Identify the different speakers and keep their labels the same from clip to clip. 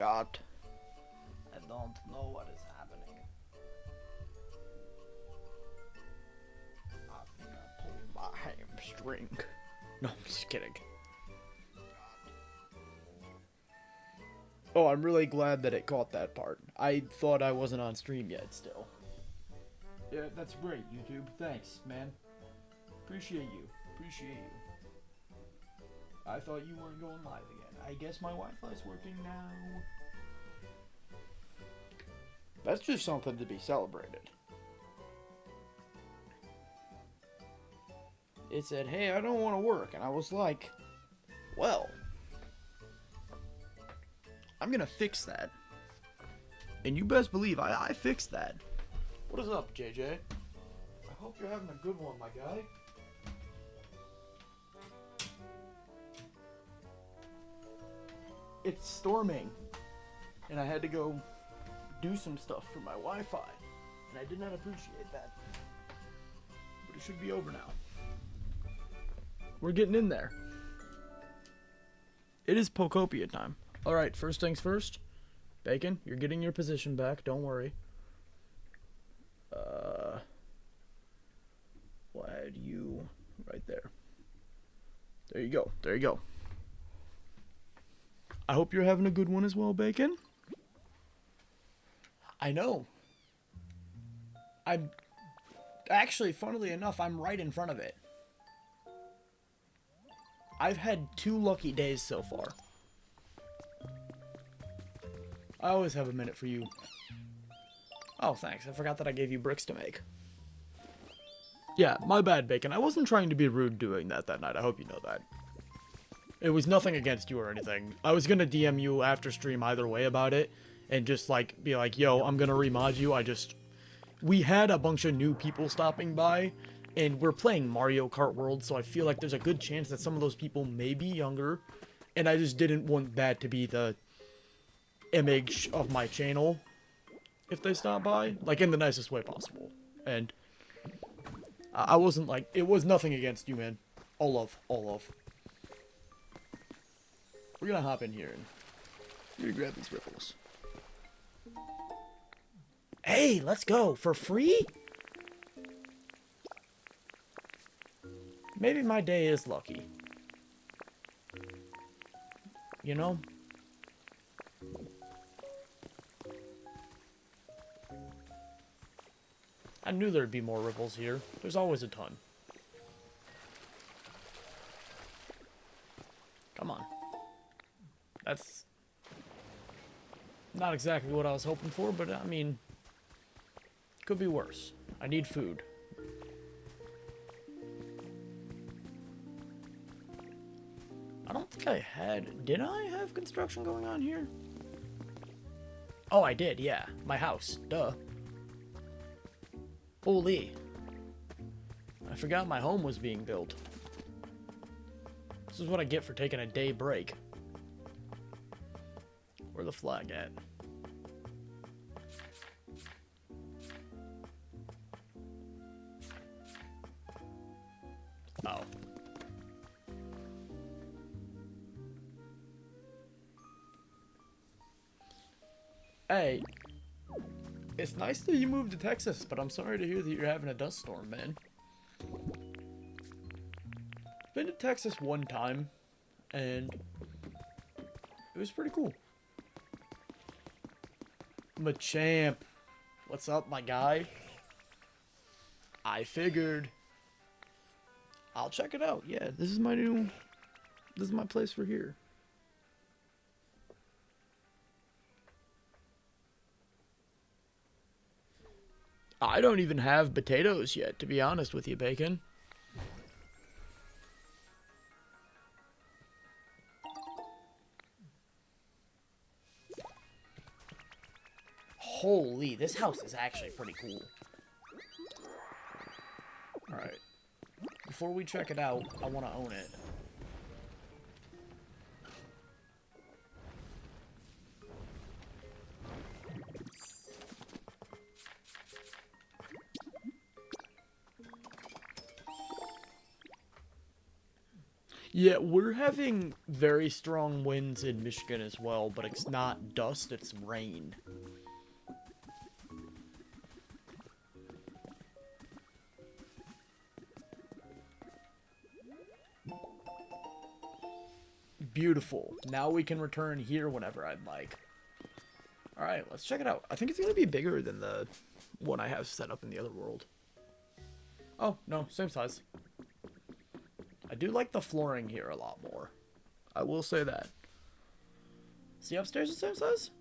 Speaker 1: God. I don't know what is happening. I think I pulled my hamstring. No, I'm just kidding. Oh, I'm really glad that it caught that part. I thought I wasn't on stream yet still. Yeah, that's great, YouTube. Thanks, man. Appreciate you. Appreciate you. I thought you weren't going live again. I guess my Wi-Fi's working now. That's just something to be celebrated. It said, hey, I don't want to work. And I was like, well, I'm going to fix that. And you best believe I fixed that. What is up, JJ? I hope you're having a good one, my guy. It's storming. And I had to go do some stuff for my Wi-Fi. And I did not appreciate that. But it should be over now. We're getting in there. It is Pokopia time. Alright, first things first. Bacon, you're getting your position back. Don't worry. We'll add you right there. There you go. There you go. I hope you're having a good one as well, Bacon. I know. I'm... Actually, funnily enough, I'm right in front of it. I've had 2 lucky days so far. I always have a minute for you. Oh, thanks. I forgot that I gave you bricks to make. Yeah, my bad, Bacon. I wasn't trying to be rude doing that night. I hope you know that. It was nothing against you or anything. I was gonna DM you after stream either way about it. And just, like, be like, yo, I'm gonna remod you. We had a bunch of new people stopping by. And we're playing Mario Kart World, so I feel like there's a good chance that some of those people may be younger. And I just didn't want that to be the image of my channel if they stop by. Like, in the nicest way possible. And I wasn't like... It was nothing against you, man. All love. All love. We're gonna hop in here and... We're gonna grab these ripples. Hey, let's go. For free? Maybe my day is lucky. You know? I knew there'd be more ripples here. There's always a ton. Come on. That's not exactly what I was hoping for, but I mean, could be worse. I need food. I don't think I had... Did I have construction going on here? Oh, I did, yeah. My house. Duh. Holy. I forgot my home was being built. This is what I get for taking a day break. Where the flag at? Oh. Hey, it's nice that you moved to Texas, but I'm sorry to hear that you're having a dust storm, man. Been to Texas one time, and it was pretty cool. Machamp, what's up, my guy? I figured. I'll check it out. Yeah, this is my place for here. I don't even have potatoes yet, to be honest with you, Bacon. Holy, this house is actually pretty cool. Alright. Before we check it out, I want to own it. Yeah, we're having very strong winds in Michigan as well, but it's not dust, it's rain. Beautiful. Now we can return here whenever I'd like. Alright, let's check it out. I think it's going to be bigger than the one I have set up in the other world. Oh, no, same size. I do like the flooring here a lot more. I will say that. See upstairs the same size?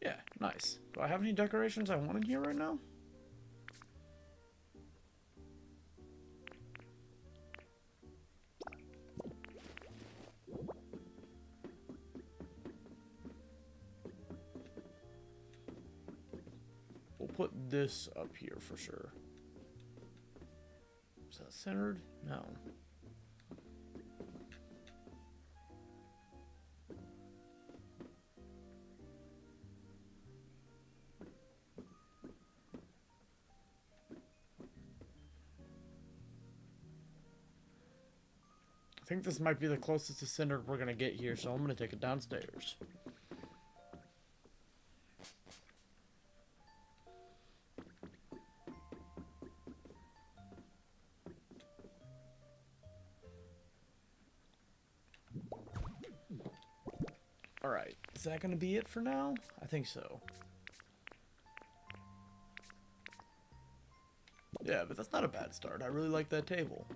Speaker 1: Yeah, nice. Do I have any decorations I want in here right now? We'll put this up here for sure. Is that centered? No. I think this might be the closest to centered we're going to get here, so I'm going to take it downstairs. Alright, is that going to be it for now? I think so. Yeah, but that's not a bad start. I really like that table.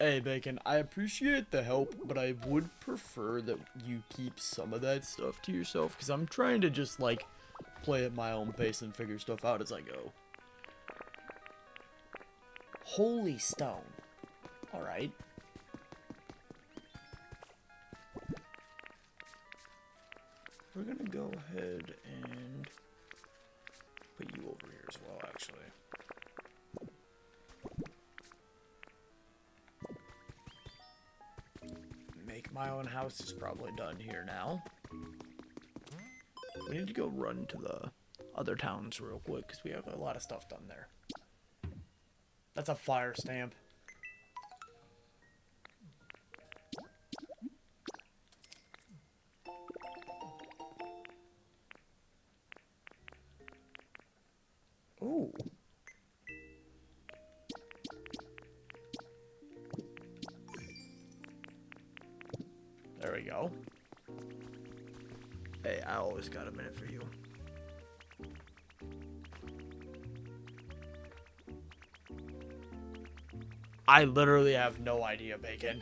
Speaker 1: Hey, Bacon, I appreciate the help, but I would prefer that you keep some of that stuff to yourself, because I'm trying to just, like, play at my own pace and figure stuff out as I go. Holy stone. Alright. We're gonna go ahead and put you over here as well, actually. Make my own house is probably done here now. We need to go run to the other towns real quick, because we have a lot of stuff done there. That's a fire stamp. Ooh. There we go. Hey, I always got a minute for you. I literally have no idea, Bacon.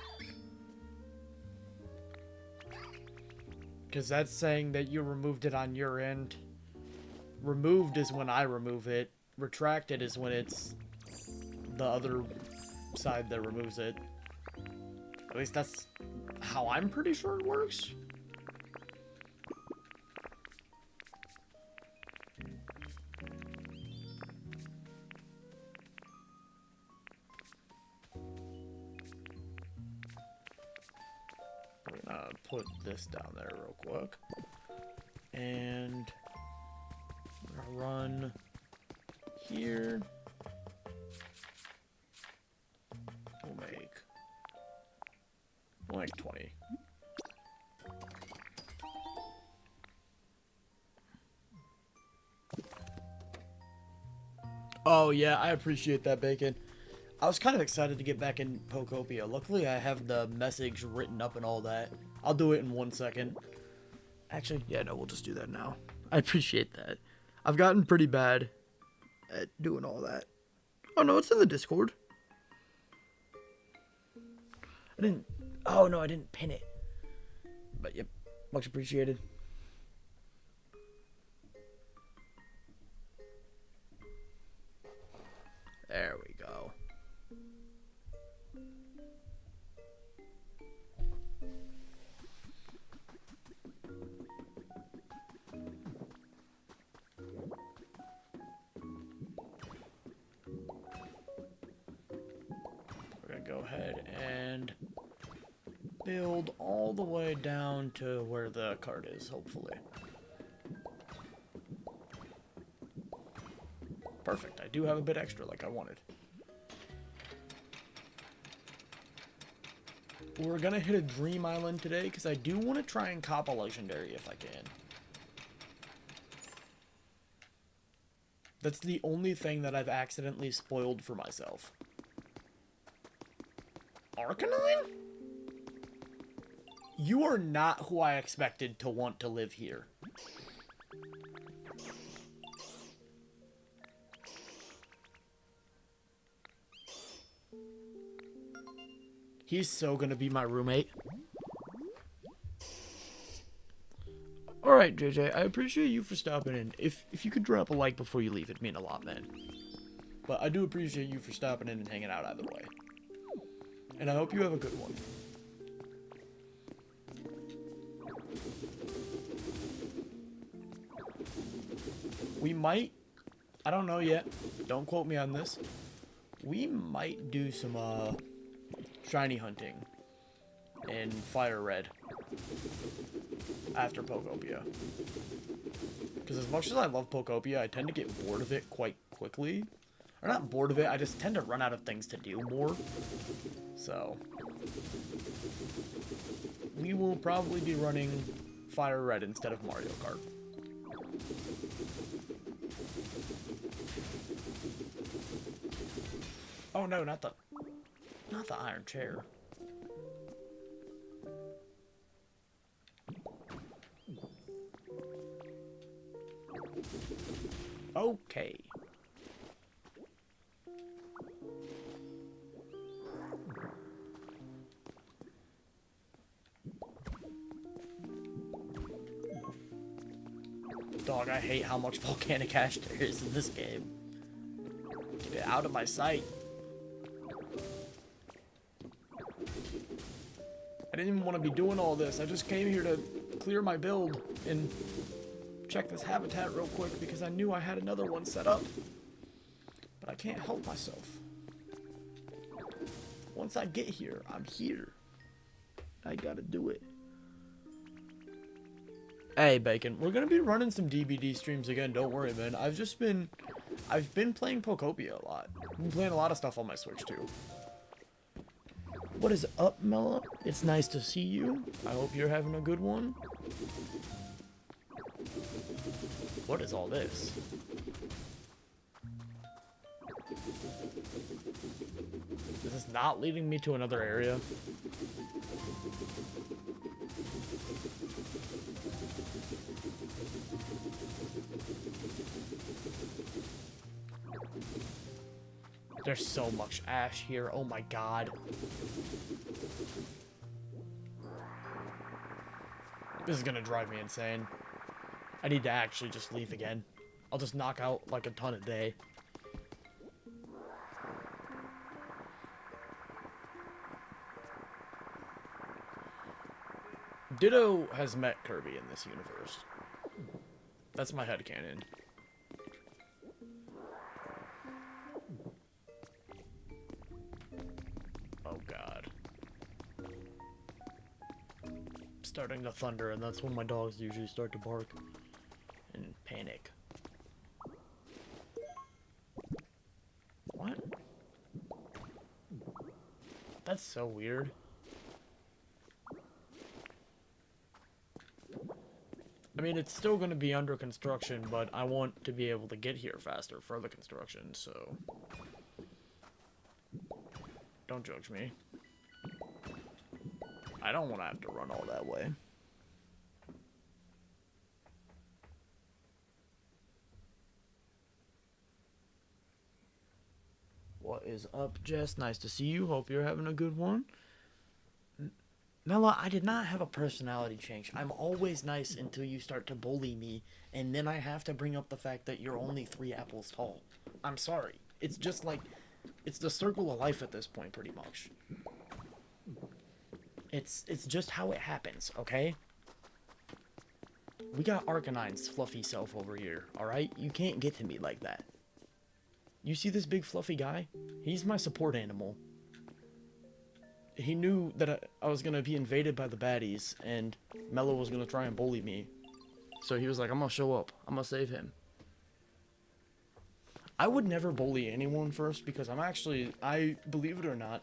Speaker 1: Because that's saying that you removed it on your end. Removed is when I remove it. Retracted is when it's the other side that removes it. At least that's how I'm pretty sure it works. We're gonna put this down there real quick. And we're gonna run here. We'll make 20. Oh yeah, I appreciate that, Bacon. I was kind of excited to get back in Pokopia. Luckily, I have the message written up and all that. I'll do it in 1 second. Actually, yeah, no, we'll just do that now. I appreciate that. I've gotten pretty bad at doing all that. Oh no, it's in the Discord. I didn't... Oh no, I didn't pin it. But yep, much appreciated. There we go. We're gonna go ahead and build all the way down to where the cart is, hopefully. Perfect. I do have a bit extra like I wanted. We're gonna hit a dream island today because I do want to try and cop a legendary if I can. That's the only thing that I've accidentally spoiled for myself. Arcanine? You are not who I expected to want to live here. He's so gonna be my roommate. Alright, JJ, I appreciate you for stopping in. If you could drop a like before you leave, it'd mean a lot, man. But I do appreciate you for stopping in and hanging out either way. And I hope you have a good one. We might, I don't know yet, don't quote me on this. We might do some, shiny hunting in Fire Red after Pokopia. Because as much as I love Pokopia, I tend to get bored of it quite quickly. Or not bored of it, I just tend to run out of things to do more. So we will probably be running Fire Red instead of Mario Kart. Oh no, not the iron chair. Okay. Dog, I hate how much volcanic ash there is in this game. Get it out of my sight. I didn't even want to be doing all this. I just came here to clear my build and check this habitat real quick because I knew I had another one set up. But I can't help myself. Once I get here, I'm here. I gotta do it. Hey, Bacon, we're gonna be running some DBD streams again, don't worry, man. I've been playing Pokopia a lot. I've been playing a lot of stuff on my Switch, too. What is up, Mella? It's nice to see you. I hope you're having a good one. What is all this? Is this not leading me to another area? There's so much ash here. Oh my god. This is gonna drive me insane. I need to actually just leave again. I'll just knock out like a ton a day. Ditto has met Kirby in this universe. That's my headcanon. Oh god. Starting to thunder, and that's when my dogs usually start to bark and panic. What? That's so weird. I mean, it's still going to be under construction, but I want to be able to get here faster for the construction, so... Don't judge me. I don't want to have to run all that way. What is up, Jess? Nice to see you. Hope you're having a good one. Mella, I did not have a personality change. I'm always nice until you start to bully me, and then I have to bring up the fact that you're only 3 apples tall. I'm sorry. It's just like... It's the circle of life at this point, pretty much. It's just how it happens, okay? We got Arcanine's fluffy self over here, alright? You can't get to me like that. You see this big fluffy guy? He's my support animal. He knew that I was gonna be invaded by the baddies, and Mello was gonna try and bully me. So he was like, I'm gonna show up. I'm gonna save him. I would never bully anyone first because I believe it or not,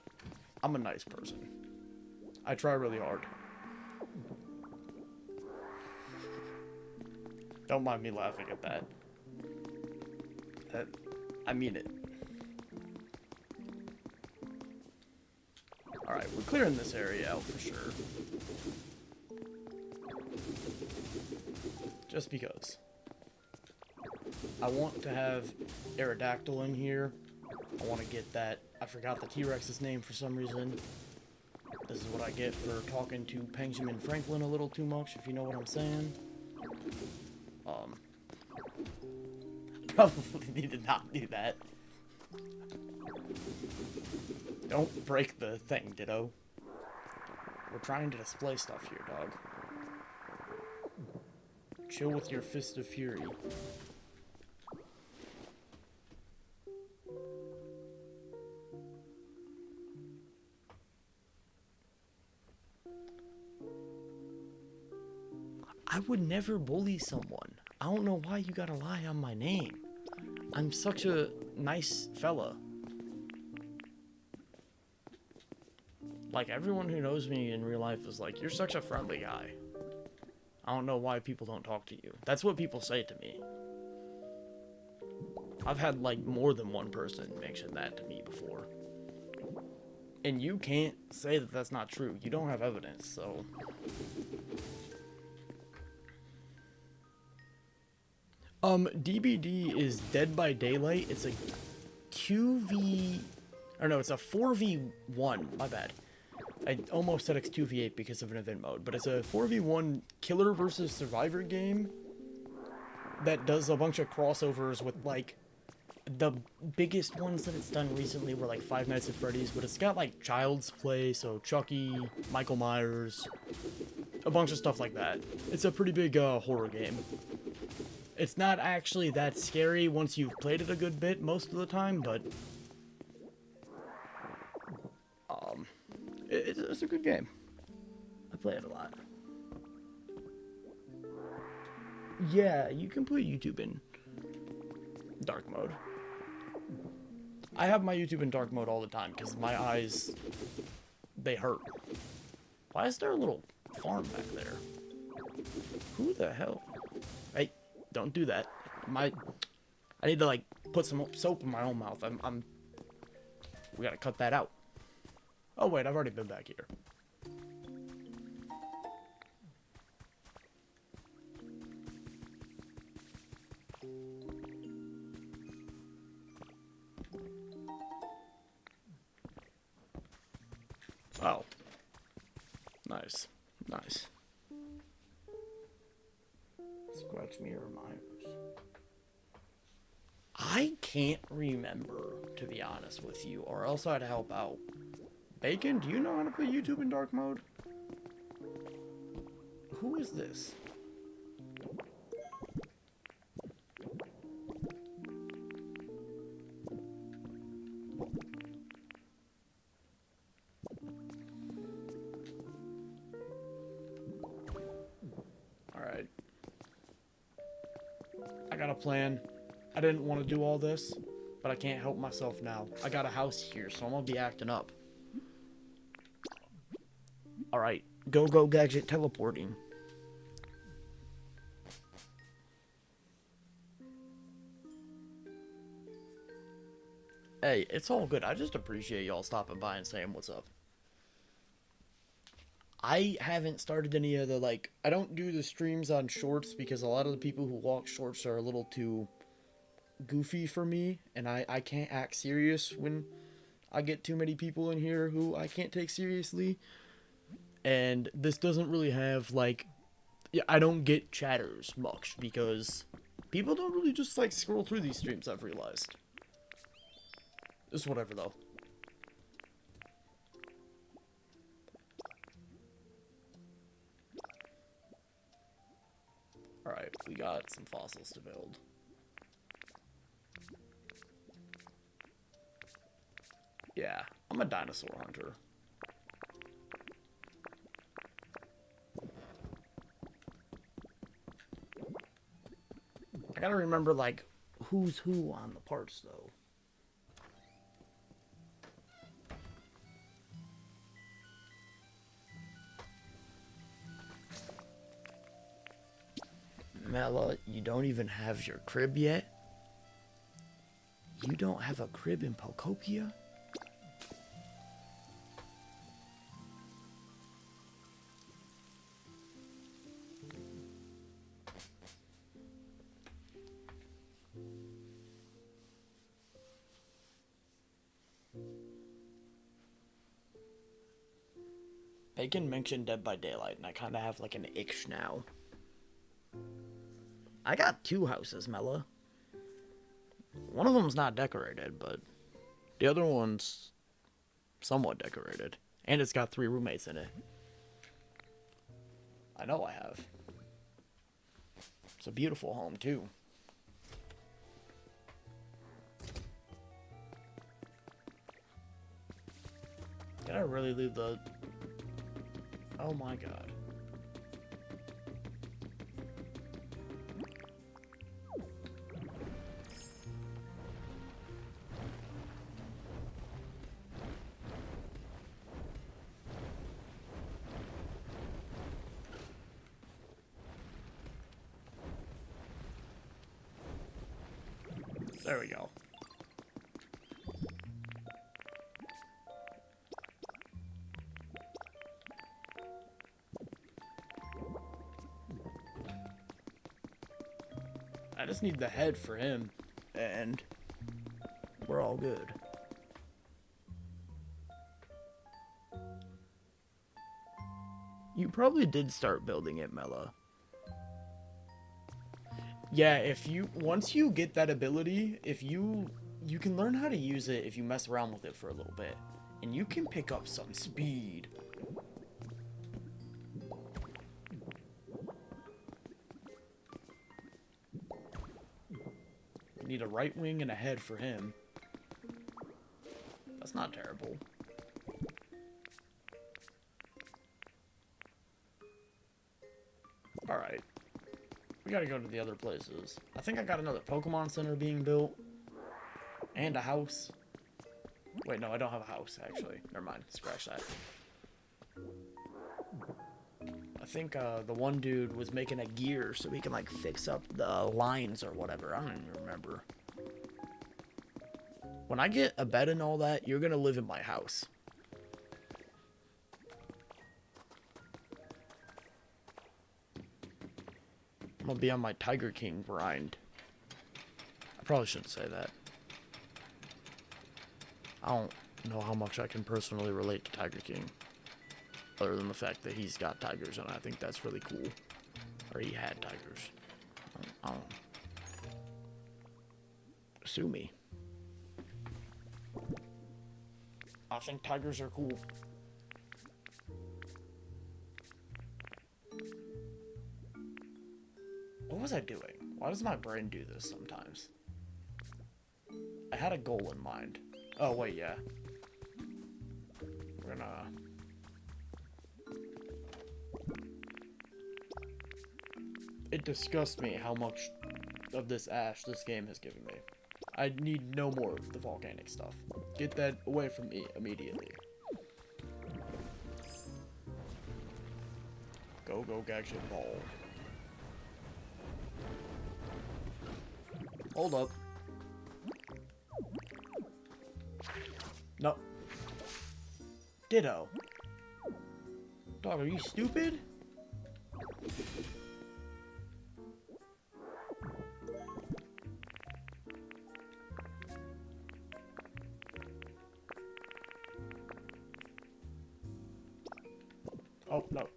Speaker 1: I'm a nice person. I try really hard. Don't mind me laughing at that. I mean it. Alright, we're clearing this area out for sure. Just because. I want to have Aerodactyl in here. I want to get that. I forgot the T-Rex's name for some reason. This is what I get for talking to Benjamin Franklin a little too much, if you know what I'm saying. Probably need to not do that. Don't break the thing, Ditto. We're trying to display stuff here, dog. Chill with your fist of fury. I would never bully someone. I don't know why you gotta lie on my name. I'm such a nice fella. Like, everyone who knows me in real life is like, you're such a friendly guy. I don't know why people don't talk to you. That's what people say to me. I've had, like, more than one person mention that to me before. And you can't say that that's not true. You don't have evidence, so... DBD is Dead by Daylight. It's a QV... Or no, it's a 4v1. My bad. I almost said it's 2v8 because of an event mode. But it's a 4v1 killer versus survivor game that does a bunch of crossovers with, like... The biggest ones that it's done recently were, like, Five Nights at Freddy's. But it's got, like, Child's Play, so Chucky, Michael Myers... A bunch of stuff like that. It's a pretty big, horror game. It's not actually that scary once you've played it a good bit most of the time, but... It's a good game. I play it a lot. Yeah, you can put YouTube in dark mode. I have my YouTube in dark mode all the time, because my eyes, they hurt. Why is there a little farm back there? Who the hell? Hey, don't do that. I need to, like, put some soap in my own mouth. We gotta cut that out. Oh, wait, I've already been back here. Oh. Nice. Nice. Scratch me reminders. I can't remember, to be honest with you, or else I'd help out. Bacon, do you know how to put YouTube in dark mode? Who is this? Alright. I got a plan. I didn't want to do all this, but I can't help myself now. I got a house here, so I'm gonna be acting up. Alright, go gadget teleporting. Hey, it's all good. I just appreciate y'all stopping by and saying what's up. I haven't started any of the, like, I don't do the streams on shorts because a lot of the people who walk shorts are a little too goofy for me, and I can't act serious when I get too many people in here who I can't take seriously. And this doesn't really have, like, yeah, I don't get chatters much because people don't really just, like, scroll through these streams, I've realized. It's whatever, though. Alright, we got some fossils to build. Yeah, I'm a dinosaur hunter. I gotta remember, like, who's who on the parts, though. Mela, you don't even have your crib yet? You don't have a crib in Pokopia? Bacon mentioned Dead by Daylight, and I kind of have like an itch now. I got 2 houses, Mela. One of them's not decorated, but the other one's somewhat decorated. And it's got 3 roommates in it. I know I have. It's a beautiful home, too. Did I really leave the... Oh my god. There we go. I just need the head for him, and we're all good. You probably did start building it, Mela. Yeah, if you, once you get that ability, if you can learn how to use it if you mess around with it for a little bit. And you can pick up some speed. You need a right wing and a head for him. That's not terrible. Alright. We gotta go to the other places. I think I got another Pokemon Center being built. And a house. Wait, no, I don't have a house, actually. Never mind. Scratch that. I think the one dude was making a gear so he can, like, fix up the lines or whatever. I don't even remember. When I get a bed and all that, you're gonna live in my house. I'm gonna be on my Tiger King grind. I probably shouldn't say that. I don't know how much I can personally relate to Tiger King. Other than the fact that he's got tigers, and I think that's really cool. Or he had tigers. I don't know. Sue me. I think tigers are cool. What was I doing? Why does my brain do this sometimes? I had a goal in mind. Oh, wait, yeah. We're gonna... It disgusts me how much of this ash this game has given me. I need no more of the volcanic stuff. Get that away from me immediately. Go, Gadget Ball. Hold up. No. Ditto. Dog, are you stupid? Oh, no.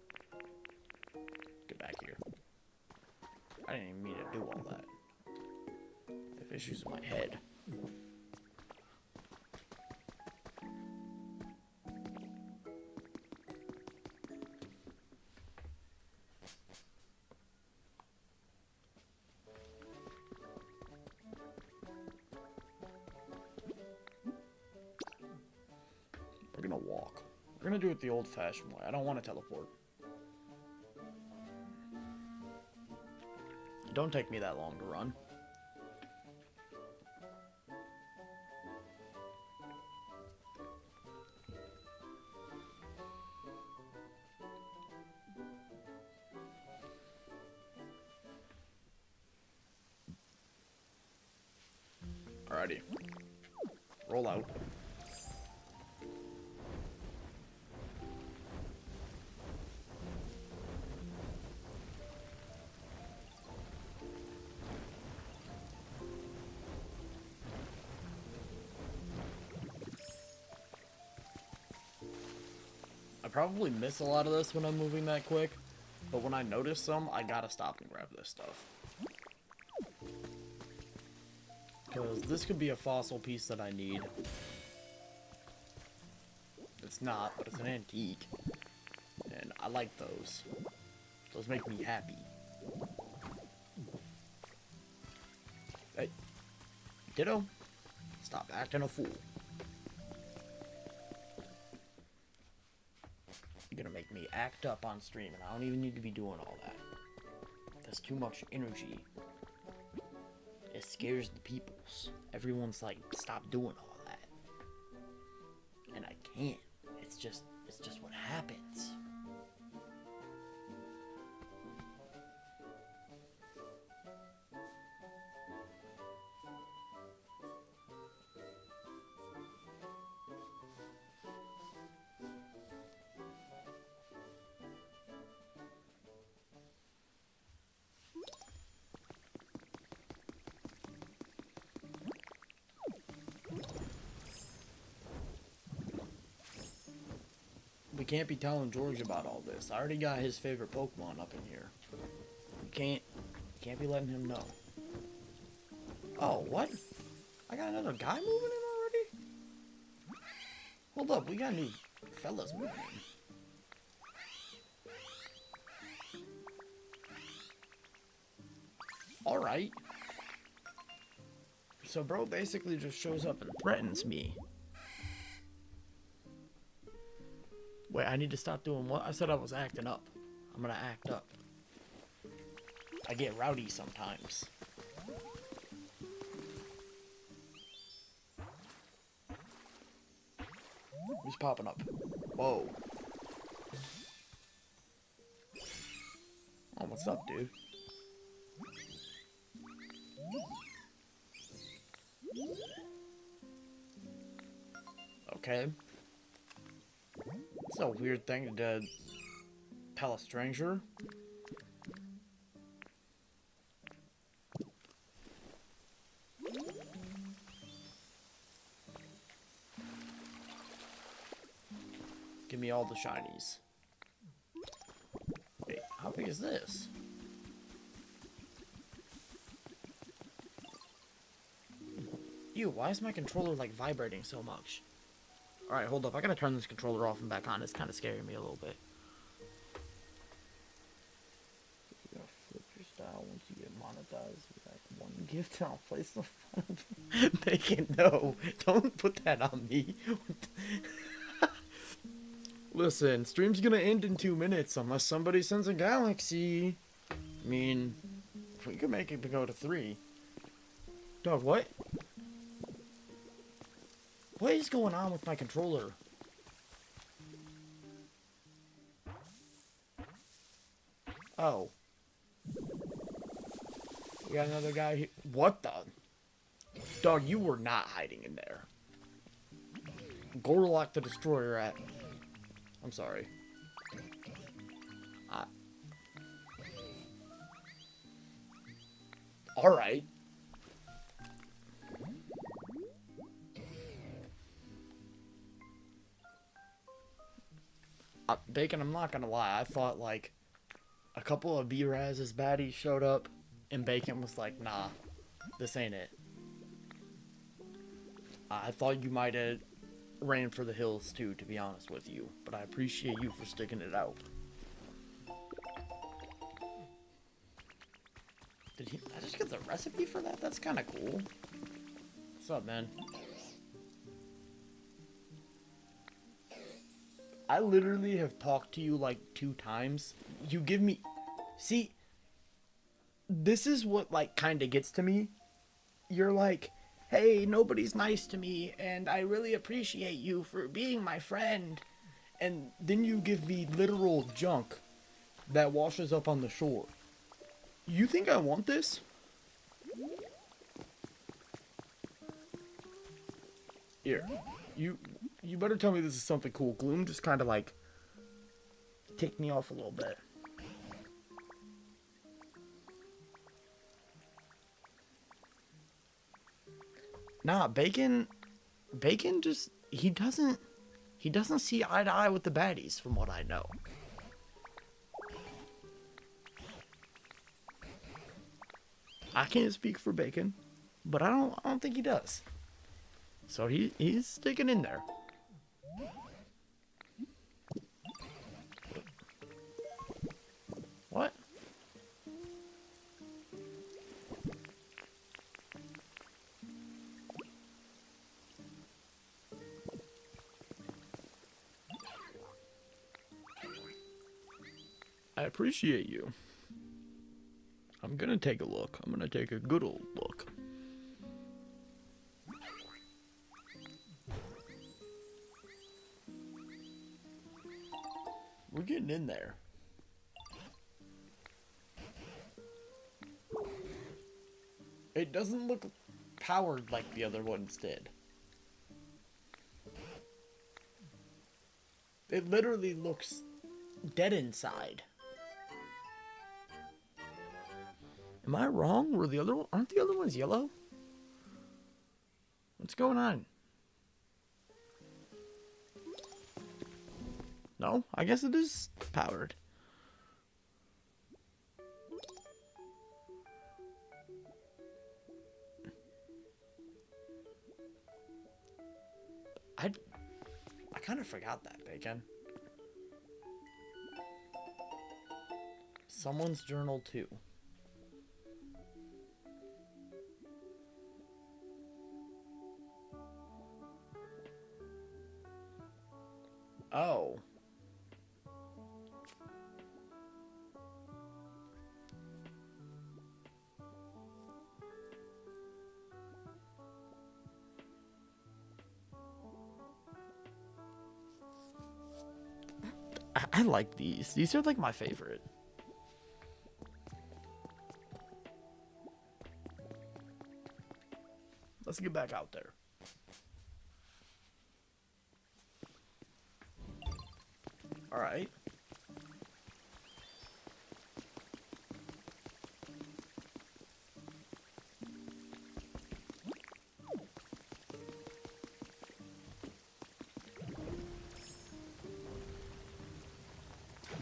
Speaker 1: Get back here. I didn't even mean to do all that. I have issues with my head. We're gonna walk. We're gonna do it the old-fashioned way. I don't want to teleport. Don't take me that long to run. Alrighty. Roll out. I probably miss a lot of this when I'm moving that quick, but when I notice some, I gotta stop and grab this stuff. Because this could be a fossil piece that I need. It's not, but it's an antique. And I like those. Those make me happy. Hey. Ditto. Stop acting a fool. You're gonna make me act up on stream, and I don't even need to be doing all that. That's too much energy. It scares the peoples. Everyone's like, stop doing all that. And I can't. It's just what happens. We can't be telling George about all this. I already got his favorite Pokemon up in here. You can't be letting him know. Oh, what? I got another guy moving in already? Hold up, we got new fellas moving in. Alright. So bro basically just shows up and threatens me. Wait, I need to stop doing what? I said I was acting up. I'm gonna act up. I get rowdy sometimes. Who's popping up? Whoa. Oh, what's up, dude? Okay. It's a weird thing to tell a stranger. Give me all the shinies. Wait, how big is this? Ew, why is my controller like vibrating so much? Alright, hold up. I gotta turn this controller off and back on. It's kind of scaring me a little bit. You're gonna flip your style once you get monetized. Like one gift, I'll place the final. Bacon, no. Don't put that on me. Listen, stream's gonna end in 2 minutes unless somebody sends a galaxy. I mean, we could make it go to 3. Dog, what? What is going on with my controller? Oh. We got another guy here. What the? Dog, you were not hiding in there. Gorlock the Destroyer at... I'm sorry. Alright. Bacon, I'm not gonna lie, I thought like a couple of B-Raz's baddies showed up and Bacon was like, nah, this ain't it. I thought you might have ran for the hills too, to be honest with you, but I appreciate you for sticking it out. Did I just get the recipe for that? That's kind of cool. What's up, man? I literally have talked to you like 2 times. You give me... See, this is what like kind of gets to me. You're like, hey, nobody's nice to me, and I really appreciate you for being my friend. And then you give me literal junk that washes up on the shore. You think I want this? Here. You better tell me this is something cool. Gloom just kind of like ticked me off a little bit. Nah, Bacon just he doesn't see eye to eye with the baddies from what I know. I can't speak for Bacon, but I don't think he does. So he's sticking in there. What? I appreciate you. I'm gonna take a look. I'm gonna take a good old look. We're getting in there. It doesn't look powered like the other ones did. It literally looks dead inside. Am I wrong? Aren't the other ones yellow? What's going on? No, I guess it is powered. I kind of forgot that, Bacon. Someone's journal too. Oh. I like these. These are like my favorite. Let's get back out there. All right.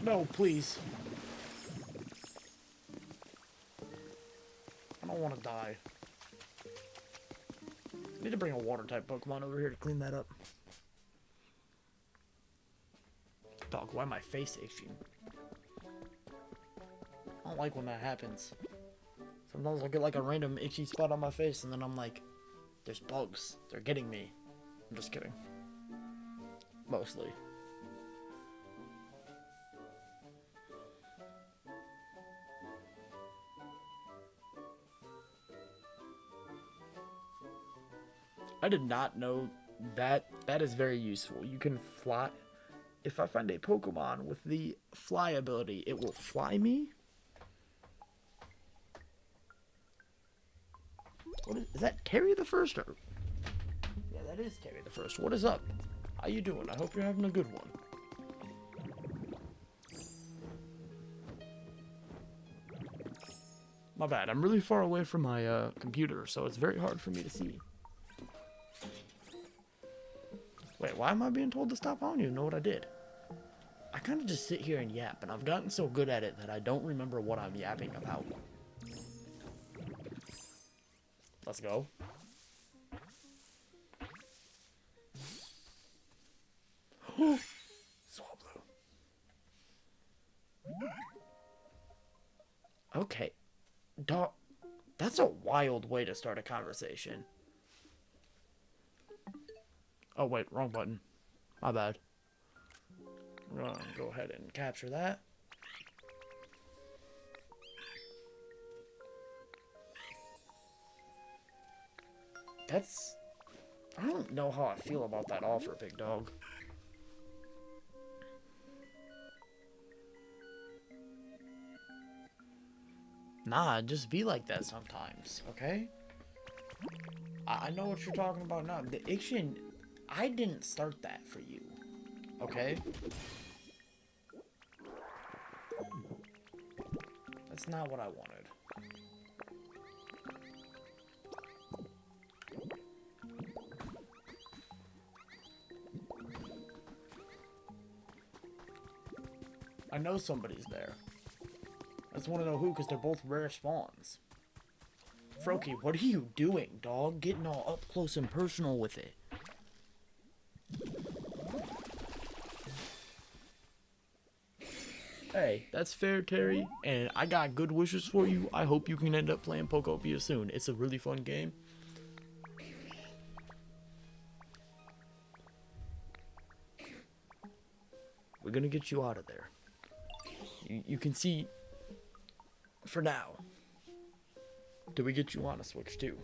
Speaker 1: No, please. I don't want to die. I need to bring a water type Pokemon over here to clean that up. Dog, why my face itching? I don't like when that happens. Sometimes I'll get like a random itchy spot on my face and then I'm like, there's bugs. They're getting me. I'm just kidding. Mostly. I did not know that. That is very useful. You can fly. If I find a Pokemon with the fly ability, it will fly me. What is that? Terry the First? Or... Yeah, that is Terry the First. What is up? How you doing? I hope you're having a good one. My bad. I'm really far away from my computer, so it's very hard for me to see. Wait, why am I being told to stop? I don't even know what I did. I kind of just sit here and yap, and I've gotten so good at it that I don't remember what I'm yapping about. Let's go. Swablu. Okay. Dog. That's a wild way to start a conversation. Oh, wait, wrong button. My bad. I'm gonna go ahead and capture that. That's... I don't know how I feel about that offer, big dog. Nah, just be like that sometimes, okay? I know what you're talking about now. The Ixion, I didn't start that for you. Okay? That's not what I wanted. I know somebody's there. I just want to know who, because they're both rare spawns. Froakie, what are you doing, dog? Getting all up close and personal with it. Hey, that's fair, Terry, and I got good wishes for you. I hope you can end up playing Pokopia soon. It's a really fun game. We're gonna get you out of there. You can see, for now. Do we get you on a Switch too?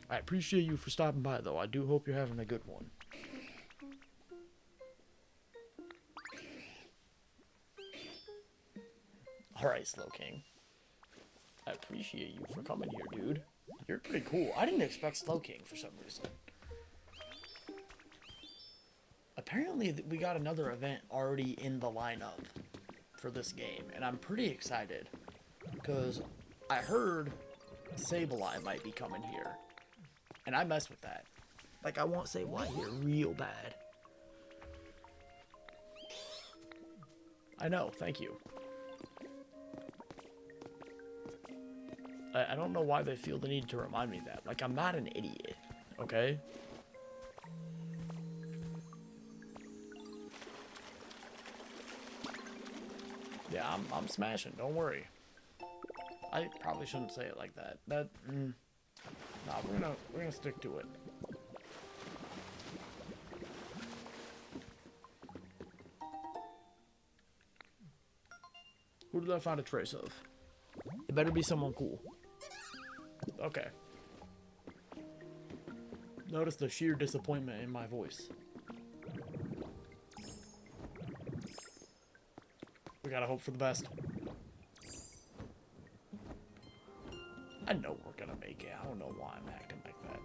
Speaker 1: I appreciate you for stopping by, though. I do hope you're having a good one. Alright, Slow King. I appreciate you for coming here, dude. You're pretty cool. I didn't expect Slow King for some reason. Apparently, we got another event already in the lineup for this game, and I'm pretty excited. Because I heard Sableye might be coming here. And I mess with that. Like, I want Sableye here real bad. I know, thank you. I don't know why they feel the need to remind me that. Like, I'm not an idiot, okay? Yeah, I'm smashing, don't worry. I probably shouldn't say it like that. Nah, we're gonna stick to it. Who did I find a trace of? It better be someone cool. Okay. Notice the sheer disappointment in my voice. We gotta hope for the best. I know we're gonna make it. I don't know why I'm acting like that.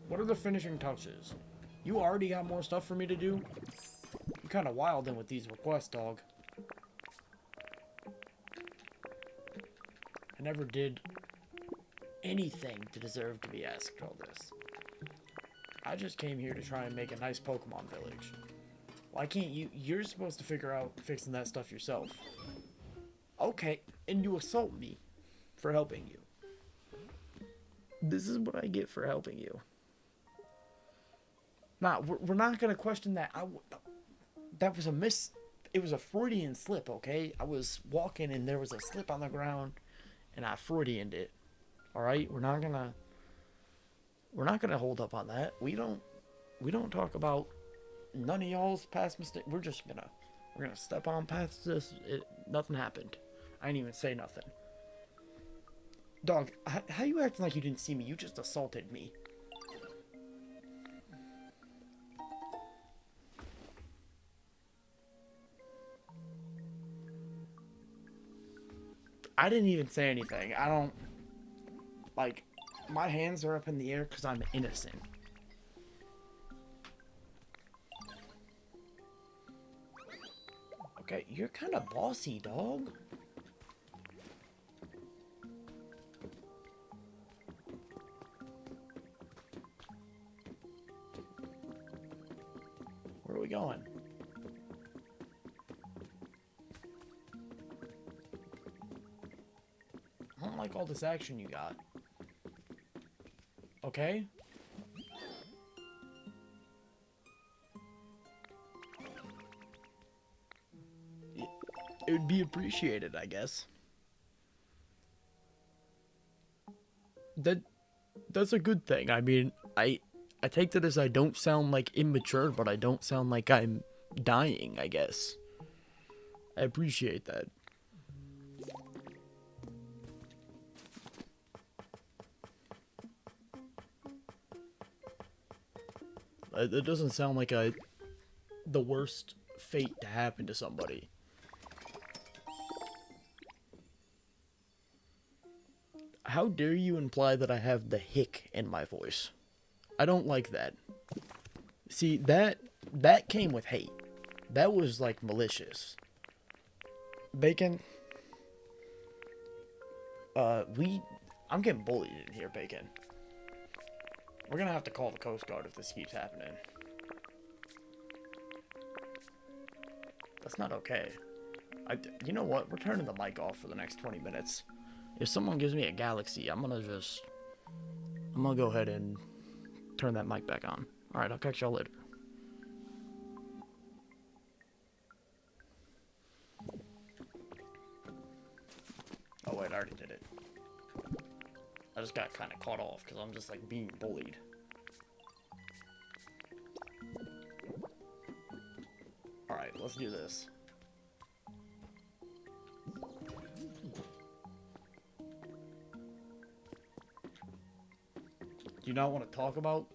Speaker 1: What are the finishing touches? You already got more stuff for me to do? You're kinda wild in with these requests, dog. I never did anything to deserve to be asked all this. I just came here to try and make a nice Pokemon village. Why can't you? You're supposed to figure out fixing that stuff yourself. Okay, and you assault me for helping you. This is what I get for helping you. Nah, we're not gonna question that. That was a miss. It was a Freudian slip, okay? I was walking and there was a slip on the ground, and I Freudianed it. All right, we're not gonna hold up on that. We don't talk about none of y'all's past mistakes. We're gonna step on past this. Nothing happened. I didn't even say nothing. Dog, how you acting like you didn't see me? You just assaulted me. I didn't even say anything. I don't... Like, my hands are up in the air because I'm innocent. Okay, you're kind of bossy, dog. Where are we going? I don't like all this action you got. Okay? It would be appreciated, I guess. That's a good thing. I mean, I take that as I don't sound like immature, but I don't sound like I'm dying, I guess. I appreciate that. It doesn't sound like the worst fate to happen to somebody. How dare you imply that I have the hick in my voice? I don't like that. See, that came with hate. That was, like, malicious. Bacon? I'm getting bullied in here, Bacon. We're gonna have to call the Coast Guard if this keeps happening. That's not okay. You know what? We're turning the mic off for the next 20 minutes. If someone gives me a galaxy, I'm gonna go ahead and turn that mic back on. Alright, I'll catch y'all later. Oh wait, I already did it. I just got kind of caught off because I'm just like being bullied. Alright, let's do this. Do you not want to talk about?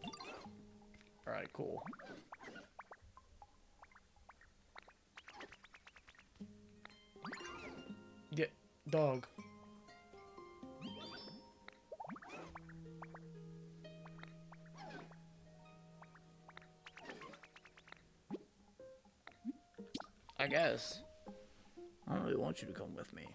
Speaker 1: Alright, cool. Yeah, dog. I guess. I don't really want you to come with me.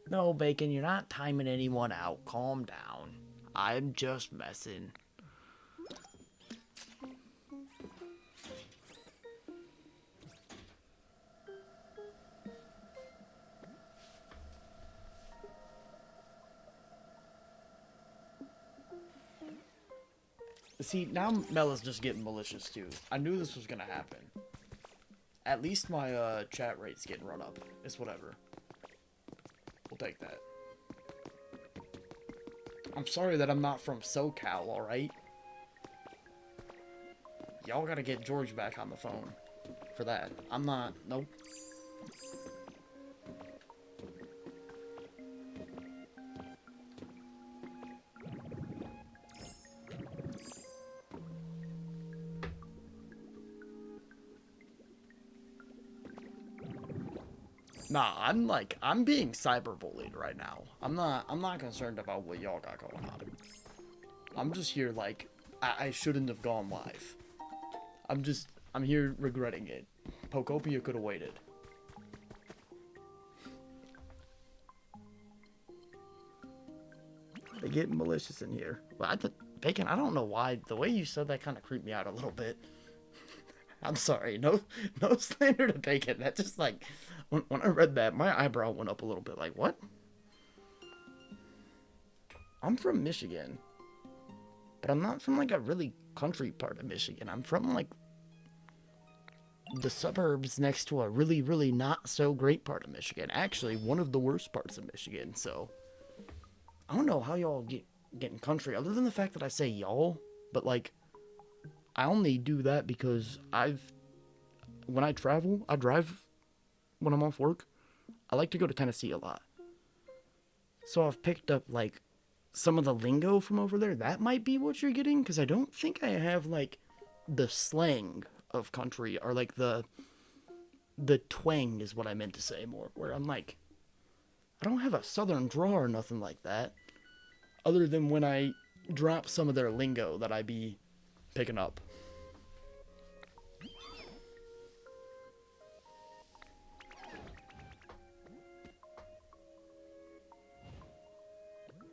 Speaker 1: No, Bacon, you're not timing anyone out. Calm down. I'm just messing. See, now Mella's just getting malicious too. I knew this was gonna happen. At least my chat rate's getting run up. It's whatever. We'll take that. I'm sorry that I'm not from SoCal, alright? Y'all gotta get George back on the phone for that. I'm not. Nope. Nah, I'm being cyberbullied right now. I'm not concerned about what y'all got going on. I'm just here like, I shouldn't have gone live. I'm here regretting it. Pokopia could have waited. They get malicious in here. Well, Bacon, I don't know why. The way you said that kind of creeped me out a little bit. I'm sorry. No slander to Bacon. That just like, when I read that, my eyebrow went up a little bit. Like, what? I'm from Michigan. But I'm not from like a really country part of Michigan. I'm from like the suburbs next to a really, really not so great part of Michigan. Actually, one of the worst parts of Michigan. So, I don't know how y'all getting country, other than the fact that I say y'all. But like, I only do that because when I travel, I drive when I'm off work. I like to go to Tennessee a lot. So I've picked up like some of the lingo from over there. That might be what you're getting, because I don't think I have like the slang of country, or like the twang is what I meant to say more, where I'm like, I don't have a southern draw or nothing like that, other than when I drop some of their lingo that I be picking up.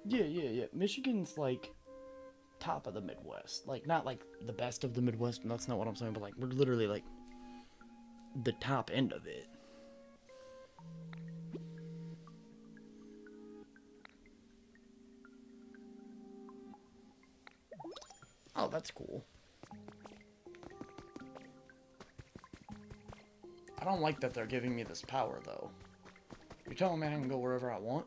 Speaker 1: Yeah. Michigan's like top of the Midwest. Like, not like the best of the Midwest, that's not what I'm saying, but like, we're literally like the top end of it. Oh, that's cool. I don't like that they're giving me this power, though. You're telling me I can go wherever I want?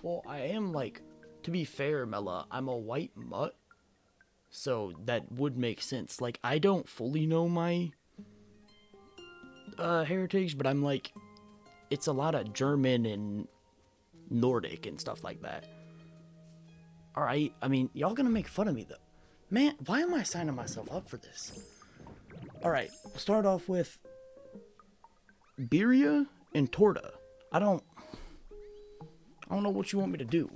Speaker 1: Well, I am, like, to be fair, Mela, I'm a white mutt, so that would make sense. Like, I don't fully know my heritage, but I'm like, it's a lot of German and Nordic and stuff like that. Alright, I mean, y'all gonna make fun of me, though. Man, why am I signing myself up for this? Alright, we'll start off with Birria and Torta. I don't know what you want me to do.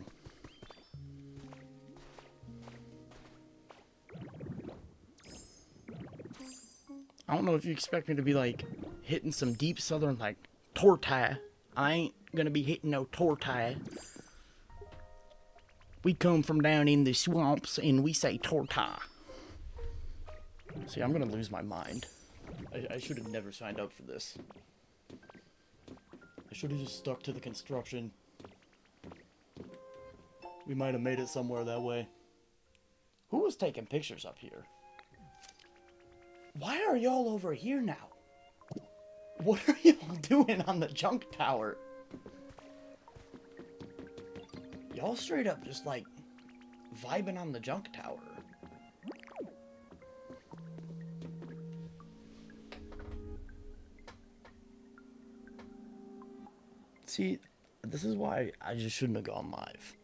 Speaker 1: I don't know if you expect me to be, like, hitting some deep southern, like, torta. I ain't gonna be hitting no torta. We come from down in the swamps, and we say torta. See, I'm gonna lose my mind. I should have never signed up for this. I should have just stuck to the construction. We might have made it somewhere that way. Who was taking pictures up here? Why are y'all over here now? What are y'all doing on the junk tower? Y'all straight up just like vibing on the junk tower. See, this is why I just shouldn't have gone live.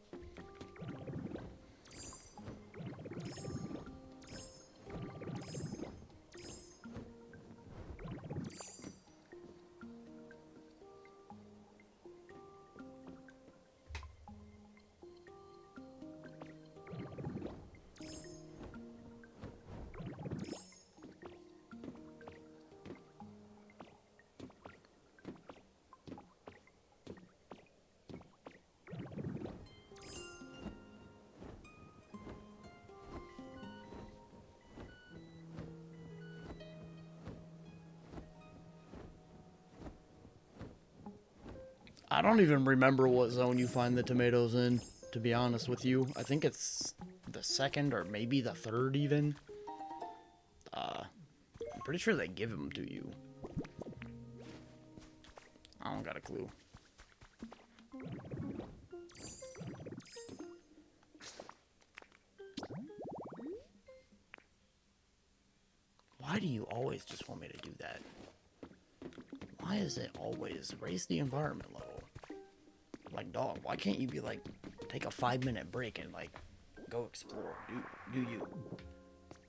Speaker 1: I don't even remember what zone you find the tomatoes in, to be honest with you. I think it's the second or maybe the third even. I'm pretty sure they give them to you. I don't got a clue. Why do you always just want me to do that? Why is it always raise the environment level? Like, dog, why can't you be like, take a 5-minute break and like, go explore, do you.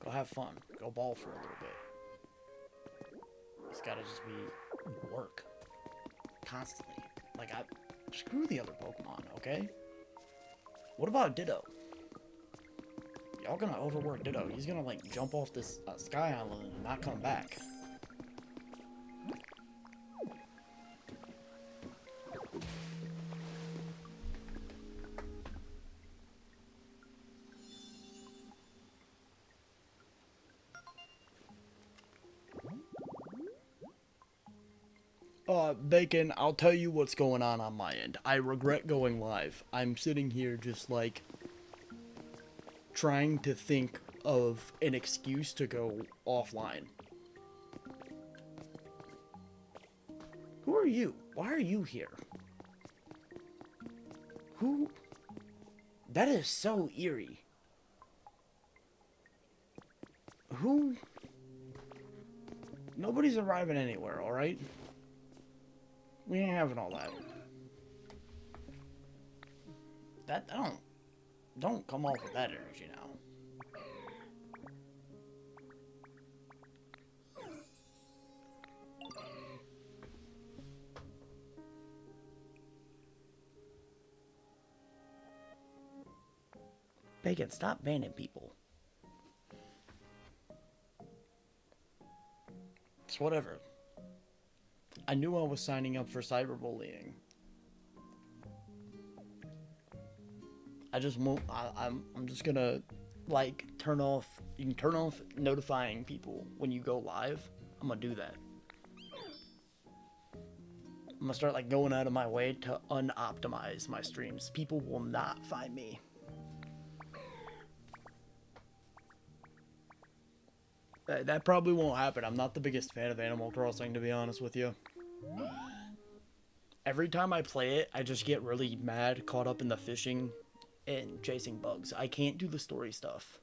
Speaker 1: Go have fun, go ball for a little bit. It's gotta just be work. Constantly. Like, screw the other Pokemon, okay? What about Ditto? Y'all gonna overwork Ditto. He's gonna like, jump off this Sky Island and not come back. Bacon, I'll tell you what's going on my end. I regret going live. I'm sitting here just like trying to think of an excuse to go offline. Who are you? Why are you here? Who? That is so eerie. Who? Nobody's arriving anywhere, alright? We ain't having all that. Don't come off with that energy now. Bacon, stop banning people. It's whatever. I knew I was signing up for cyberbullying. I'm just gonna, like, turn off, you can turn off notifying people when you go live. I'm gonna do that. I'm gonna start, like, going out of my way to unoptimize my streams. People will not find me. That probably won't happen. I'm not the biggest fan of Animal Crossing, to be honest with you. Every time I play it, I just get really mad, caught up in the fishing and chasing bugs. I can't do the story stuff.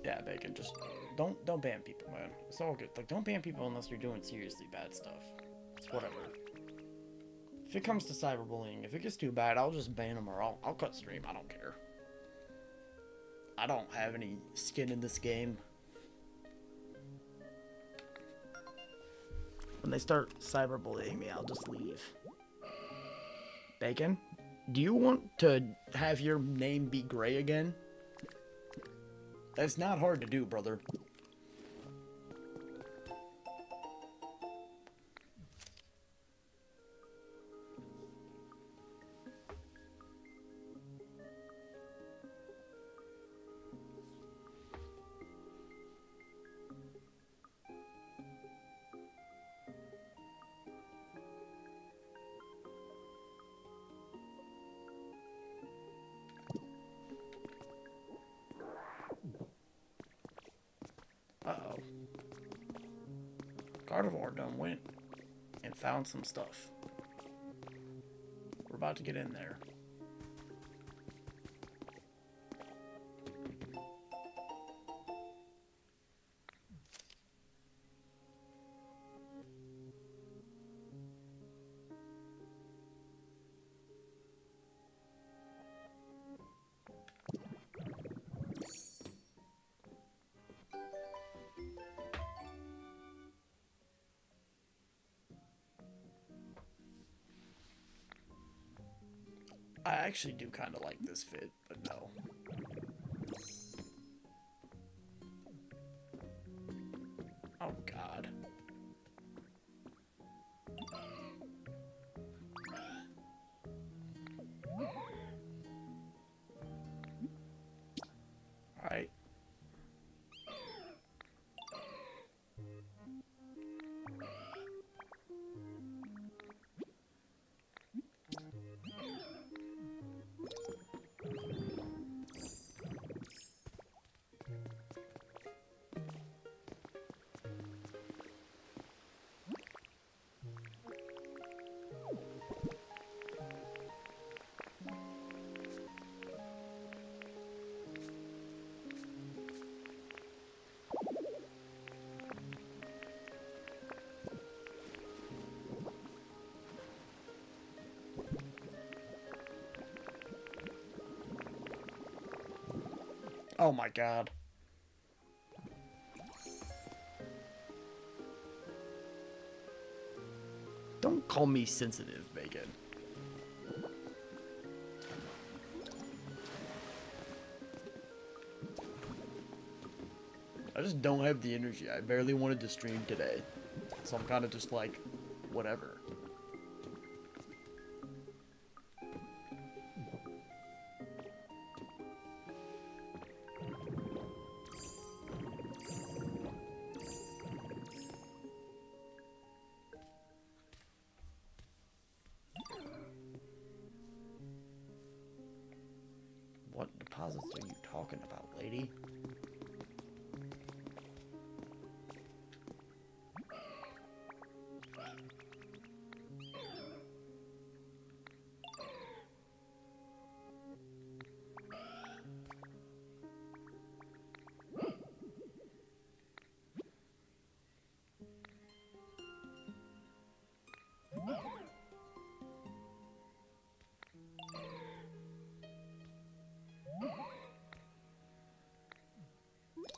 Speaker 1: Yeah, Bacon, just Don't ban people, man. It's all good. Like, don't ban people unless you're doing seriously bad stuff. It's whatever. If it comes to cyberbullying, if it gets too bad, I'll just ban them or I'll cut stream. I don't care. I don't have any skin in this game. When they start cyberbullying me, I'll just leave. Bacon, do you want to have your name be gray again? That's not hard to do, brother. Uh-oh. Carnivore done went and found some stuff. We're about to get in there. I actually do kind of like this fit, but no. Oh, God. Alright. Oh my God. Don't call me sensitive, Bacon. I just don't have the energy. I barely wanted to stream today. So I'm kind of just like, whatever. What deposits are you talking about, lady?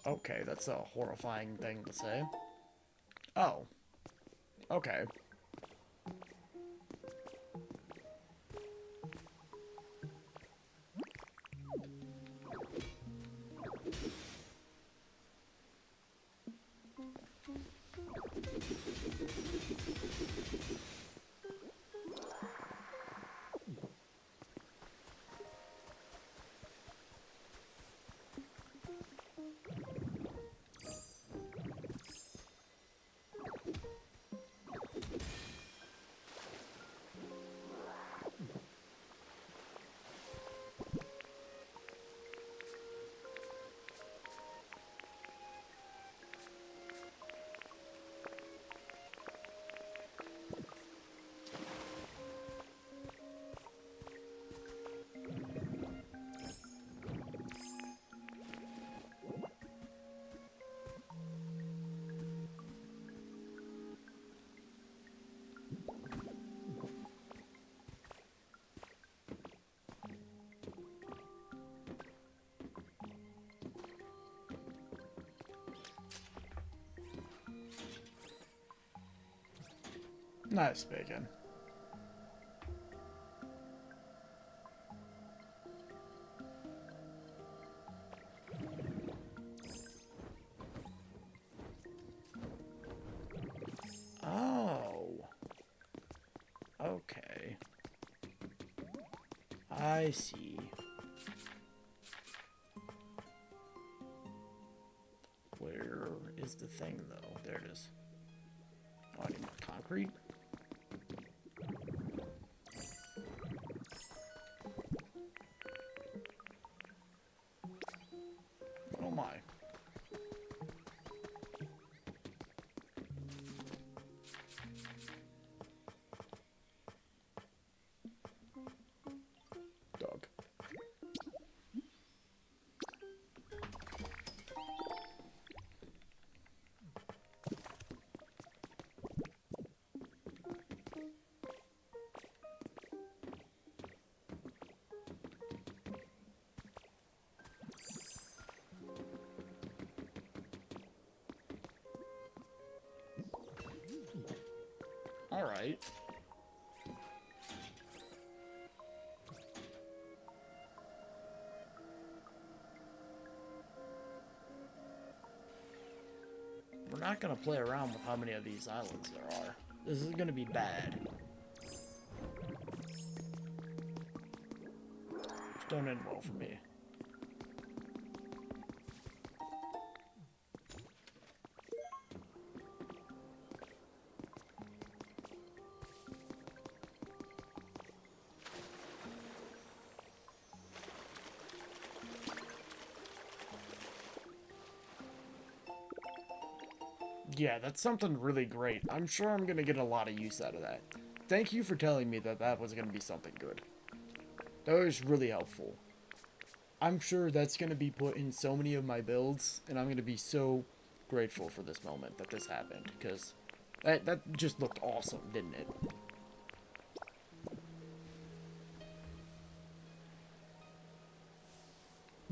Speaker 1: Okay, that's a horrifying thing to say. Oh. Okay. Nice, Bacon. Oh. Okay. I see. Where is the thing, though? There it is. Oh, I need more concrete. Oh my. Dog. All right. We're not gonna play around with how many of these islands there are. This is gonna be bad. Which don't end well for me. Yeah, that's something really great. I'm sure I'm gonna get a lot of use out of that. Thank you for telling me that that was gonna be something good. That was really helpful. I'm sure that's gonna be put in so many of my builds, and I'm gonna be so grateful for this moment that this happened, because that just looked awesome, didn't it?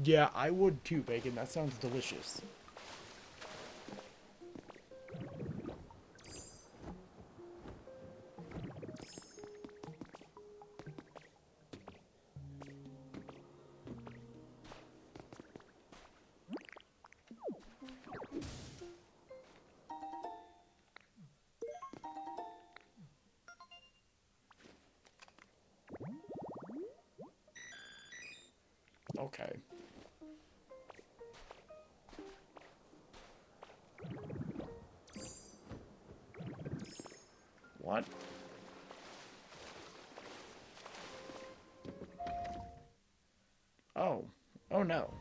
Speaker 1: Yeah, I would too, Bacon. That sounds delicious. Okay. What? Oh. Oh no.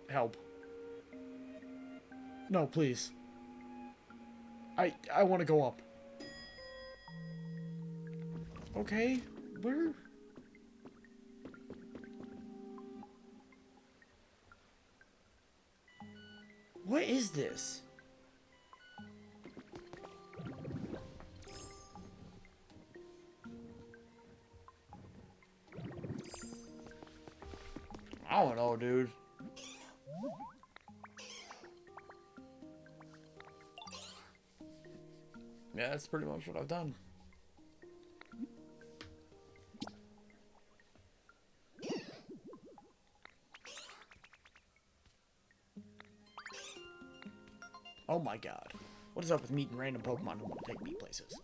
Speaker 1: Help. No, please. I want to go up. Okay. Where? What is this? I don't know, dude. Yeah, that's pretty much what I've done. Oh my god. What is up with meeting random Pokemon who want to take me places?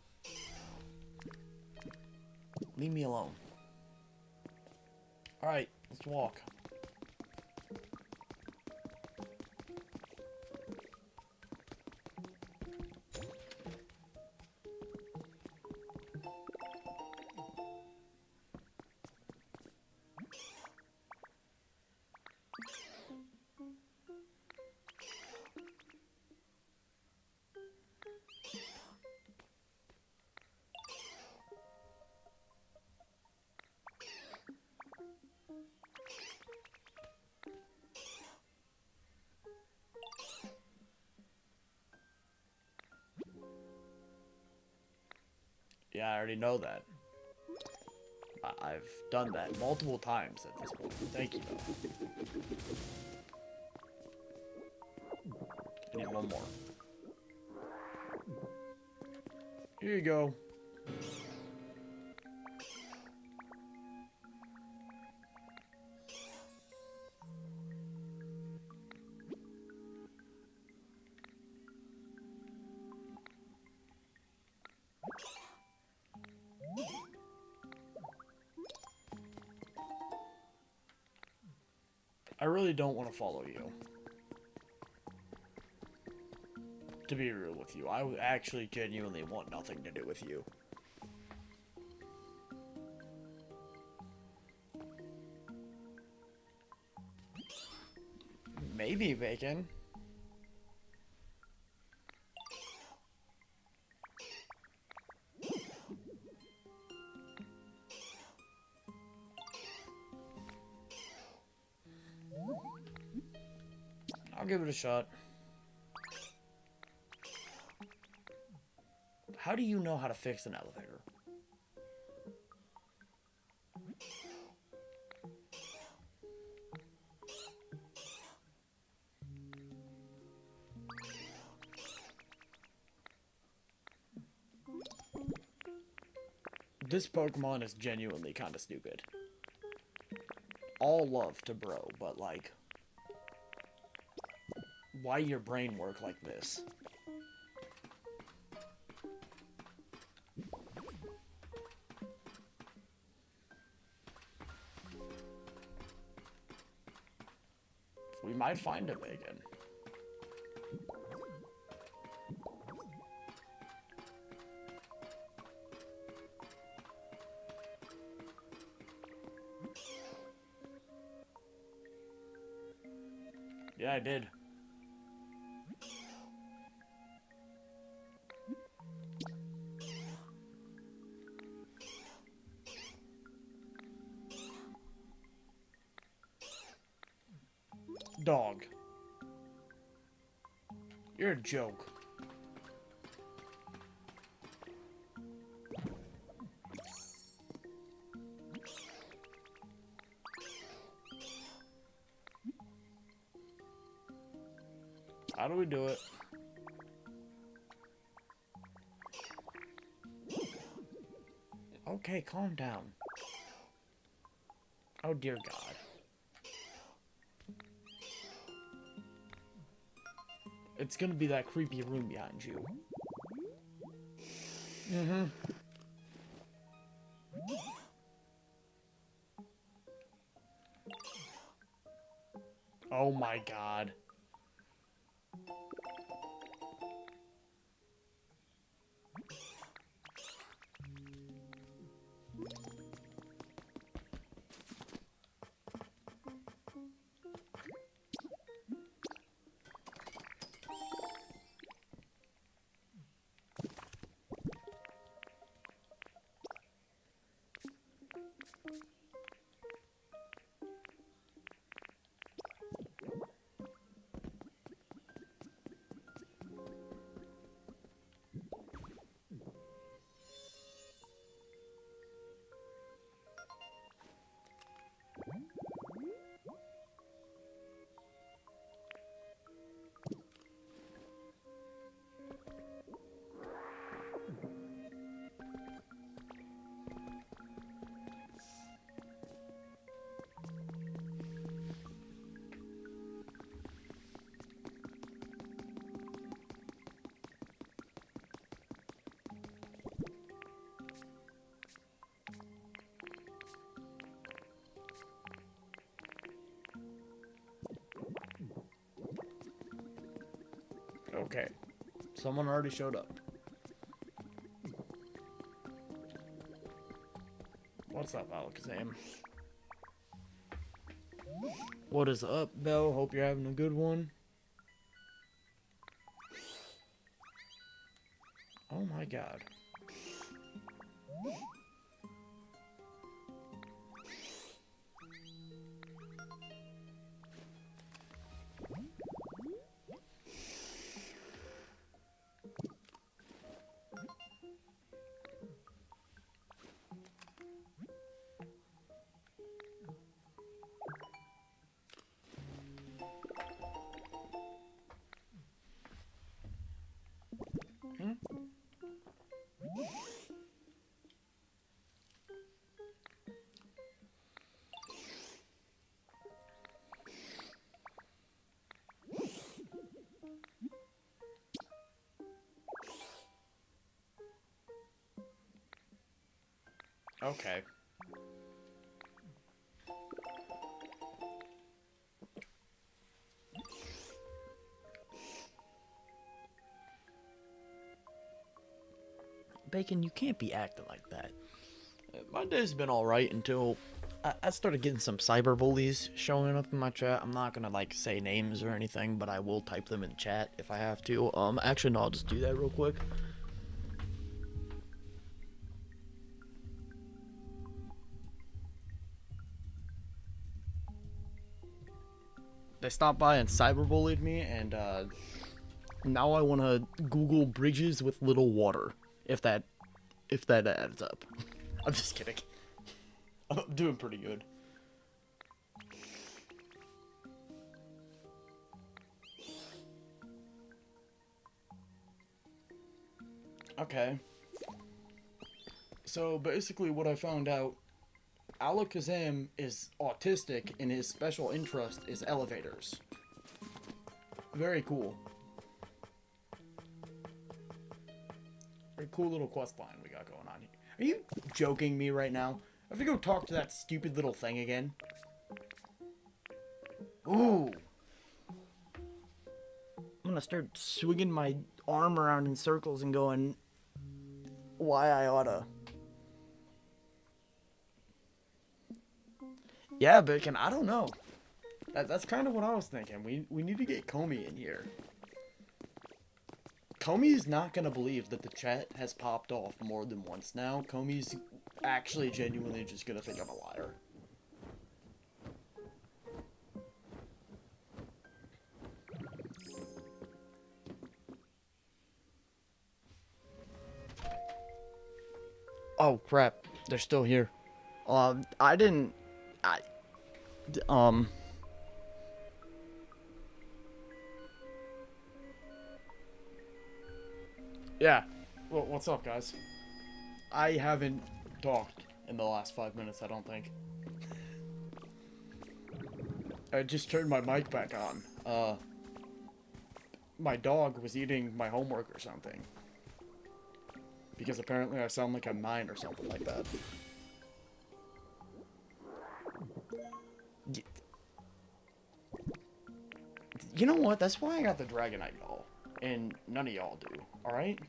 Speaker 1: Leave me alone. Alright, let's walk. Yeah, I already know that. I've done that multiple times at this point. Thank you, though. I need one more. Here you go. I really don't want to follow you. To be real with you, I actually genuinely want nothing to do with you. Maybe, Bacon. I'll give it a shot. How do you know how to fix an elevator? This Pokemon is genuinely kind of stupid. All love to Bro, but like, why your brain work like this? We might find him again. Yeah, I did. Dog. You're a joke. How do we do it? Okay, calm down. Oh dear God. It's gonna be that creepy room behind you. Mm-hmm. Oh my God. Okay. Someone already showed up. What's up, Alakazam? What is up, Belle? Hope you're having a good one. Oh my God. Okay. Bacon, you can't be acting like that. My day's been alright until I started getting some cyberbullies showing up in my chat. I'm not gonna, like, say names or anything, but I will type them in chat if I have to. Actually, no, I'll just do that real quick. They stopped by and cyberbullied me, and, now I want to Google bridges with little water, if that adds up. I'm just kidding. I'm doing pretty good. Okay. So basically what I found out, Alakazam is autistic and his special interest is elevators. Very cool. Very cool little quest line we got going on here. Are you joking me right now? I have to go talk to that stupid little thing again. Ooh. I'm gonna start swinging my arm around in circles and going, why I oughta. Yeah, Bacon, I don't know. That's kind of what I was thinking. We need to get Comey in here. Comey's not gonna believe that the chat has popped off more than once now. Comey's actually genuinely just gonna think I'm a liar. Oh crap, they're still here. I didn't. Yeah. Well, what's up, guys? I haven't talked in the last 5 minutes, I don't think. I just turned my mic back on. My dog was eating my homework or something. Because apparently I sound like I'm 9 or something like that. You know what? That's why I got the Dragonite doll. And none of y'all do. Alright?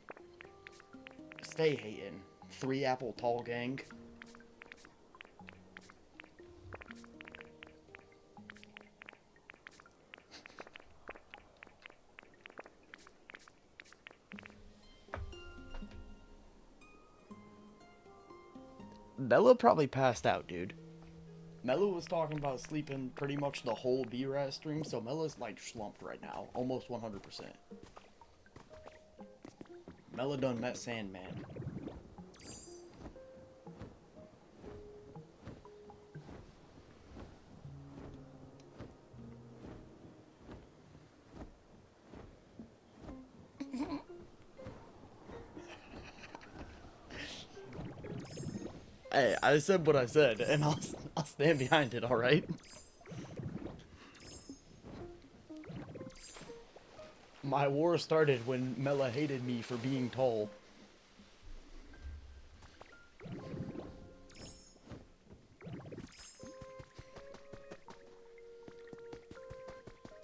Speaker 1: Stay hating. 3 apple tall gang. Bella probably passed out, dude. Mella was talking about sleeping pretty much the whole B-Rat stream, so Mella's like slumped right now. Almost 100%. Mella done met Sandman. Hey, I said what I said, and I'll stand behind it, alright? My war started when Mella hated me for being tall.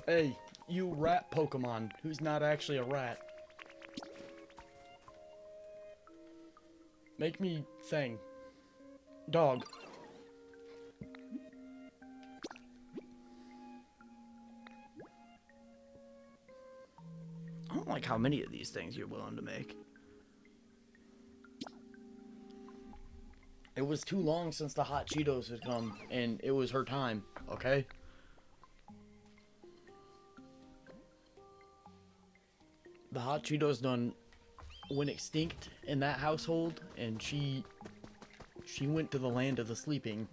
Speaker 1: Hey, you rat Pokemon who's not actually a rat. Make me thing. Dog. I don't like how many of these things you're willing to make. It was too long since the hot Cheetos had come, and it was her time, okay? The hot Cheetos done went extinct in that household, and she went to the land of the sleeping.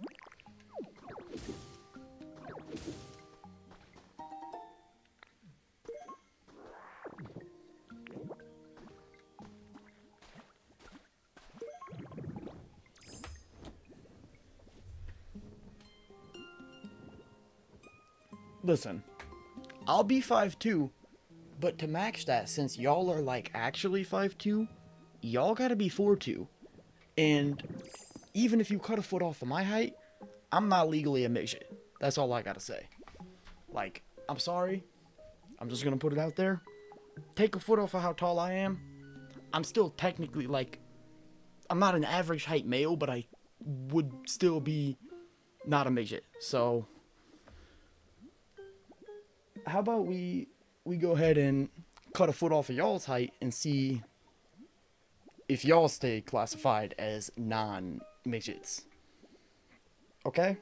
Speaker 1: Listen, I'll be 5'2", but to match that, since y'all are like actually 5'2", y'all gotta be 4'2". And even if you cut a foot off of my height, I'm not legally a midget. That's all I gotta say. Like, I'm sorry. I'm just gonna put it out there. Take a foot off of how tall I am. I'm still technically, like, I'm not an average height male, but I would still be not a midget. So, how about we go ahead and cut a foot off of y'all's height and see if y'all stay classified as non-midgets. Okay?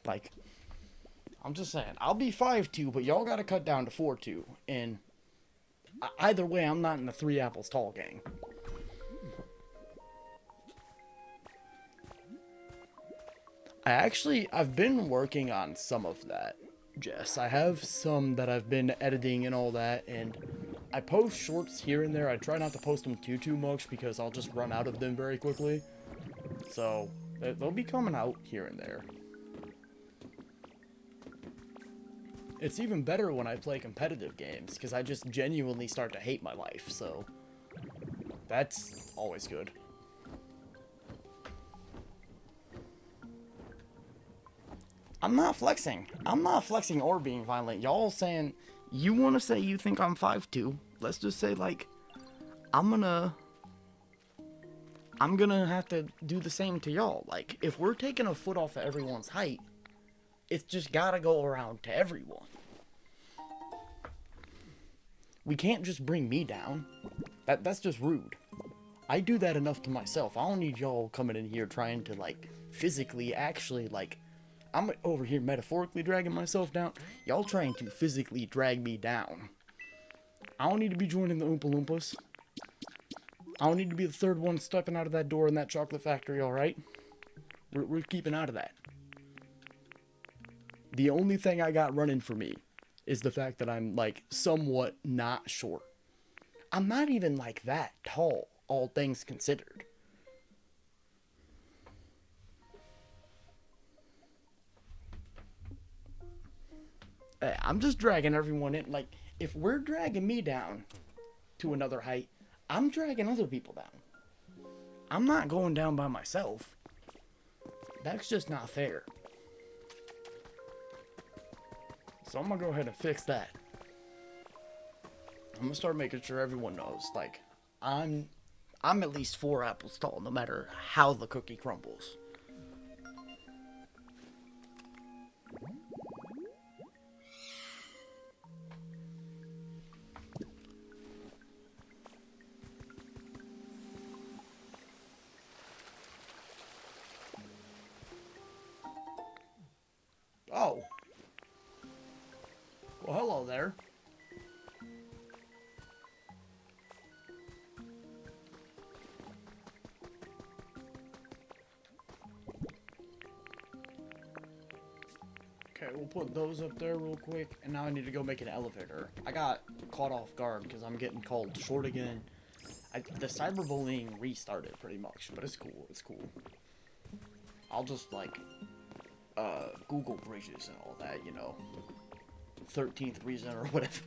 Speaker 1: Like, I'm just saying, I'll be 5'2", but y'all gotta cut down to 4'2", and either way, I'm not in the 3 apples tall gang. I've been working on some of that, Jess. I have some that I've been editing and all that, and I post shorts here and there. I try not to post them too much because I'll just run out of them very quickly. So, they'll be coming out here and there. It's even better when I play competitive games, because I just genuinely start to hate my life, so that's always good. I'm not flexing. I'm not flexing or being violent. Y'all saying, you want to say you think I'm 5'2". Let's just say, like, I'm gonna have to do the same to y'all. Like, if we're taking a foot off of everyone's height, it's just gotta go around to everyone. We can't just bring me down. That's just rude. I do that enough to myself. I don't need y'all coming in here trying to, like, physically, actually, like, I'm over here metaphorically dragging myself down. Y'all trying to physically drag me down. I don't need to be joining the Oompa Loompas. I don't need to be the third one stepping out of that door in that chocolate factory, alright? We're keeping out of that. The only thing I got running for me is the fact that I'm, like, somewhat not short. I'm not even, like, that tall, all things considered. I'm just dragging everyone in. Like, if we're dragging me down to another height, I'm dragging other people down. I'm not going down by myself. That's just not fair. So I'm gonna go ahead and fix that. I'm gonna start making sure everyone knows, like, I'm at least 4 apples tall, no matter how the cookie crumbles. Oh. Well, hello there. Okay, we'll put those up there real quick, and now I need to go make an elevator. I got caught off guard because I'm getting called short again. The cyberbullying restarted pretty much, but it's cool, it's cool. I'll just, like, Google bridges and all that, you know. 13th reason or whatever.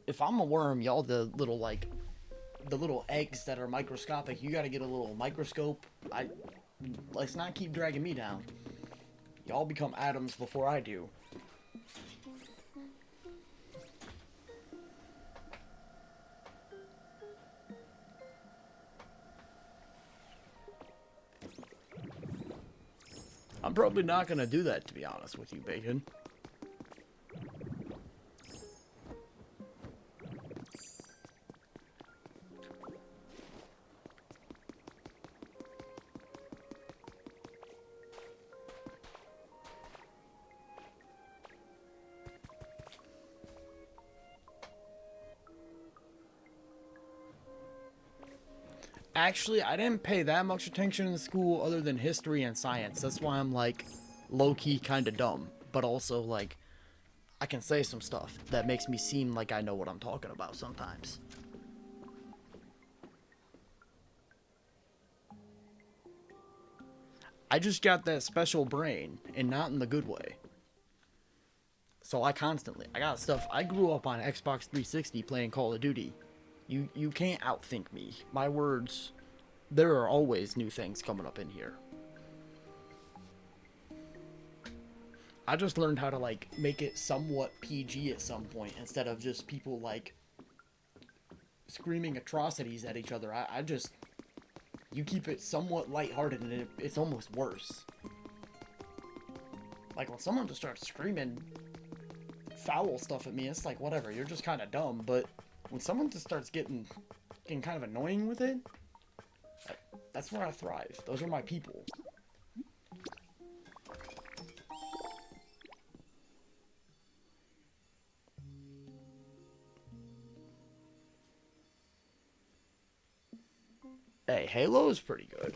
Speaker 1: If I'm a worm, y'all the little, like, the little eggs that are microscopic, you gotta get a little microscope. Let's not keep dragging me down. Y'all become atoms before I do. I'm probably not gonna do that, to be honest with you, Bacon. Actually, I didn't pay that much attention in school other than history and science. That's why I'm, like, low-key kind of dumb. But also, like, I can say some stuff that makes me seem like I know what I'm talking about sometimes. I just got that special brain, and not in the good way. So I got stuff. I grew up on Xbox 360 playing Call of Duty. You can't outthink me. My words, there are always new things coming up in here. I just learned how to, like, make it somewhat PG at some point instead of just people, like, screaming atrocities at each other. I just, you keep it somewhat lighthearted and it's almost worse. Like, when someone just starts screaming foul stuff at me, it's like, whatever, you're just kind of dumb. But when someone just starts getting kind of annoying with it, that's where I thrive. Those are my people. Hey, Halo is pretty good.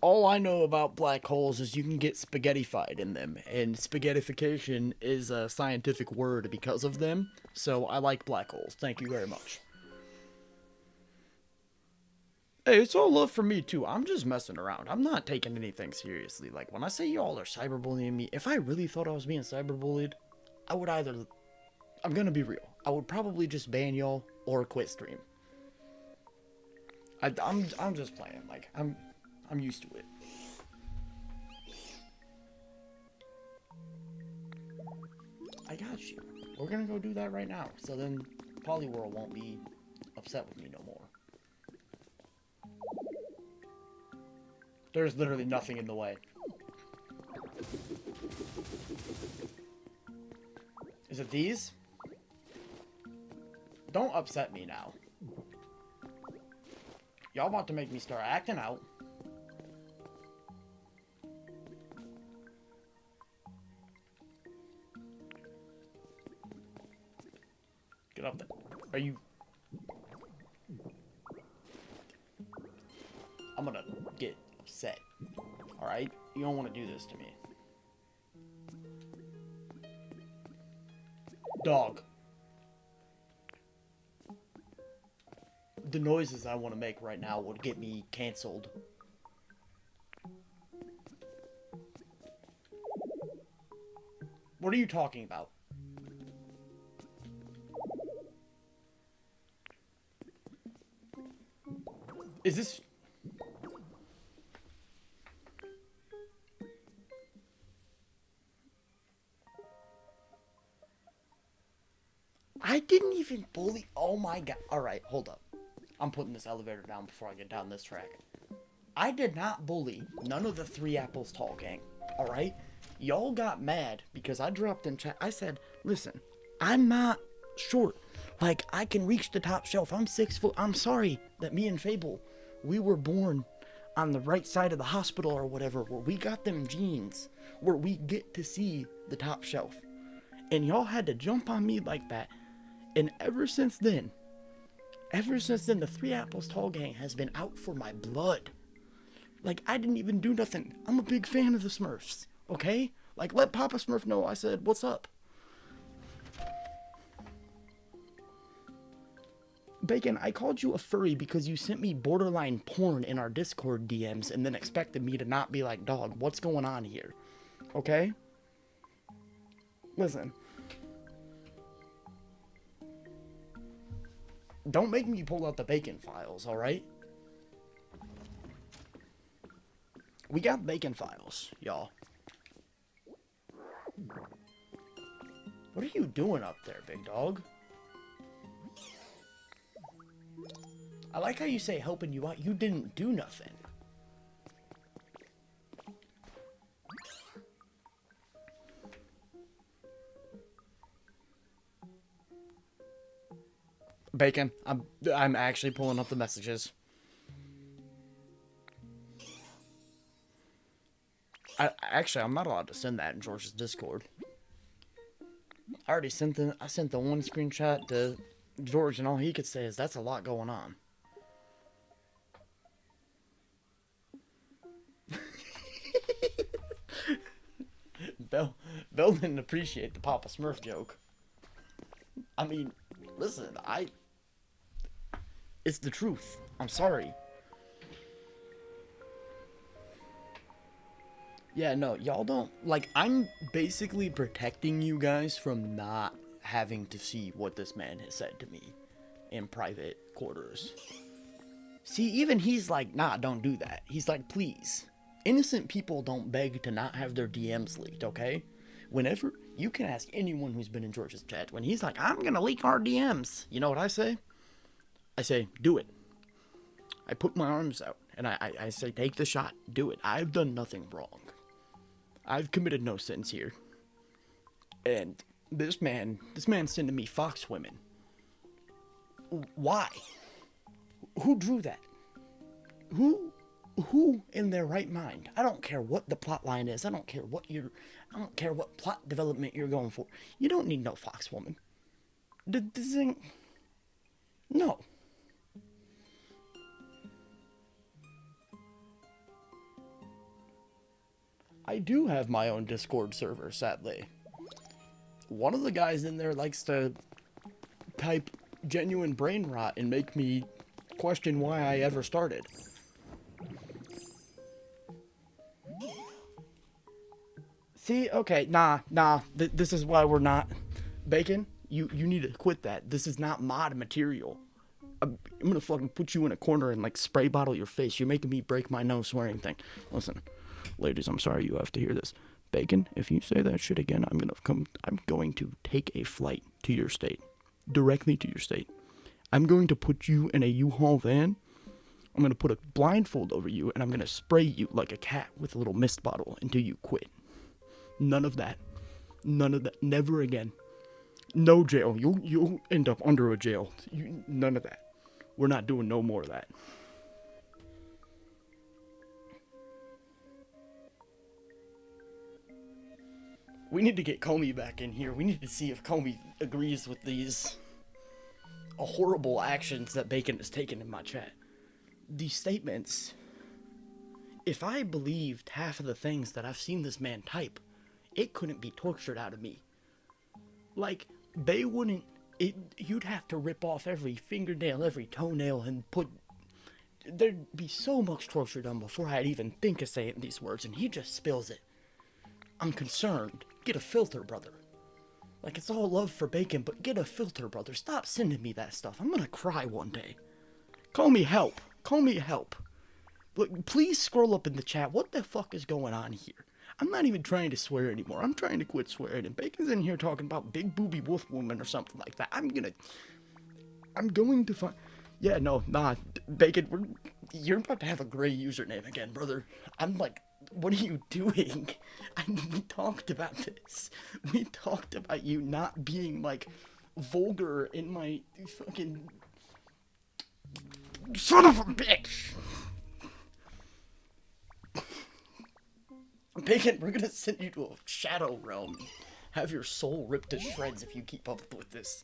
Speaker 1: All I know about black holes is you can get spaghettified in them, and spaghettification is a scientific word because of them, so I like black holes. Thank you very much. Hey, it's all love for me, too. I'm just messing around. I'm not taking anything seriously. Like, when I say y'all are cyberbullying me, if I really thought I was being cyberbullied, I would either... I'm gonna be real. I would probably just ban y'all or quit stream. I'm just playing. Like, I'm used to it. I got you. We're gonna go do that right now, so then Polyworld won't be upset with me no more. There's literally nothing in the way. Is it these? Don't upset me now. Y'all about to make me start acting out. Get up there. Are you... I'm gonna get upset. Alright? You don't want to do this to me. Dog. The noises I want to make right now would get me canceled. What are you talking about? Is this... I didn't even bully... Oh my god. Alright, hold up. I'm putting this elevator down before I get down this track. I did not bully none of the 3 Apples Tall gang. Alright? Y'all got mad because I dropped in chat. I said, listen, I'm not short. Like, I can reach the top shelf. I'm 6 foot. I'm sorry that me and Fable, we were born on the right side of the hospital or whatever, where we got them genes, where we get to see the top shelf. And y'all had to jump on me like that. And ever since then, the 3 Apples Tall gang has been out for my blood. Like, I didn't even do nothing. I'm a big fan of the Smurfs, okay? Like, let Papa Smurf know I said, what's up? Bacon, I called you a furry because you sent me borderline porn in our Discord DMs and then expected me to not be like, dog, what's going on here? Okay? Listen. Don't make me pull out the bacon files, alright? We got bacon files, y'all. What are you doing up there, big dog? I like how you say helping you out. You didn't do nothing. Bacon, I'm actually pulling up the messages. I'm not allowed to send that in George's Discord. I already sent I sent the one screenshot to George, and all he could say is that's a lot going on. Bell didn't appreciate the Papa Smurf joke. I mean, listen, it's the truth. I'm sorry. Yeah, no, y'all don't, like, I'm basically protecting you guys from not having to see what this man has said to me in private quarters. See, even he's like, nah, don't do that. He's like, please. Innocent people don't beg to not have their DMs leaked, okay? Whenever, you can ask anyone who's been in George's chat, when he's like, I'm gonna leak our DMs, you know what I say? I say, do it. I put my arms out, and I say, take the shot, do it. I've done nothing wrong. I've committed no sins here. And this man's sending me fox women. Why? Who drew that? Who in their right mind? I don't care what the plot line is. I don't care what plot development you're going for. You don't need no fox woman. This ain't... No. I do have my own Discord server, sadly. One of the guys in there likes to type genuine brain rot and make me question why I ever started. See, okay, nah, this is why we're not... Bacon, you need to quit that. This is not mod material. I'm gonna fucking put you in a corner and, like, spray bottle your face. You're making me break my nose swearing thing. Listen, ladies, I'm sorry you have to hear this. Bacon, if you say that shit again, I'm going to take a flight to your state. Directly to your state. I'm going to put you in a U-Haul van. I'm going to put a blindfold over you, and I'm going to spray you like a cat with a little mist bottle until you quit. None of that. None of that. Never again. No jail. You'll end up under a jail. None of that. We're not doing no more of that. We need to get Comey back in here. We need to see if Comey agrees with these horrible actions that Bacon has taken in my chat. These statements, if I believed half of the things that I've seen this man type, it couldn't be tortured out of me. Like, they wouldn't, you'd have to rip off every fingernail, every toenail, and there'd be so much torture done before I'd even think of saying these words, and he just spills it. I'm concerned. Get a filter, brother. Like, it's all love for Bacon, but get a filter, brother. Stop sending me that stuff. I'm gonna cry one day. Call me help. Call me help. Look, please scroll up in the chat. What the fuck is going on here? I'm not even trying to swear anymore. I'm trying to quit swearing. And Bacon's in here talking about big booby wolf woman or something like that. I'm going to find... Yeah, no, nah. Bacon, you're about to have a gray username again, brother. I'm like... What are you doing? We talked about this. We talked about you not being, like, vulgar in my fucking... Son of a bitch! Bacon, we're gonna send you to a shadow realm. Have your soul ripped to shreds if you keep up with this.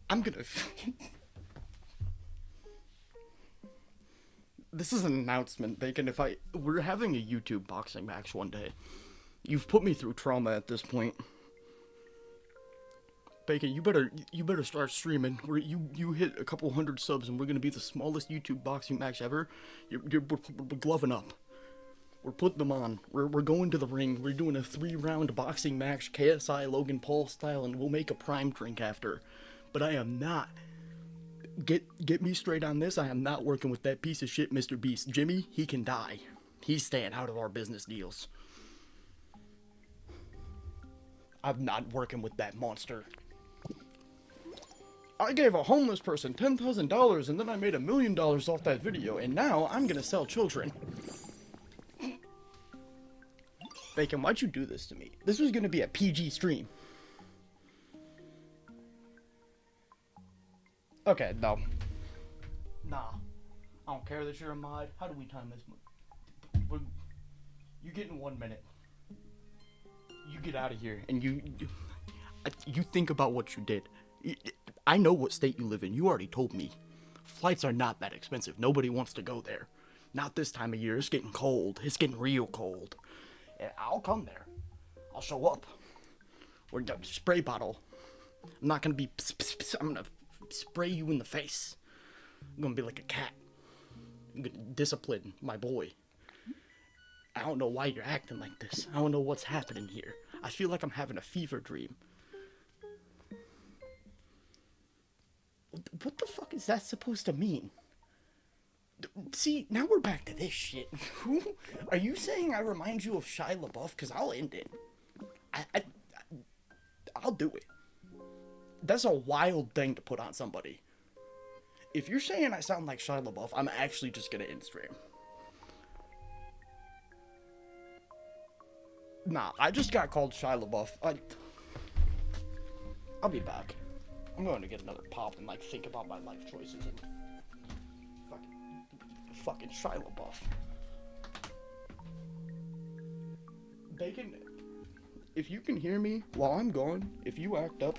Speaker 1: I'm gonna... This is an announcement, Bacon. We're having a YouTube boxing match one day. You've put me through trauma at this point. Bacon, you better start streaming. You hit a couple hundred subs and we're gonna be the smallest YouTube boxing match ever. We're gloving up. We're putting them on. We're going to the ring. We're doing a 3-round boxing match, KSI Logan Paul style, and we'll make a prime drink after. But I am not. Get me straight on this. I am not working with that piece of shit, Mr. Beast. Jimmy, he can die. He's staying out of our business deals. I'm not working with that monster. I gave a homeless person $10,000 and then I made $1 million off that video, and now I'm gonna sell children. Bacon, why'd you do this to me? This was gonna be a PG stream. Okay, no. Nah. I don't care that you're a mod. How do we time this? You get in 1 minute. You get out of here, and you think about what you did. I know what state you live in. You already told me. Flights are not that expensive. Nobody wants to go there. Not this time of year. It's getting cold. It's getting real cold. And I'll come there. I'll show up. We're gonna spray bottle. I'm not gonna be... I'm gonna spray you in the face. I'm gonna be like a cat. I'm gonna discipline my boy. I don't know why you're acting like this. I don't know what's happening here. I feel like I'm having a fever dream. What the fuck is that supposed to mean? See, now we're back to this shit. Who are you saying I remind you of Shia LaBeouf? Because I'll end it. I'll do it. That's a wild thing to put on somebody. If you're saying I sound like Shia LaBeouf, I'm actually just gonna end stream. Nah, I just got called Shia LaBeouf. I'll be back. I'm going to get another pop and like think about my life choices and fucking Shia LaBeouf. Bacon, if you can hear me while I'm gone, if you act up,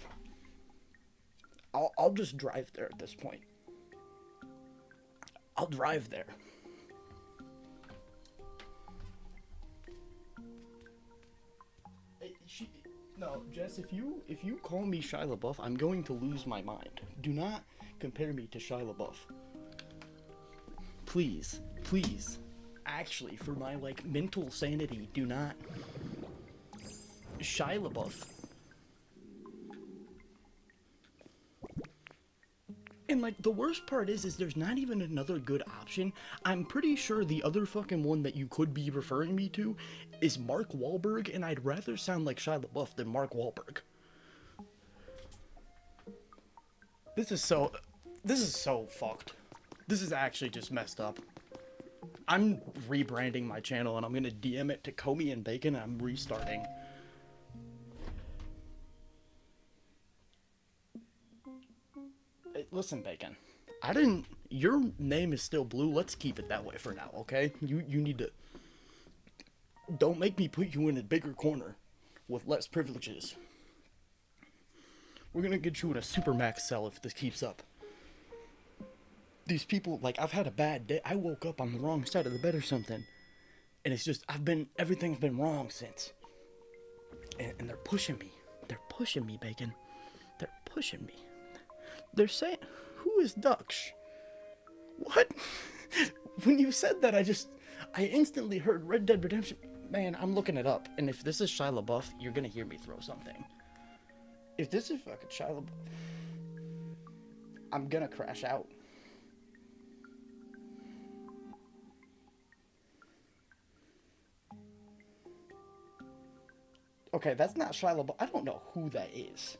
Speaker 1: I'll just drive there at this point. I'll drive there. No, Jess, if you call me Shia LaBeouf, I'm going to lose my mind. Do not compare me to Shia LaBeouf. Please, please. Actually, for my, like, mental sanity, do not. Shia LaBeouf. And, like, the worst part is there's not even another good option. I'm pretty sure the other fucking one that you could be referring me to is Mark Wahlberg, and I'd rather sound like Shia LaBeouf than Mark Wahlberg. This is so fucked. This is actually just messed up. I'm rebranding my channel, and I'm gonna DM it to Comey and Bacon, and I'm restarting. Hey, listen, Bacon. Your name is still Blue. Let's keep it that way for now, okay? You need to... Don't make me put you in a bigger corner with less privileges. We're gonna get you in a Supermax cell if this keeps up. These people, like, I've had a bad day. I woke up on the wrong side of the bed or something. And it's just, everything's been wrong since. And they're pushing me. They're pushing me, Bacon. They're pushing me. They're saying, who is Dux? What? When you said that, I instantly heard Red Dead Redemption. Man, I'm looking it up. And if this is Shia LaBeouf, you're gonna hear me throw something. If this is fucking Shia LaBeouf, I'm gonna crash out. Okay, that's not Shia LaBeouf. I don't know who that is.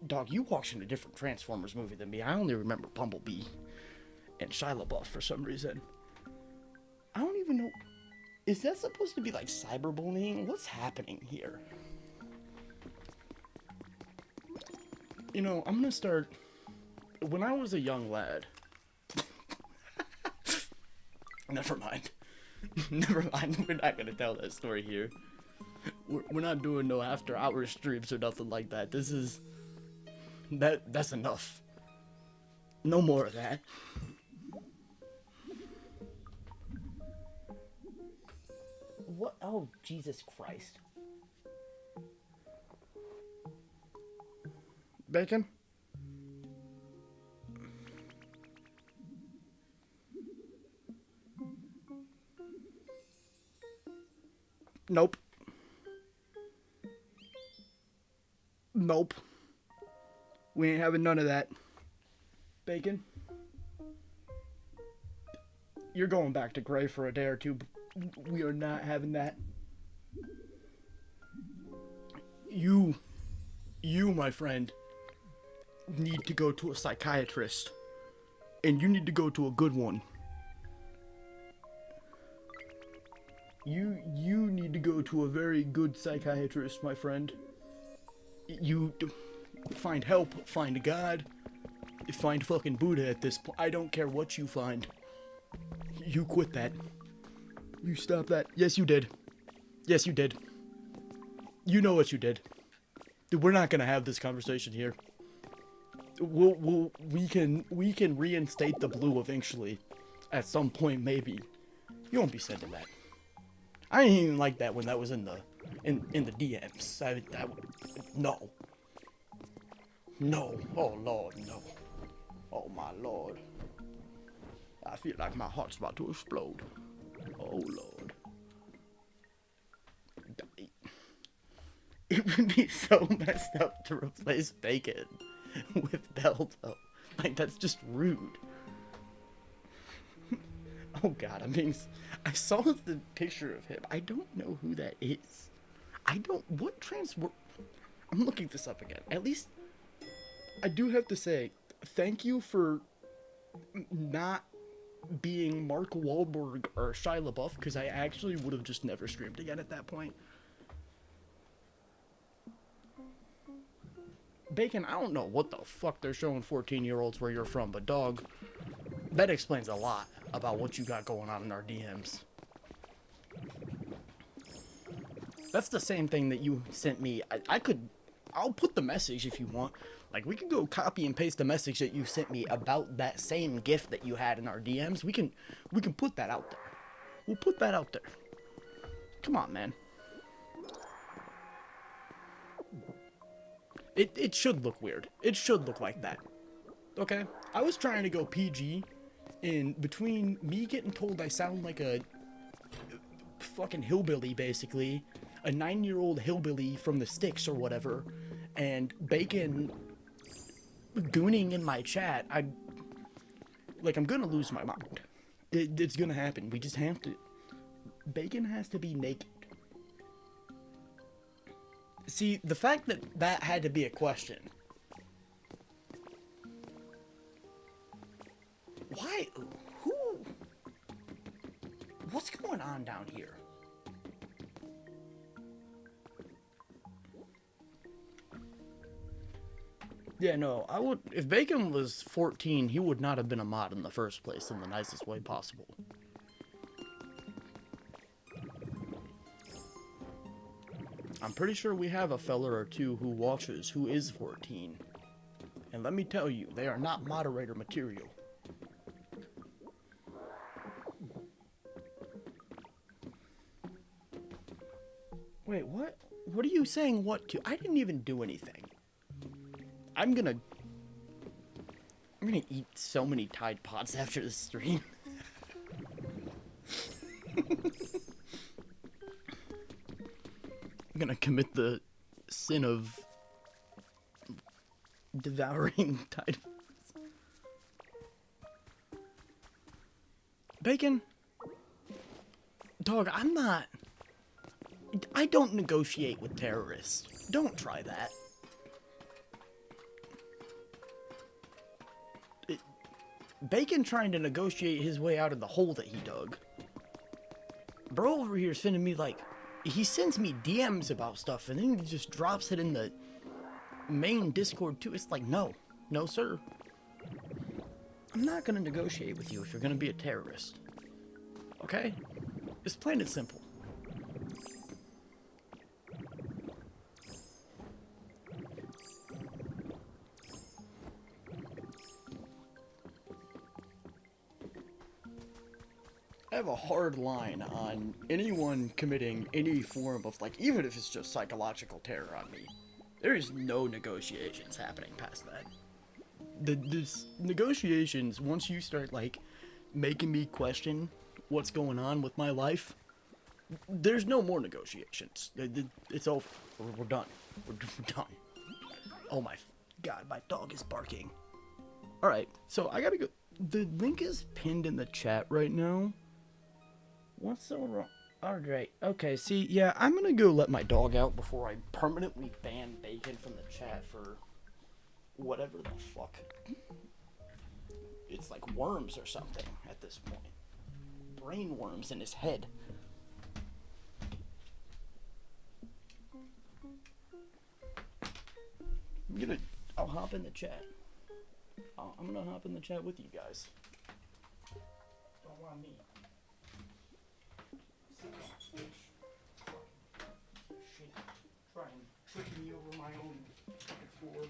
Speaker 1: Dog, you watched a different Transformers movie than me. I only remember Bumblebee and Shia LaBeouf for some reason. I don't even know. Is that supposed to be like cyberbullying? What's happening here? You know, I'm gonna start. When I was a young lad. Never mind. Never mind. We're not gonna tell that story here. We're not doing no after hours streams or nothing like that. This is. That's enough. No more of that. What? Oh, Jesus Christ. Bacon? Nope. Nope. We ain't having none of that. Bacon? You're going back to Gray for a day or two. We are not having that. You, my friend, need to go to a psychiatrist. And you need to go to a good one. You need to go to a very good psychiatrist, my friend. You find help, find God, find fucking Buddha at this point. I don't care what you find. You quit that. You stop that. Yes, you did. Yes, you did. You know what you did. Dude, we're not gonna have this conversation here. We can reinstate the blue eventually, at some point maybe. You won't be sending that. I didn't even like that when that was in the DMs. No. No. Oh Lord, no. Oh my lord. I feel like my heart's about to explode. Oh lord. It would be so messed up to replace bacon with Bell, though. Like, that's just rude. Oh god, I saw the picture of him. I don't know who that is. I'm looking this up again. At least, I do have to say, thank you for not being Mark Wahlberg or Shia LaBeouf, because I actually would have just never streamed again at that point. Bacon, I don't know what the fuck they're showing 14-year-olds where you're from, but dog, that explains a lot about what you got going on in our DMs. That's the same thing that you sent me. I'll put the message if you want. Like, we can go copy and paste the message that you sent me about that same gift that you had in our DMs. We can put that out there. We'll put that out there. Come on, man. It should look weird. It should look like that. Okay? I was trying to go PG, and between me getting told I sound like a fucking hillbilly, basically, a 9-year-old hillbilly from the sticks or whatever, and Bacon gooning in my chat, I'm gonna lose my mind. It's gonna happen. We just have to. Bacon has to be naked. See, the fact that had to be a question. Why? Who? What's going on down here? Yeah, no, I would. If Bacon was 14, he would not have been a mod in the first place in the nicest way possible. I'm pretty sure we have a fella or two who watches who is 14. And let me tell you, they are not moderator material. Wait, what? What are you saying what to? I didn't even do anything. I'm gonna eat so many Tide Pods after this stream. I'm gonna commit the sin of devouring Tide Pods. Bacon? Dog, I don't negotiate with terrorists. Don't try that. Bacon trying to negotiate his way out of the hole that he dug. Bro over here is sending me, like, he sends me DMs about stuff and then he just drops it in the main Discord too. It's like, no, sir. I'm not gonna negotiate with you if you're gonna be a terrorist. Okay? It's plain and simple. I have a hard line on anyone committing any form of, like, even if it's just psychological terror on me. There is no negotiations happening past that. The negotiations, once you start, like, making me question what's going on with my life, there's no more negotiations. It's over. We're done. We're done. Oh my god, my dog is barking. Alright, so I gotta go. The link is pinned in the chat right now. What's so wrong? Alright, okay, see, yeah, I'm gonna go let my dog out before I permanently ban Bacon from the chat for whatever the fuck. It's like worms or something at this point. Brain worms in his head. I'll hop in the chat. I'm gonna hop in the chat with you guys. Don't mind me. Shit. Try and trick me over my own fucking floor.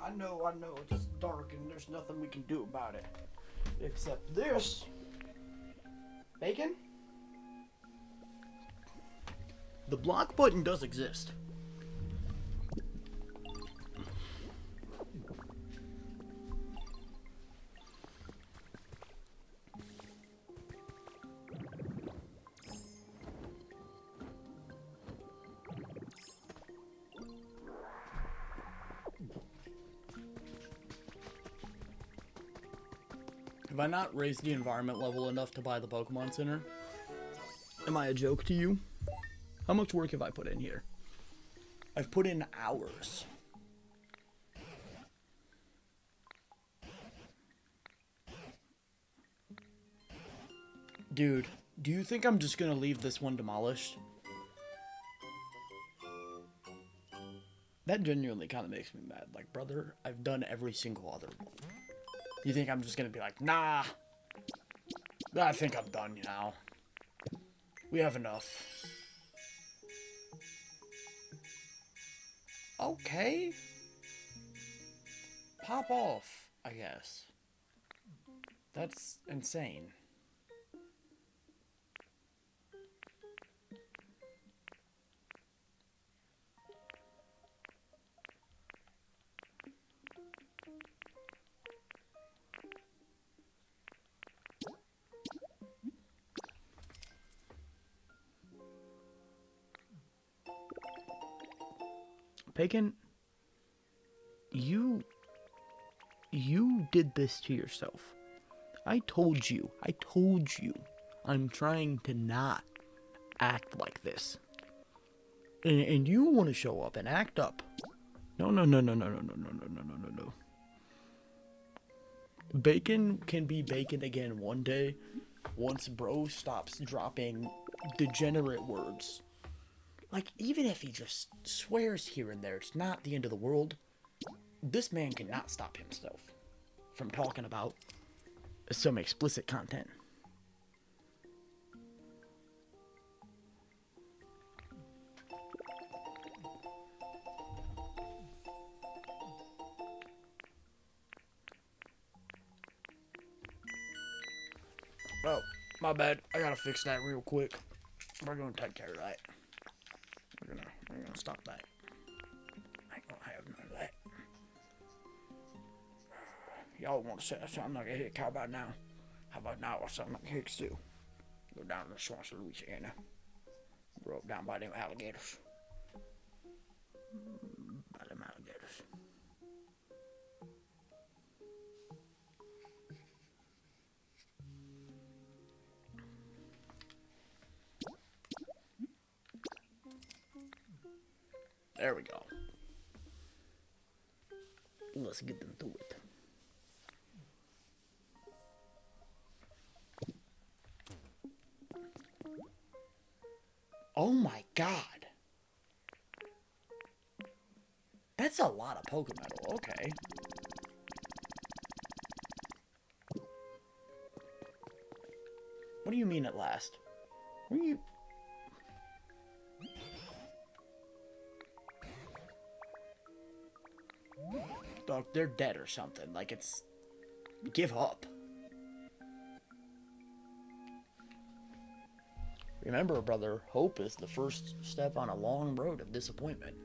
Speaker 1: I know, it's dark and there's nothing we can do about it. Except this. Bacon? The block button does exist. Have I not raised the environment level enough to buy the Pokemon Center? Am I a joke to you? How much work have I put in here? I've put in hours. Dude, do you think I'm just gonna leave this one demolished? That genuinely kind of makes me mad. Like, brother, I've done every single other one. You think I'm just gonna be like, nah, I think I'm done now. We have enough. Okay. Pop off, I guess. That's insane. Bacon, you did this to yourself. I told you, I'm trying to not act like this. And you want to show up and act up. No. Bacon can be bacon again one day once bro stops dropping degenerate words. Like, even if he just swears here and there, it's not the end of the world. This man cannot stop himself from talking about some explicit content. Oh, my bad. I gotta fix that real quick. We're gonna take care of that. We're gonna stop that. I ain't gonna have none of that. Y'all want to say something like a hick? How about now? How about now? Or something like hicks do? Go down to the swamps of Louisiana. Grow up down by them alligators. By them alligators. There we go. Let's get them to it. Oh my god. That's a lot of Pokemetal, okay. What do you mean at last? What do you... Dog, they're dead or something. Like, it's... Give up. Remember, brother, hope is the first step on a long road of disappointment.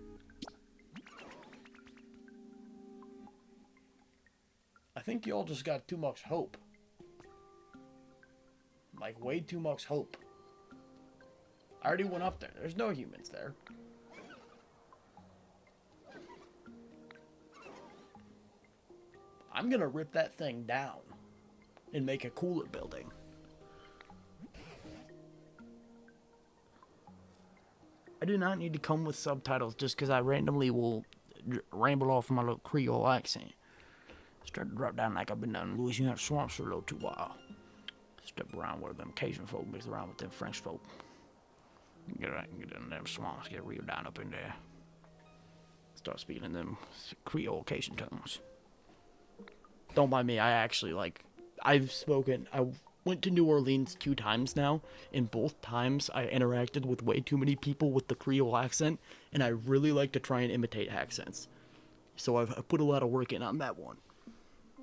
Speaker 1: I think y'all just got too much hope. Like, way too much hope. I already went up there. There's no humans there. I'm gonna rip that thing down and make a cooler building. I do not need to come with subtitles just because I randomly will ramble off my little Creole accent. Start to drop down like I've been down in Louisiana swamps for a little too while. Step around where them Cajun folk mix around with them French folk. Get in them swamps, get real down up in there. Start speaking in them Creole Cajun tones. Don't mind me, I actually, like, I went to New Orleans 2 times now, and both times I interacted with way too many people with the Creole accent, and I really like to try and imitate accents. So I've put a lot of work in on that one.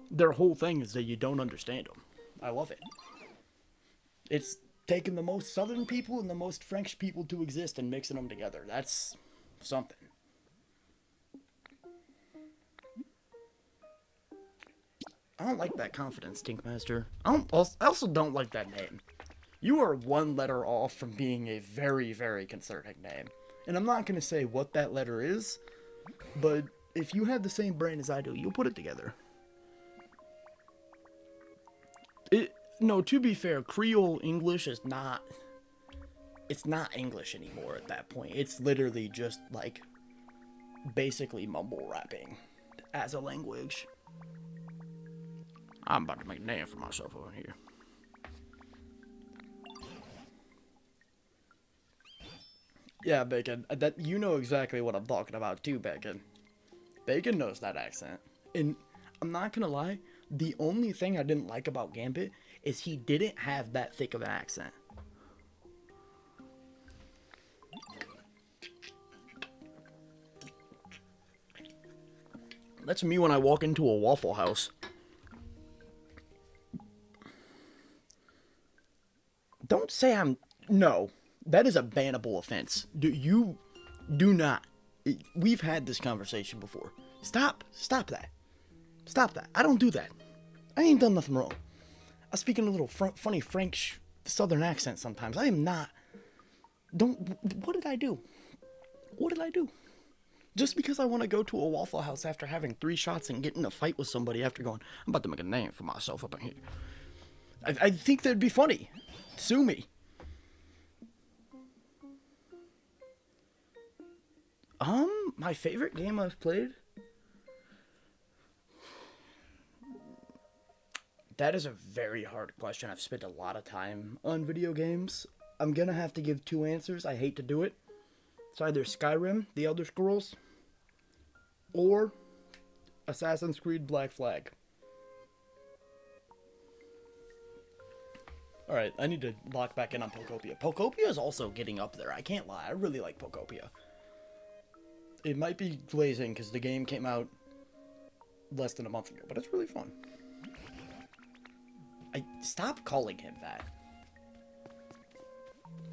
Speaker 1: Their whole thing is that you don't understand them. I love it. It's taking the most Southern people and the most French people to exist and mixing them together. That's something. I don't like that confidence, Tinkmaster. I also don't like that name. You are one letter off from being a very, very concerning name. And I'm not going to say what that letter is, but if you have the same brain as I do, you'll put it together. No, to be fair, Creole English is not... It's not English anymore at that point. It's literally just, like, basically mumble rapping as a language. I'm about to make a name for myself over here. Yeah, Bacon. That you know exactly what I'm talking about too, Bacon. Bacon knows that accent. And I'm not gonna lie, the only thing I didn't like about Gambit is he didn't have that thick of an accent. That's me when I walk into a Waffle House. Don't say I'm... No. That is a bannable offense. You do not. We've had this conversation before. Stop that. Stop that. I don't do that. I ain't done nothing wrong. I speak in a little funny French Southern accent sometimes. I am not. What did I do? What did I do? Just because I want to go to a Waffle House after having 3 shots and get in a fight with somebody after going, I'm about to make a name for myself up in here. I think that'd be funny. Sue me. My favorite game I've played? That is a very hard question. I've spent a lot of time on video games. I'm gonna have to give 2 answers. I hate to do it. It's either Skyrim, The Elder Scrolls, or Assassin's Creed Black Flag. Alright, I need to lock back in on Pokopia. Pokopia is also getting up there. I can't lie. I really like Pokopia. It might be glazing because the game came out less than a month ago, but it's really fun. Stop calling him that.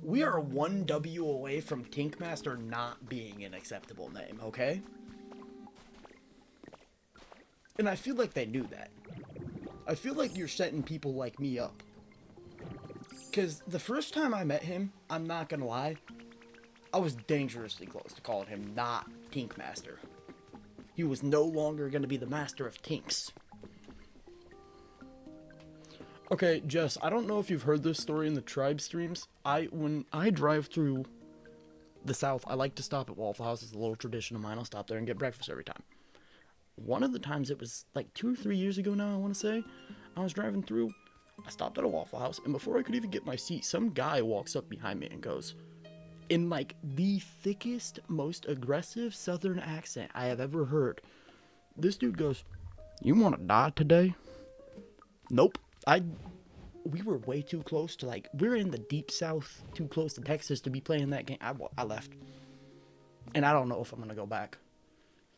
Speaker 1: We are 1 W away from Tinkmaster not being an acceptable name, okay? And I feel like they knew that. I feel like you're setting people like me up. Because the first time I met him, I'm not gonna lie, I was dangerously close to calling him not Tinkmaster. He was no longer gonna be the master of Tinks. Okay, Jess, I don't know if you've heard this story in the tribe streams. When I drive through the south, I like to stop at Waffle House. It's a little tradition of mine. I'll stop there and get breakfast every time. One of the times, it was like 2 or 3 years ago now, I want to say, I was driving through, I stopped at a Waffle House, and before I could even get my seat, some guy walks up behind me and goes, in like the thickest, most aggressive southern accent I have ever heard, this dude goes, "You want to die today?" Nope. We were way too close to, like, we're in the deep south, too close to Texas to be playing that game. I left. And I don't know if I'm going to go back.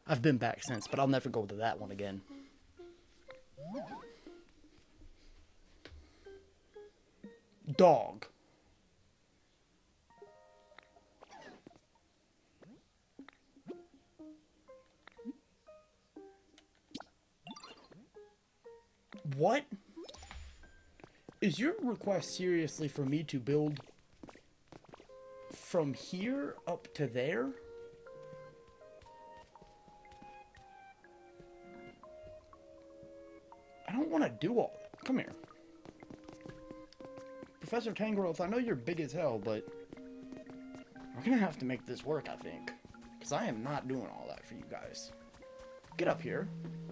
Speaker 1: I've been back since, but I'll never go to that one again. Dog. What? Is your request seriously for me to build from here up to there? I don't want to do all that. Come here. Professor Tangrowth, I know you're big as hell, but we're going to have to make this work, I think. Because I am not doing all that for you guys. Get up here.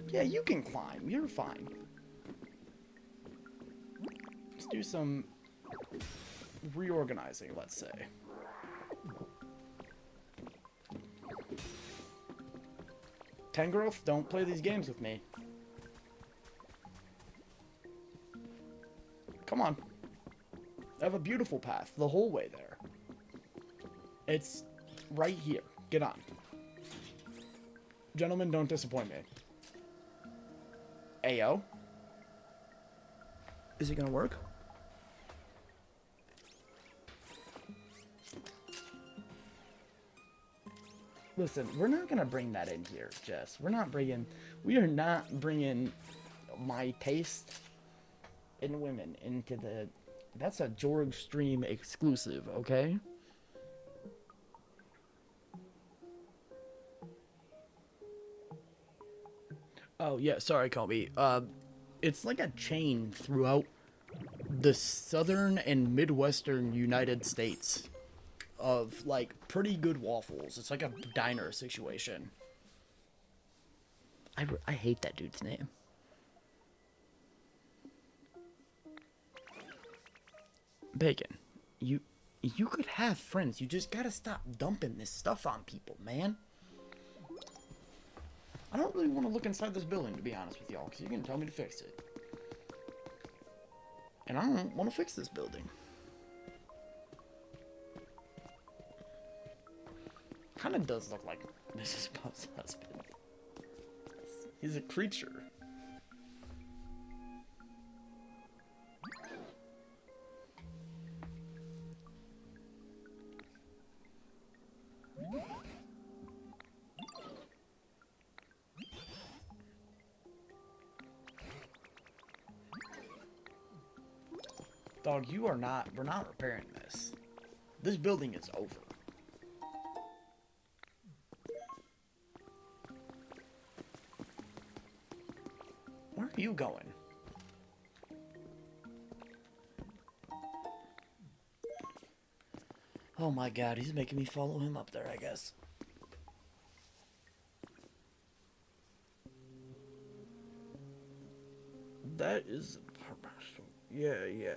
Speaker 1: Yeah, you can climb. You're fine. Let's do some reorganizing, let's say. Tangrowth, don't play these games with me. Come on. I have a beautiful path the whole way there. It's right here. Get on. Gentlemen, don't disappoint me. Ayo. Is it gonna work? Listen, we're not gonna bring that in here, Jess. We are not bringing my taste in women into the... That's a George Stream exclusive, okay? Oh, yeah, sorry, Kobe. It's like a chain throughout the southern and midwestern United States of, like, pretty good waffles. It's like a diner situation. I hate that dude's name. Bacon, you could have friends. You just gotta stop dumping this stuff on people, man. I don't really want to look inside this building, to be honest with y'all, because you're gonna tell me to fix it. And I don't want to fix this building. Kind of does look like Mrs. Puff's husband. He's a creature. Dog, we're not repairing this. This building is over. Where are you going? Oh my god, he's making me follow him up there, I guess. That is... Yeah.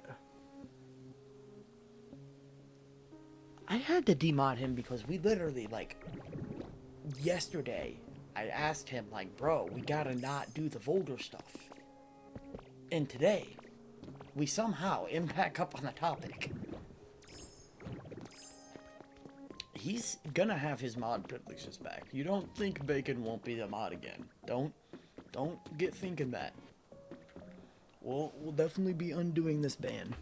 Speaker 1: I had to demod him because we literally, like, yesterday, I asked him, like, bro, we gotta not do the vulgar stuff. And today, we somehow impact up on the topic. He's gonna have his mod privileges back. You don't think Bacon won't be the mod again. Don't get thinking that. We'll definitely be undoing this ban.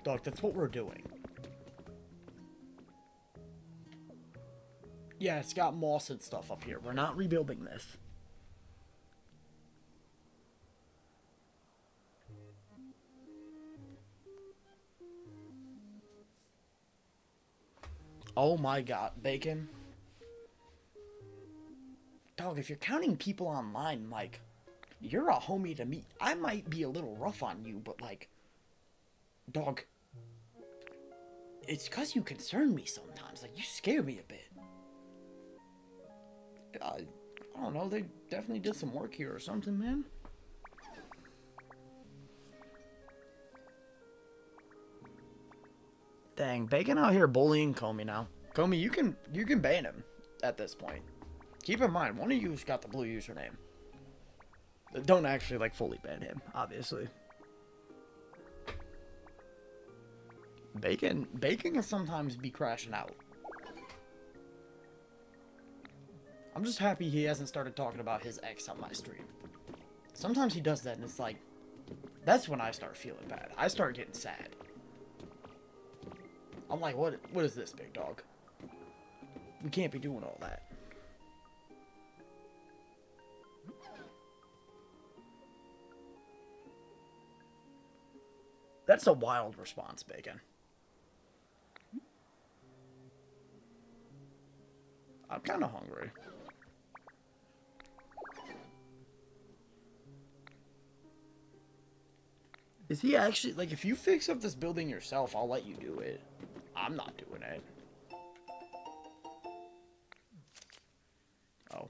Speaker 1: Dog, that's what we're doing. Yeah, it's got moss and stuff up here. We're not rebuilding this. Oh my god, Bacon. Dog, if you're counting people online, like, you're a homie to me. I might be a little rough on you, but, like, dog, it's because you concern me sometimes. Like, you scare me a bit. I don't know, they definitely did some work here or something, man. Dang, Bacon out here bullying Comey now. Comey, you can ban him at this point. Keep in mind, one of you's got the blue username. Don't actually, like, fully ban him, obviously. Bacon can sometimes be crashing out. I'm just happy he hasn't started talking about his ex on my stream. Sometimes he does that, and it's like, that's when I start feeling bad. I start getting sad. I'm like, what is this, big dog? We can't be doing all that. That's a wild response, Bacon. I'm kind of hungry. Is he actually, like, if you fix up this building yourself, I'll let you do it. I'm not doing it. Oh.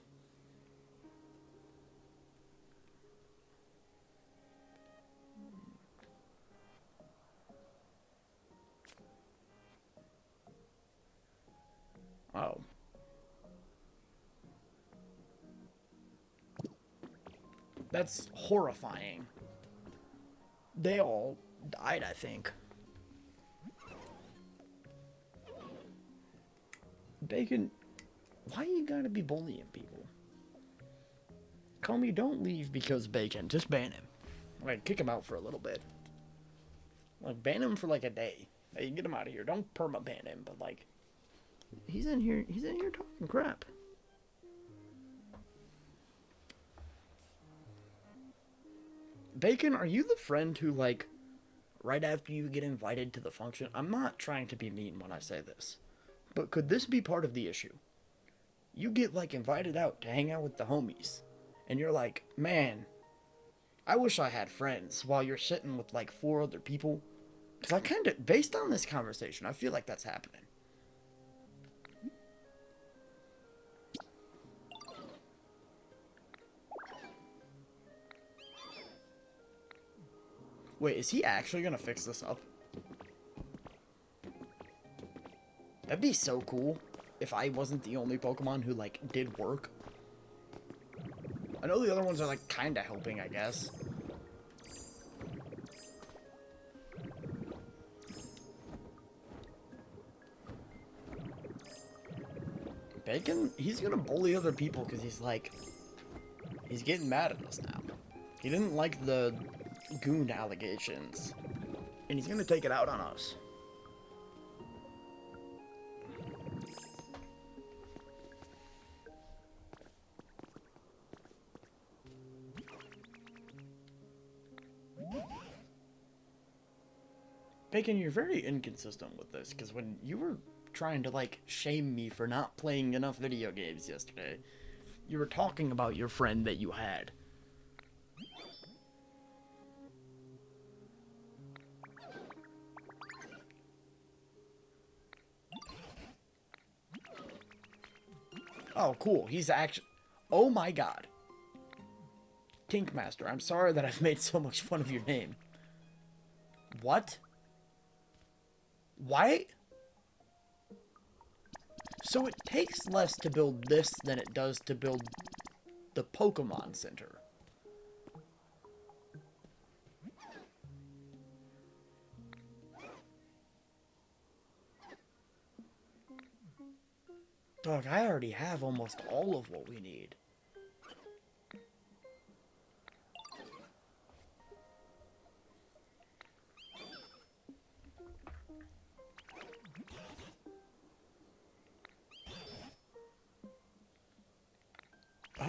Speaker 1: Oh. That's horrifying. They all died, I think. Bacon, why you gotta be bullying people? Comey, don't leave because Bacon. Just ban him. Like, kick him out for a little bit. Like, ban him for like a day. Hey, get him out of here. Don't perma-ban him, but like, he's in here talking crap. Bacon, are you the friend who, like, right after you get invited to the function, I'm not trying to be mean when I say this, but could this be part of the issue? You get, like, invited out to hang out with the homies, and you're like, man, I wish I had friends, while you're sitting with, like, 4 other people. Because I kind of, based on this conversation, I feel like that's happening. Wait, is he actually going to fix this up? That'd be so cool if I wasn't the only Pokemon who, like, did work. I know the other ones are, like, kind of helping, I guess. Bacon, he's going to bully other people because he's, like, he's getting mad at us now. He didn't like the goon allegations, and he's gonna take it out on us. Bacon, you're very inconsistent with this, because when you were trying to, like, shame me for not playing enough video games yesterday, you were talking about your friend that you had. Oh, cool. He's actually... Oh my god. Tinkmaster, I'm sorry that I've made so much fun of your name. What? Why? So it takes less to build this than it does to build the Pokemon Center. Dog, I already have almost all of what we need.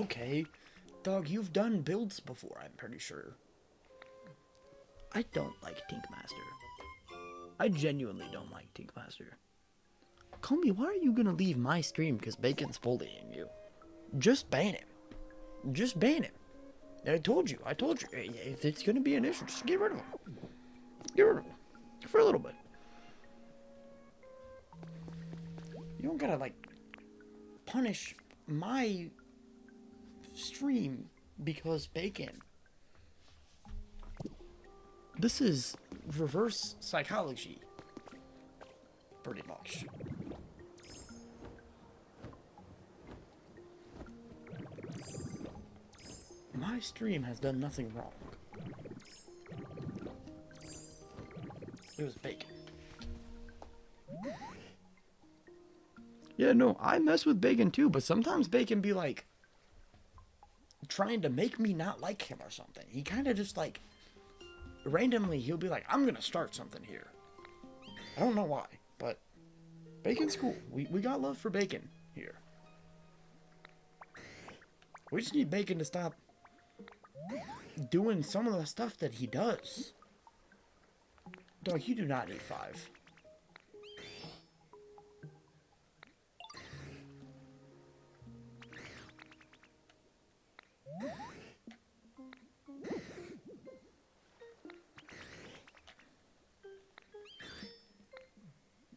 Speaker 1: Okay. Dog, you've done builds before, I'm pretty sure. I don't like Tinkmaster. I genuinely don't like Tinkmaster. Comey, why are you gonna leave my stream because Bacon's bullying you? Just ban him. Just ban him. I told you. If it's gonna be an issue, just get rid of him. Get rid of him. For a little bit. You don't gotta, like, punish my stream because Bacon. This is reverse psychology. Pretty much. My stream has done nothing wrong. It was Bacon. Yeah, no, I mess with Bacon too, but sometimes Bacon be like trying to make me not like him or something. He kind of just like randomly he'll be like, I'm gonna start something here. I don't know why, but Bacon's cool. We got love for Bacon here. We just need Bacon to stop doing some of the stuff that he does. Dog, you do not need 5.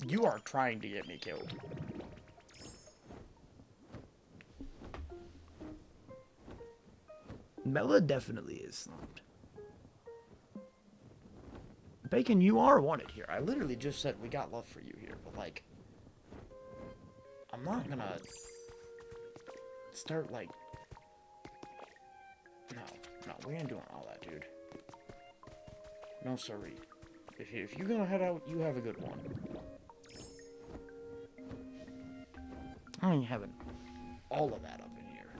Speaker 1: You are trying to get me killed. Mela definitely is slumped. Bacon, you are wanted here. I literally just said we got love for you here, but like, I'm not gonna start like, no, No, we ain't doing all that, dude. No, sorry. If you're gonna head out, you have a good one. I ain't having all of that up in here.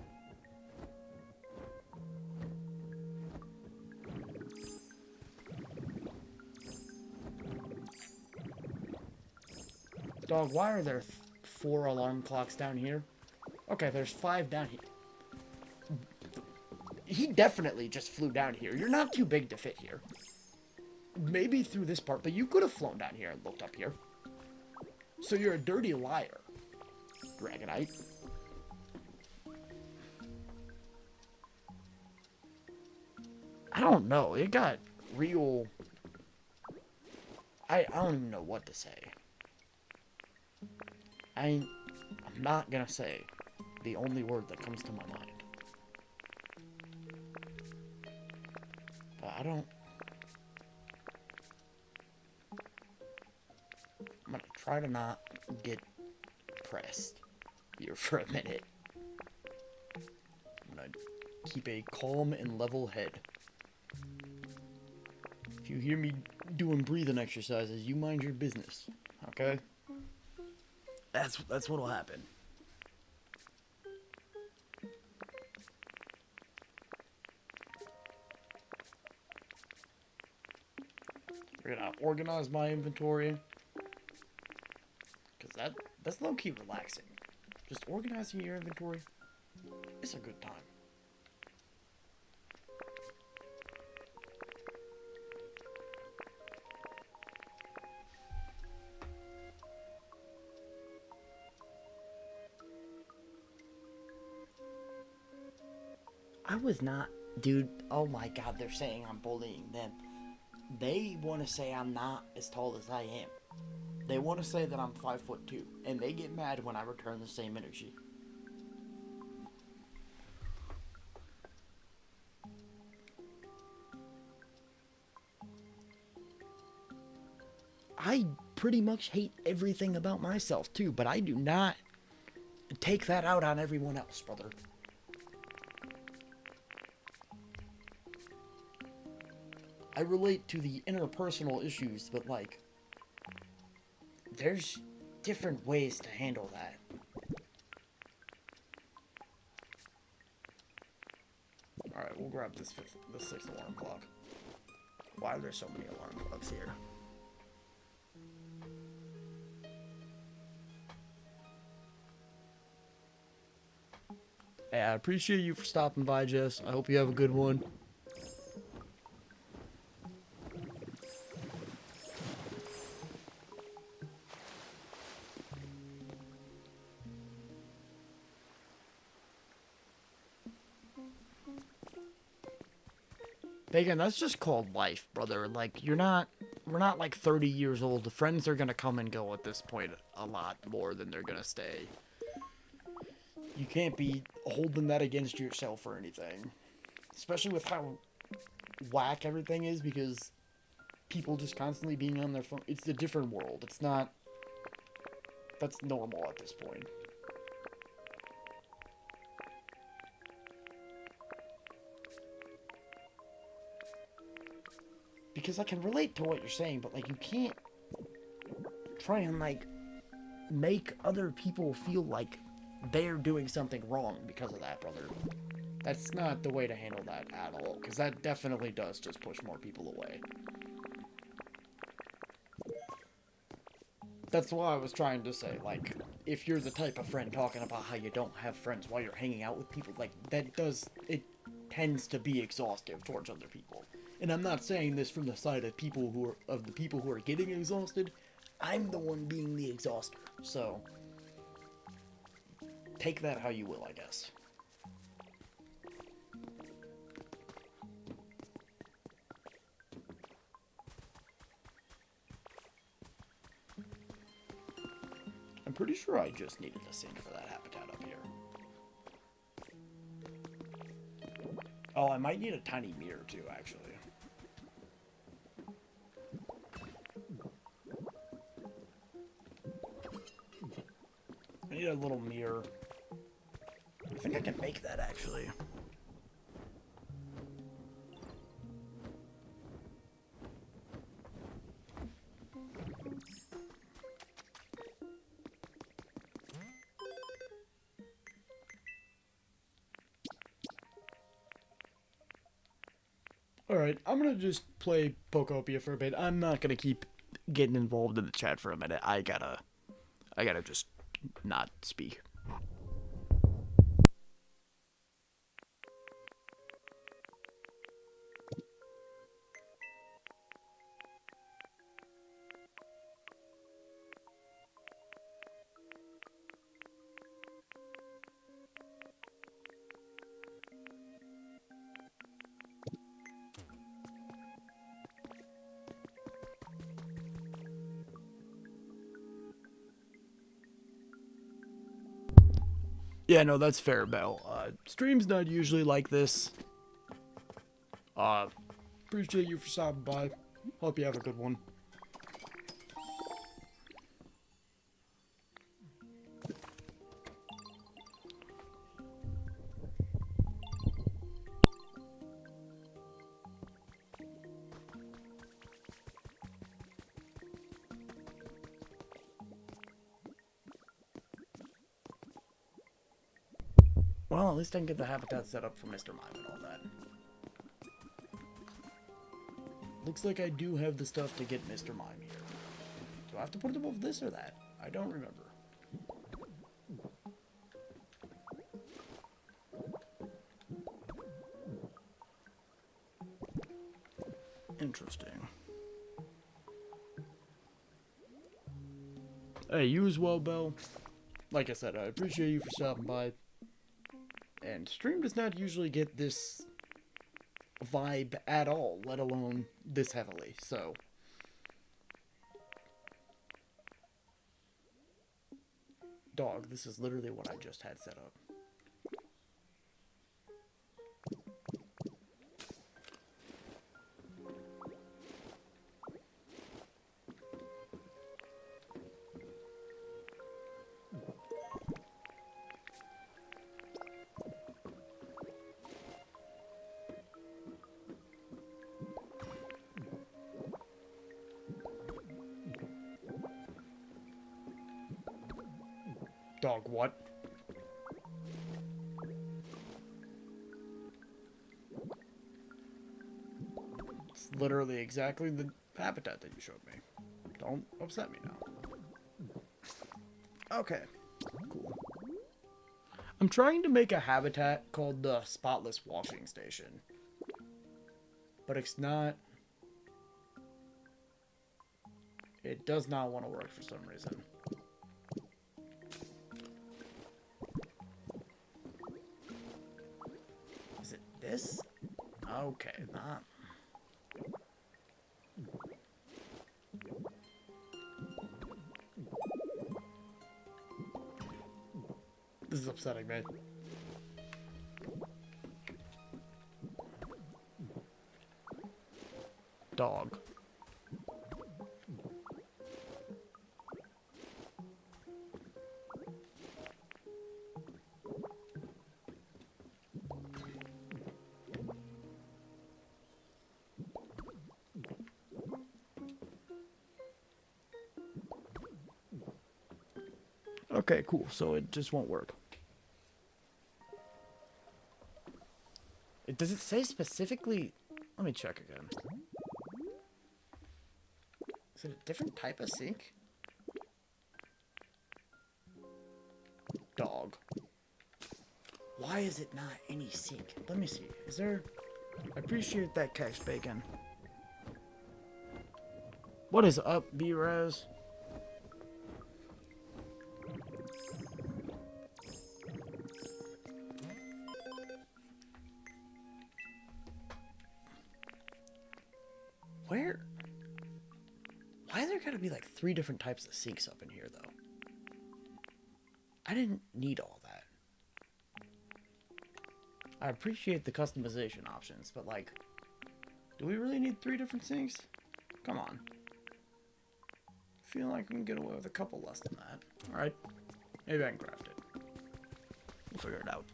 Speaker 1: Dog, why are there 4 alarm clocks down here? Okay, there's 5 down here. He definitely just flew down here. You're not too big to fit here. Maybe through this part, but you could have flown down here and looked up here. So you're a dirty liar, Dragonite. I don't know. It got real... I don't even know what to say. I'm not gonna say the only word that comes to my mind. But I don't... I'm gonna try to not get pressed here for a minute. I'm gonna keep a calm and level head. If you hear me doing breathing exercises, you mind your business, okay? That's what'll happen. We're gonna organize my inventory. Because that's low-key relaxing. Just organizing your inventory is a good time. I was not... Dude, oh my god, they're saying I'm bullying them. They want to say I'm not as tall as I am. They want to say that I'm 5'2", and they get mad when I return the same energy. I pretty much hate everything about myself too, but I do not take that out on everyone else, brother. I relate to the interpersonal issues, but like, there's different ways to handle that. Alright, we'll grab this 6th alarm clock. Why are there so many alarm clocks here? Hey, I appreciate you for stopping by, Jess. I hope you have a good one. Bacon, that's just called life, brother. Like, we're not like 30 years old. The friends are gonna come and go at this point a lot more than they're gonna stay. You can't be holding that against yourself or anything. Especially with how whack everything is, because people just constantly being on their phone. It's a different world. It's not... That's normal at this point. Because I can relate to what you're saying, but, like, you can't try and, like, make other people feel like they're doing something wrong because of that, brother. That's not the way to handle that at all, because that definitely does just push more people away. That's why I was trying to say, like, if you're the type of friend talking about how you don't have friends while you're hanging out with people, like, it tends to be exhaustive towards other people. And I'm not saying this from the side of the people who are getting exhausted. I'm the one being the exhauster. So, take that how you will, I guess. I'm pretty sure I just needed a sink for that habitat up here. Oh, I might need a tiny mirror too, actually. I need a little mirror. I think I can make that, actually. Alright, I'm gonna just play Pokopia for a bit. I'm not gonna keep getting involved in the chat for a minute. I gotta just not speak. Yeah, no, that's fair, Bell. Stream's not usually like this. Appreciate you for stopping by. Hope you have a good one. Well, at least I can get the habitat set up for Mr. Mime and all that. Looks like I do have the stuff to get Mr. Mime here. Do I have to put it above this or that? I don't remember. Interesting. Hey, you as well, Belle. Like I said, I appreciate you for stopping by. And stream does not usually get this vibe at all, let alone this heavily, so. Dog, this is literally what I just had set up. Dog, what? It's literally exactly the habitat that you showed me. Don't upset me now. Okay, cool. I'm trying to make a habitat called the Spotless Washing Station. But it's not... It does not want to work for some reason. Is it this? Okay, not... This is upsetting me. Dog. Okay, cool. So it just won't work. Does it say specifically... Let me check again. Is it a different type of sink? Dog. Why is it not any sink? Let me see. Is there... I appreciate that cash bacon. What is up, B-Raz? Where? Why is there gotta be like 3 different types of sinks up in here, though? I didn't need all that. I appreciate the customization options, but like, do we really need 3 different sinks? Come on. I feel like we can get away with a couple less than that. Alright. Maybe I can craft it. We'll figure it out.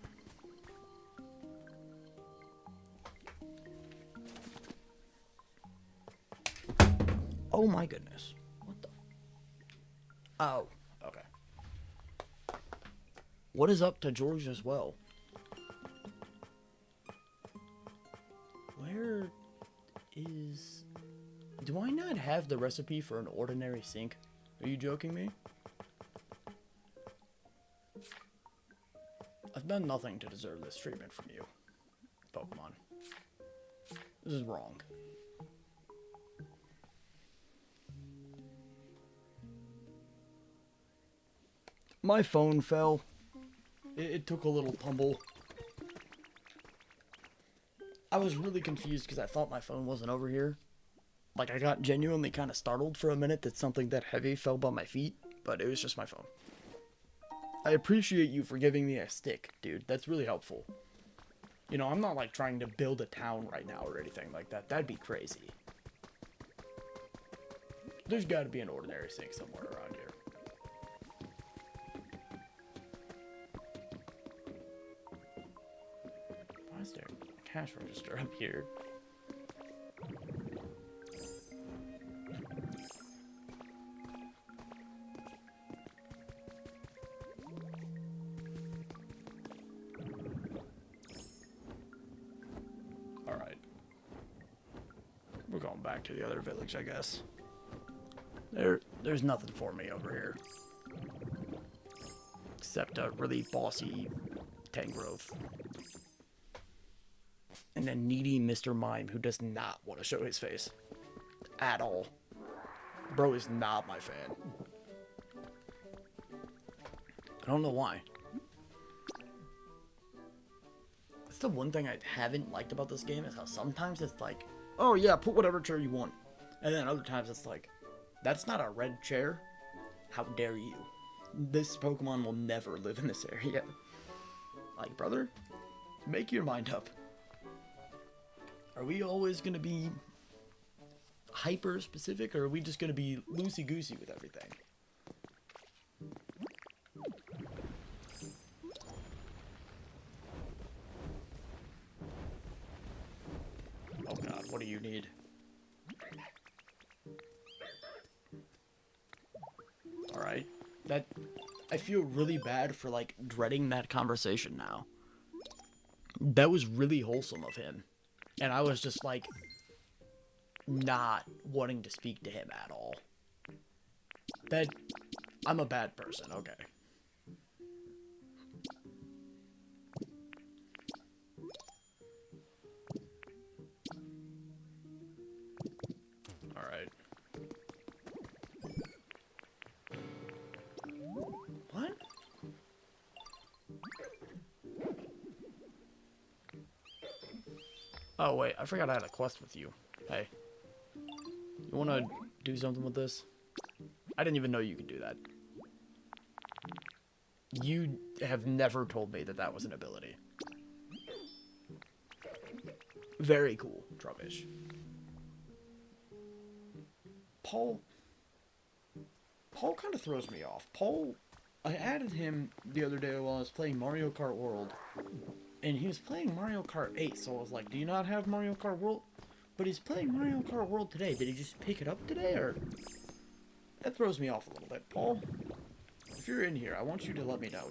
Speaker 1: Oh my goodness. What the? Oh, okay. What is up to George as well? Where is... Do I not have the recipe for an ordinary sink? Are you joking me? I've done nothing to deserve this treatment from you, Pokemon. This is wrong. My phone fell. It took a little tumble. I was really confused because I thought my phone wasn't over here. Like, I got genuinely kind of startled for a minute that something that heavy fell by my feet, but it was just my phone. I appreciate you for giving me a stick, dude. That's really helpful. You know, I'm not, like, trying to build a town right now or anything like that. That'd be crazy. There's got to be an ordinary sink somewhere around here. Why is there a cash register up here? We're going back to the other village, I guess. There's nothing for me over here. Except a really bossy Tangrowth. And a needy Mr. Mime who does not want to show his face. At all. Bro is not my fan. I don't know why. That's the one thing I haven't liked about this game, is how sometimes it's like, oh yeah, put whatever chair you want. And then other times it's like, that's not a red chair. How dare you? This Pokemon will never live in this area. Like, brother, make your mind up. Are we always going to be hyper specific, or are we just going to be loosey-goosey with everything? Oh god, what do you need? Alright. I feel really bad for, like, dreading that conversation now. That was really wholesome of him. And I was just, like, not wanting to speak to him at all. I'm a bad person, okay. Alright. What? Oh, wait, I forgot I had a quest with you. Hey. You wanna do something with this? I didn't even know you could do that. You have never told me that that was an ability. Very cool, Trubbish. Paul kind of throws me off. I added him the other day while I was playing Mario Kart World. And he was playing Mario Kart 8, so I was like, do you not have Mario Kart World? But he's playing Mario Kart World today. Did he just pick it up today, or? That throws me off a little bit. Paul, if you're in here, I want you to let me know.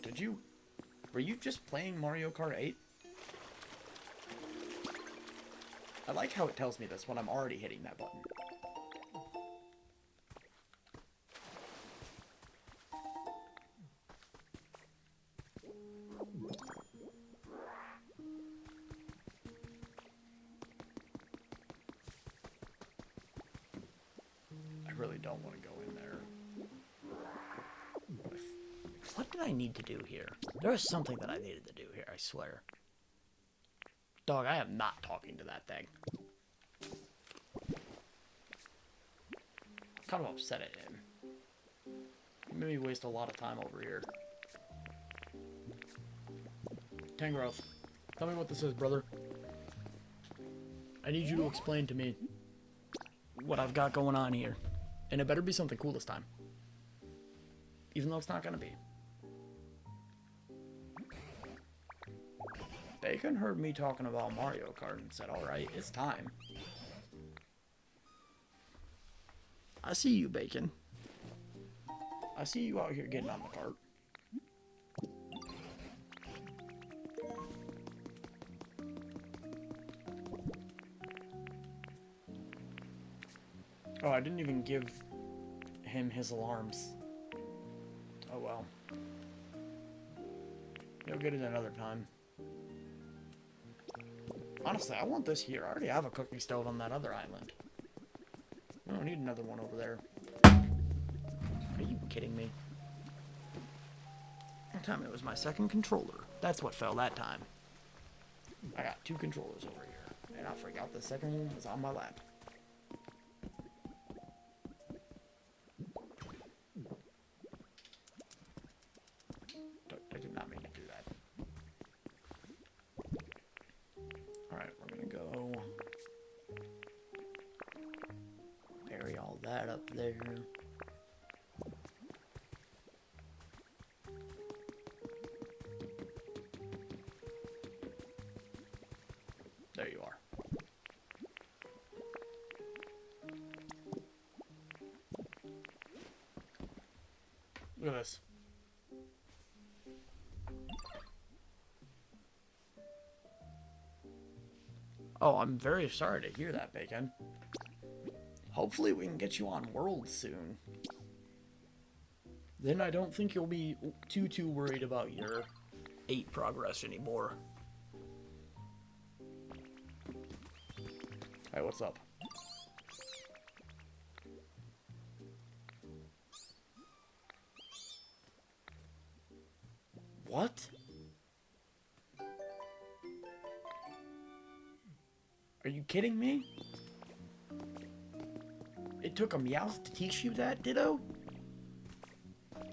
Speaker 1: Were you just playing Mario Kart 8? I like how it tells me this when I'm already hitting that button. I really don't want to go in there. What did I need to do here? There was something that I needed to do here, I swear. Dog, I am not talking to that thing. I'm kind of upset at him. He made me waste a lot of time over here. Tangrowth, tell me what this is, brother. I need you to explain to me what I've got going on here. And it better be something cool this time. Even though it's not gonna be. Bacon heard me talking about Mario Kart and said, alright, it's time. I see you, Bacon. I see you out here getting on the cart. Oh, I didn't even give him his alarms. Oh well. You'll get it another time. Honestly, I want this here. I already have a cooking stove on that other island. We don't need another one over there. Are you kidding me? That time it was my second controller. That's what fell that time. I got 2 controllers over here. And I forgot the second one was on my lap. I did not mean to do that. Alright, we're gonna go bury all that up there. There you are. Look at this. Oh, I'm very sorry to hear that, Bacon. Hopefully we can get you on Worlds soon. Then I don't think you'll be too worried about your 8 progress anymore. Hey, what's up? What? Are you kidding me? It took a Meowth to teach you that, Ditto?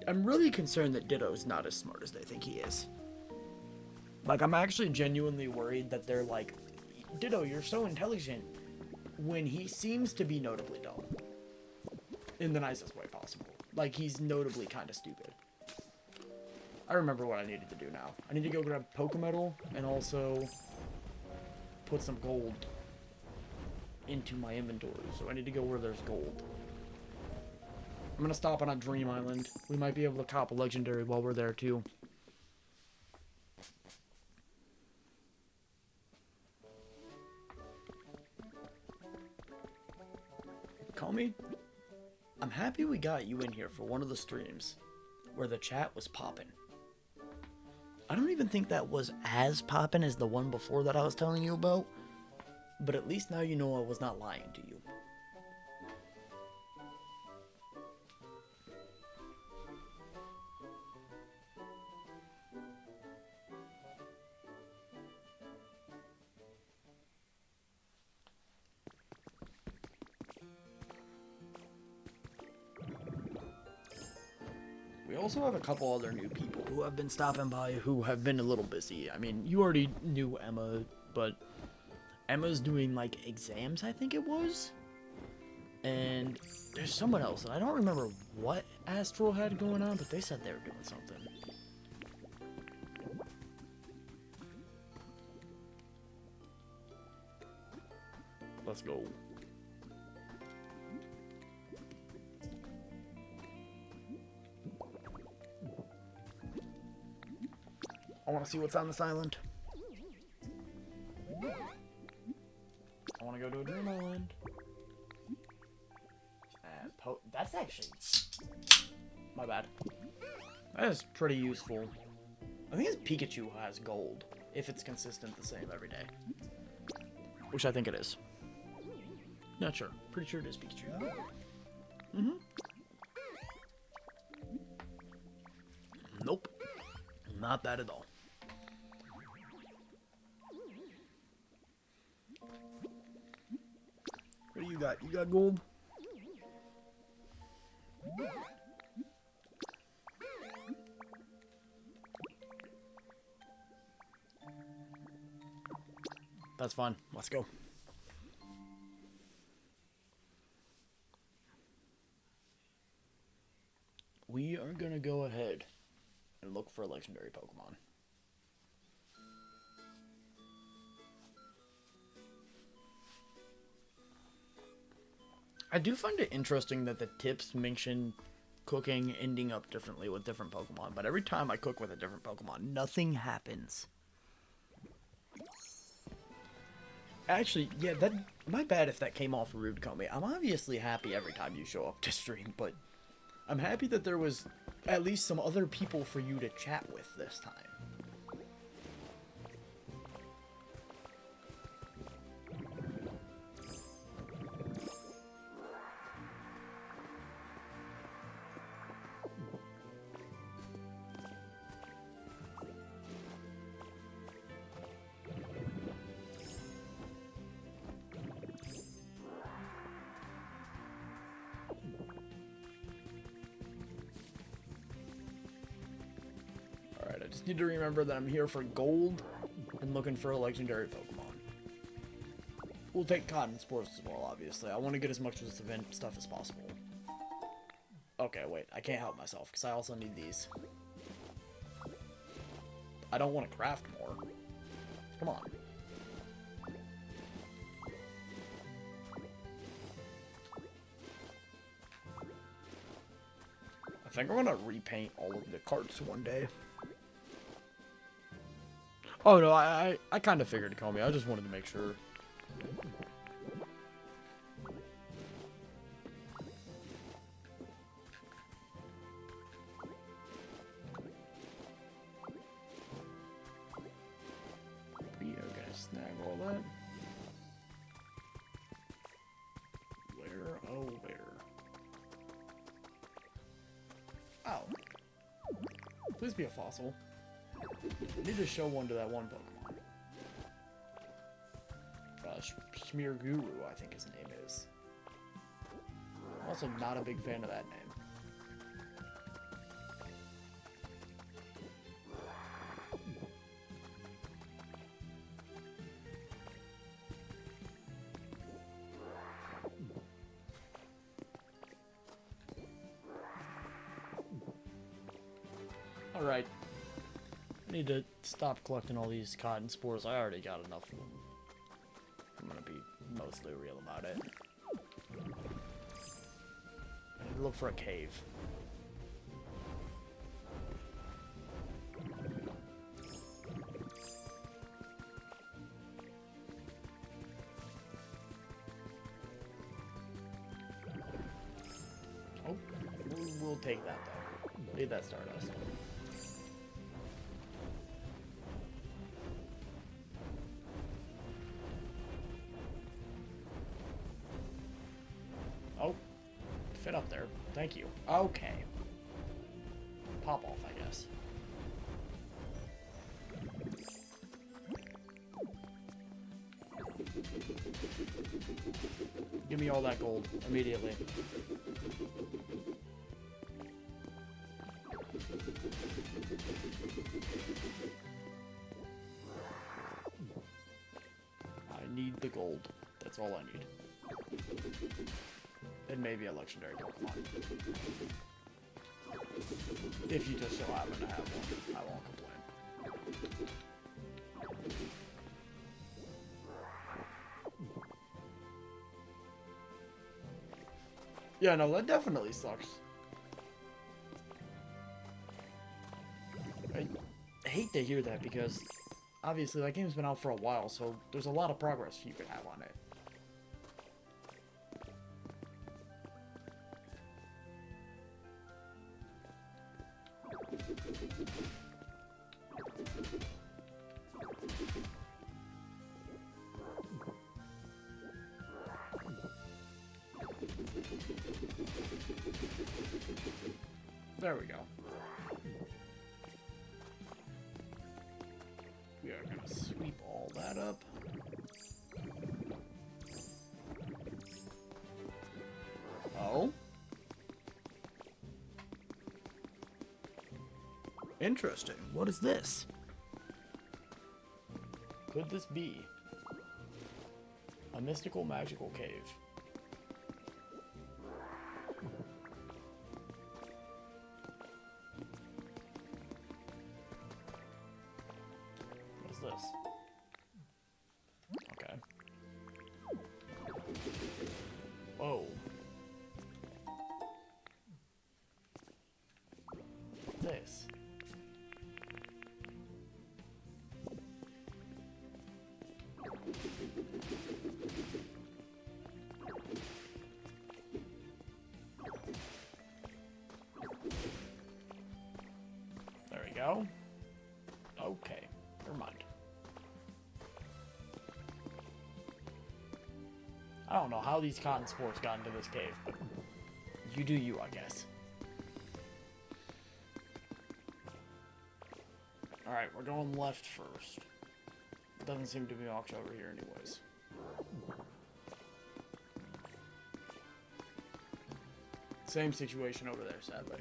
Speaker 1: I'm really concerned that Ditto's not as smart as they think he is. Like, I'm actually genuinely worried that they're like, Ditto, you're so intelligent, when he seems to be notably dumb. In the nicest way possible. Like, he's notably kind of stupid. I remember what I needed to do now. I need to go grab Pokemetal and also put some gold into my inventory. So I need to go where there's gold. I'm gonna stop on a Dream Island. We might be able to cop a legendary while we're there too. Call me? I'm happy we got you in here for one of the streams where the chat was popping. I don't even think that was as poppin' as the one before that I was telling you about, but at least now you know I was not lying to you. We also have a couple other new people who have been stopping by who have been a little busy. I mean, you already knew Emma, but Emma's doing, like, exams, I think it was? And there's someone else, and I don't remember what Astral had going on, but they said they were doing something. Let's go. I want to see what's on this island. I want to go to a Dream Island. That's actually... My bad. That is pretty useful. I think his Pikachu has gold, if it's consistent the same every day. Which I think it is. Not sure. Pretty sure it is Pikachu. Mm-hmm. Nope. Not that at all. What do you got? You got gold? That's fine. Let's go. We are gonna go ahead and look for a legendary Pokemon. I do find it interesting that the tips mention cooking ending up differently with different Pokemon, but every time I cook with a different Pokemon, nothing happens. Actually, yeah, that my bad if that came off rude, Comey. I'm obviously happy every time you show up to stream, but I'm happy that there was at least some other people for you to chat with this time. Alright, I just need to remember that I'm here for gold and looking for a legendary Pokemon. We'll take cotton sports as well, obviously. I want to get as much of this event stuff as possible. Okay, wait, I can't help myself, because I also need these. I don't want to craft more. Come on. I think I'm going to repaint all of the carts one day. Oh, no, I kind of figured, Comey. I just wanted to make sure. We are going to snag all that. Where? Oh, where? Oh. Please be a fossil. I need to show one to that one Pokemon. Smear Guru, I think his name is. I'm also not a big fan of that name. Alright. I need to stop collecting all these cotton spores. I already got enough of them. I'm gonna be mostly real about it. I need to look for a cave. Oh, we'll take that though. Need that Stardust. Oh, fit up there. Thank you. Okay. Pop off, I guess. Give me all that gold immediately. I need the gold. That's all I need. And maybe a legendary Pokemon. If you just so happen to have one, I won't complain. Yeah, no, that definitely sucks. I hate to hear that because obviously that game's been out for a while, so there's a lot of progress you could have on it. There we go. We are gonna sweep all that up. Oh? Interesting. What is this? Could this be a mystical magical cave? This. Okay. Whoa. This. go. Okay, never mind. I don't know how these cotton spores got into this cave, but you do you, I guess. Alright, we're going left first. Doesn't seem to be much over here anyways. Same situation over there, sadly.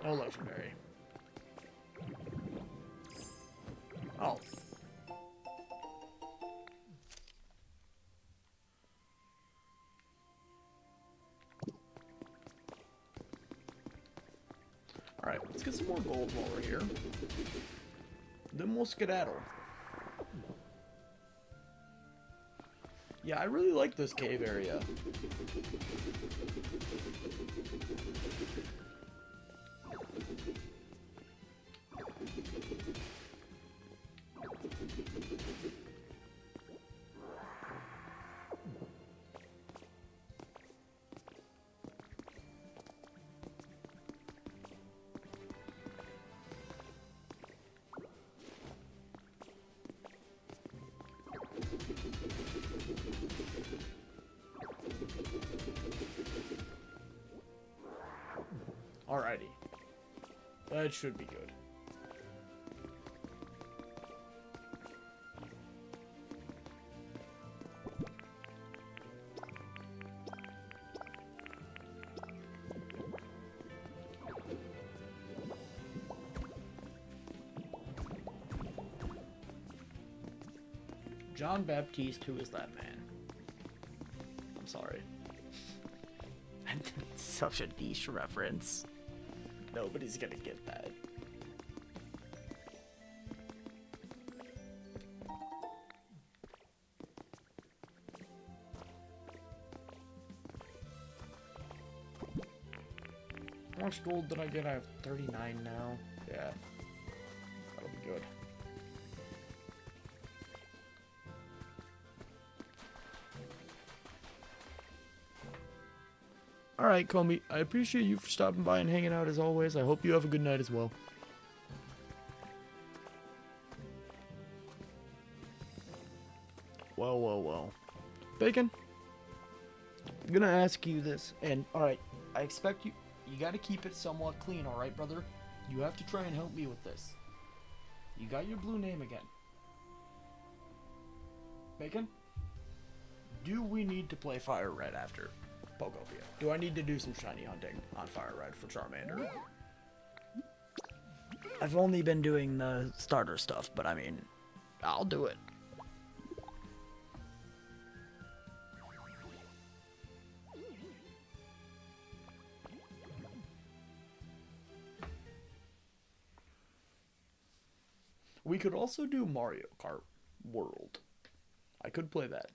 Speaker 1: No legendary. Oh. Alright, let's get some more gold while we're here. Then we'll skedaddle. Yeah, I really like this cave area. Alrighty. That should be good. John Baptiste, who is that man? I'm sorry. Such a niche reference. Nobody's gonna get that. How much gold did I get? I have 39 now. Yeah. That'll be good. Alright, Comey, I appreciate you for stopping by and hanging out as always. I hope you have a good night as well. Well, well, well. Bacon, I'm gonna ask you this, and alright, I expect you gotta keep it somewhat clean, alright, brother? You have to try and help me with this. You got your blue name again. Bacon? Do we need to play Fire Red after Pokopia? Do I need to do some shiny hunting on Fire Red for Charmander? I've only been doing the starter stuff, but I mean, I'll do it. We could also do Mario Kart World. I could play that.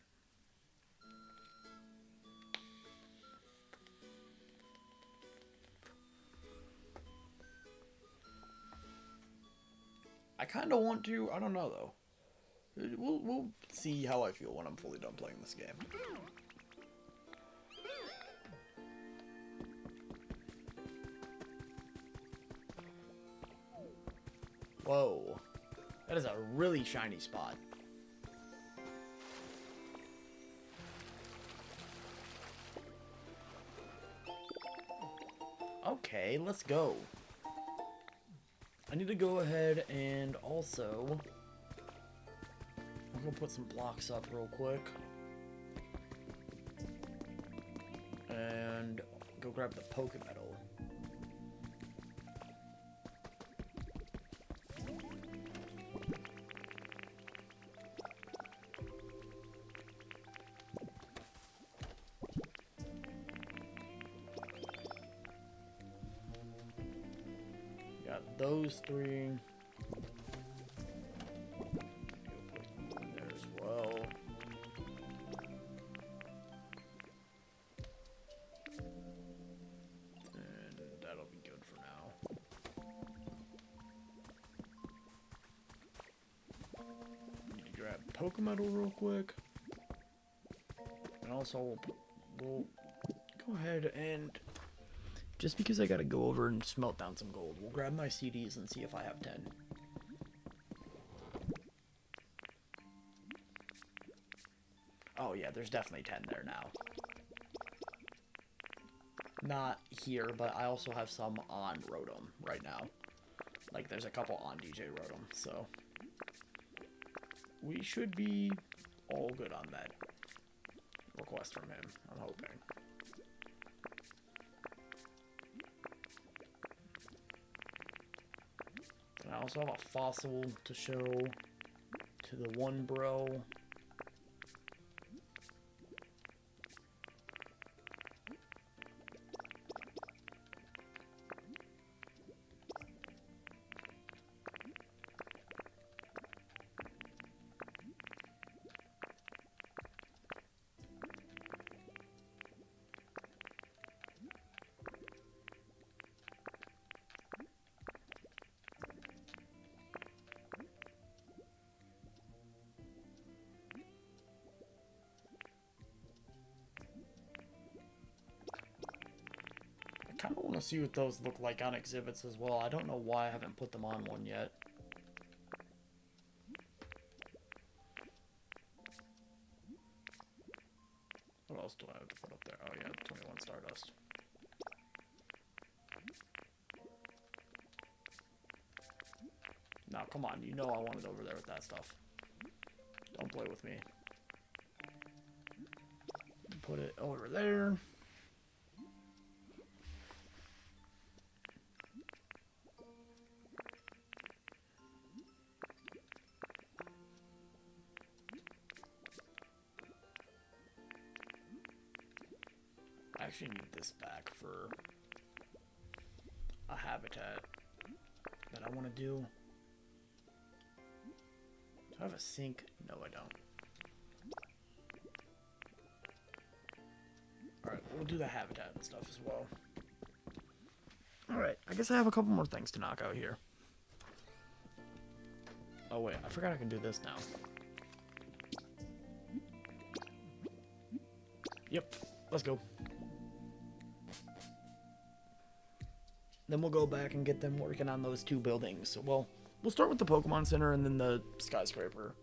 Speaker 1: I kind of want to. I don't know though. We'll see how I feel when I'm fully done playing this game. Whoa, that is a really shiny spot. Okay, let's go. I need to go ahead and also I'm gonna put some blocks up real quick and go grab the Pokemedal. Those three. Put one there as well. And that'll be good for now. Need to grab Pokemedal real quick. And also we'll go ahead and Just because I gotta go over and smelt down some gold. We'll grab my CDs and see if I have 10. Oh yeah, there's definitely 10 there now. Not here, but I also have some on Rotom right now. Like, there's a couple on DJ Rotom, so... we should be all good on that request from him, I'm hoping. And I also have a fossil to show to the one bro. I kind of want to see what those look like on exhibits as well. I don't know why I haven't put them on one yet. What else do I have to put up there? Oh yeah, 21 Stardust. Now, come on, you know I want it over there with that stuff. Don't play with me. Put it over there. I actually need this back for a habitat that I want to do. Do I have a sink? No, I don't. Alright, we'll do the habitat and stuff as well. Alright, I guess I have a couple more things to knock out here. Oh wait, I forgot I can do this now. Yep, let's go. Then we'll go back and get them working on those two buildings. So, well, we'll start with the Pokemon Center and then the skyscraper.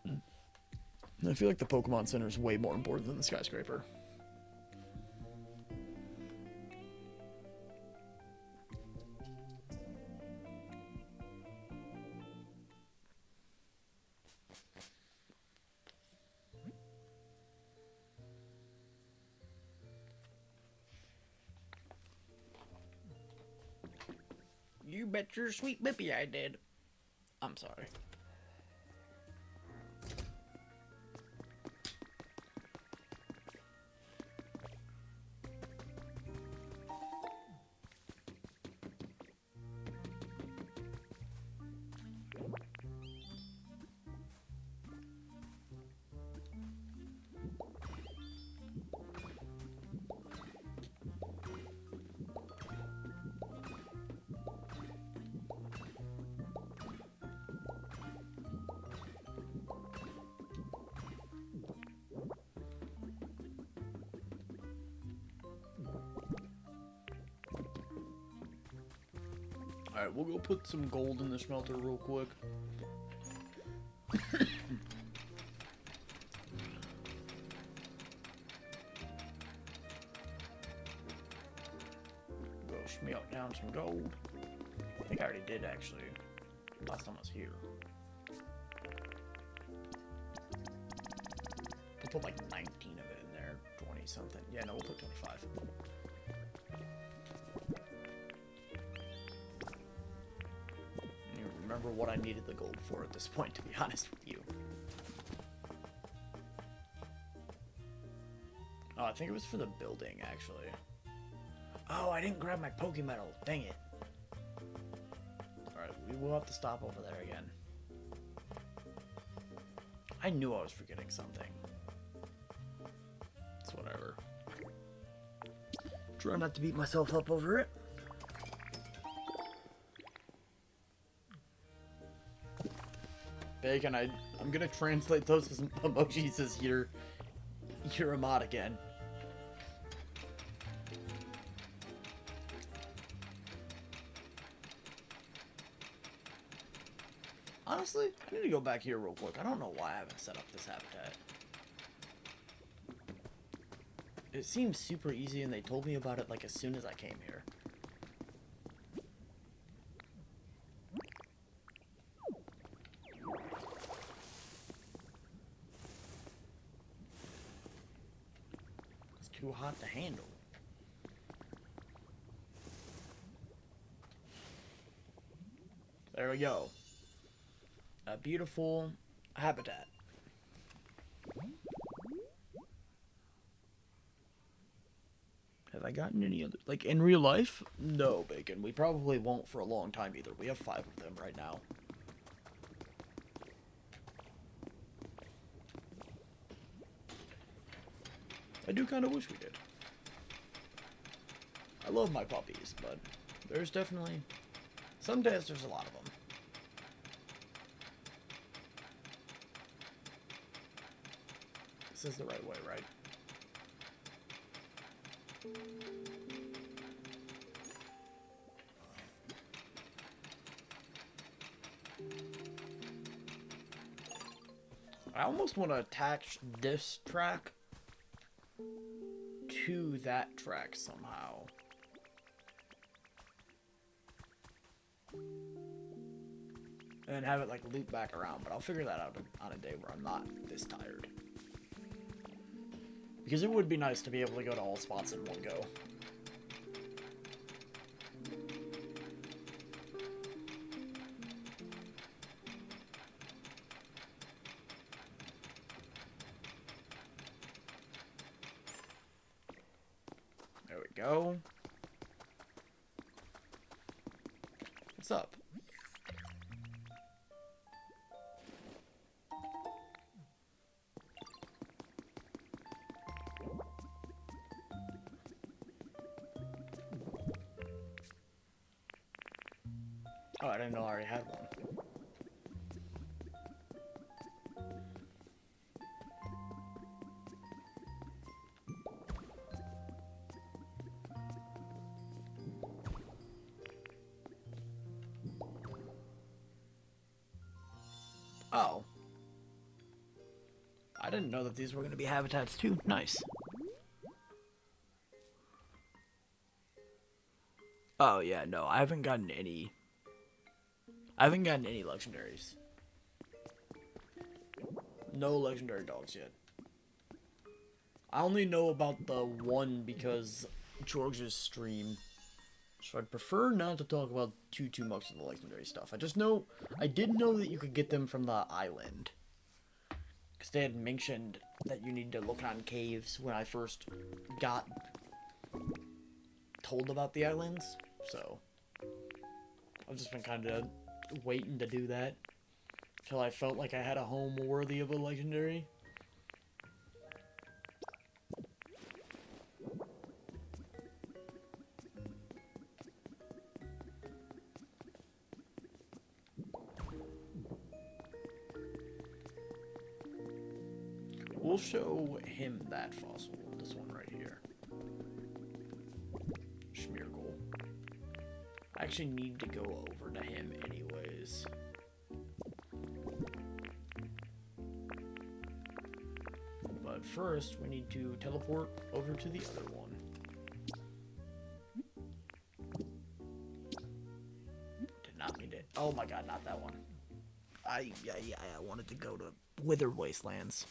Speaker 1: I feel like the Pokemon Center is way more important than the skyscraper. You bet your sweet bippy I did. I'm sorry. Alright, we'll go put some gold in the smelter real quick. Go smelt down some gold. I think I already did, actually. Last time I was here. We'll put like 19 of it in there. 20 something. Yeah, no, we'll put 25. Remember what I needed the gold for at this point, to be honest with you. Oh, I think it was for the building, actually. Oh, I didn't grab my Pokemedal. Dang it. Alright, we will have to stop over there again. I knew I was forgetting something. It's whatever. Try not to beat myself up over it. Bacon, I'm gonna translate those emojis as your mod again. Honestly, I need to go back here real quick. I don't know why I haven't set up this habitat. It seems super easy, and they told me about it like as soon as I came here. It's too hot to handle. There we go. A beautiful habitat. Have I gotten any other... Like, in real life? No, Bacon. We probably won't for a long time either. We have 5 of them right now. I do kind of wish we did. I love my puppies, but there's definitely... Some days there's a lot of them. This is the right way, right? I almost want to attach this track to that track somehow. And have it like loop back around, but I'll figure that out on a day where I'm not this tired. Because it would be nice to be able to go to all spots in one go. There we go. What's up? Oh, I didn't know I already had one. Oh. I didn't know that these were going to be habitats too. Nice. Oh, yeah, no, I haven't gotten any legendaries. No legendary dogs yet. I only know about the one because George's stream. So I'd prefer not to talk about too much of the legendary stuff. I just know, I did know that you could get them from the island. Because they had mentioned that you need to look on caves when I first got told about the islands. So I've just been kind of waiting to do that till I felt like I had a home worthy of a legendary. We'll show him that fossil, this one right here. Schmeargle. I actually need to go over to him anyways. But first, we need to teleport over to the other one. Did not mean to... Oh my god, not that one. I wanted to go to Withered Wastelands.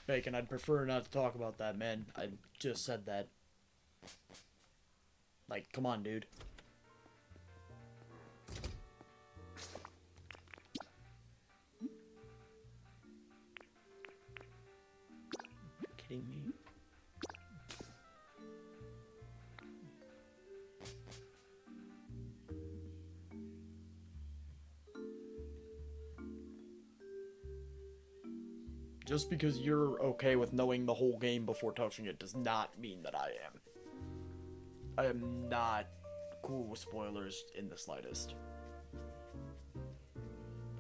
Speaker 1: Bacon, I'd prefer not to talk about that, man. I just said that. Like, come on, dude. Kidding me? Just because you're okay with knowing the whole game before touching it does not mean that I am. I am not cool with spoilers in the slightest.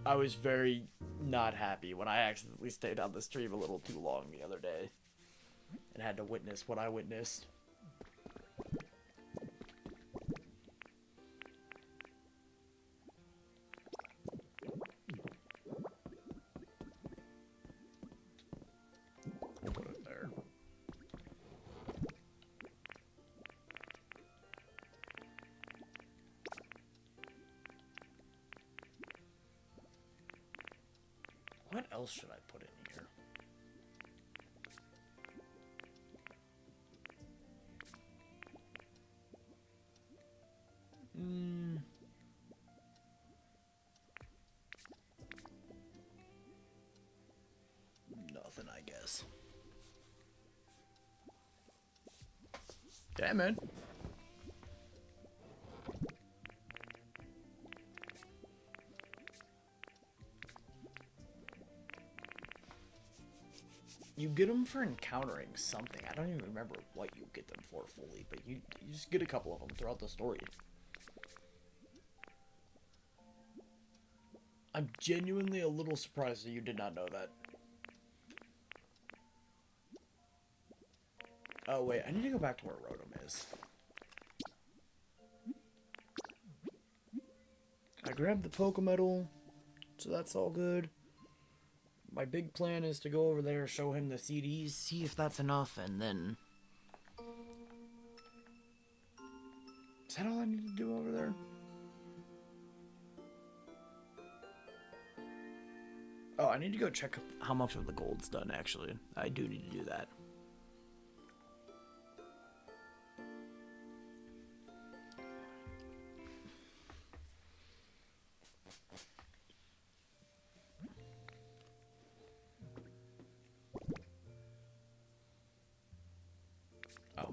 Speaker 1: I was very not happy when I accidentally stayed on the stream a little too long the other day and had to witness what I witnessed. What else should I put in here? Nothing, I guess. Damn, man. You get them for encountering something. I don't even remember what you get them for fully, but you just get a couple of them throughout the story. I'm genuinely a little surprised that you did not know that. Oh, wait. I need to go back to where Rotom is. I grabbed the Pokémedal, so that's all good. My big plan is to go over there, show him the CDs, see if that's enough, and then... Is that all I need to do over there? Oh, I need to go check how much of the gold's done, actually. I do need to do that. Oh.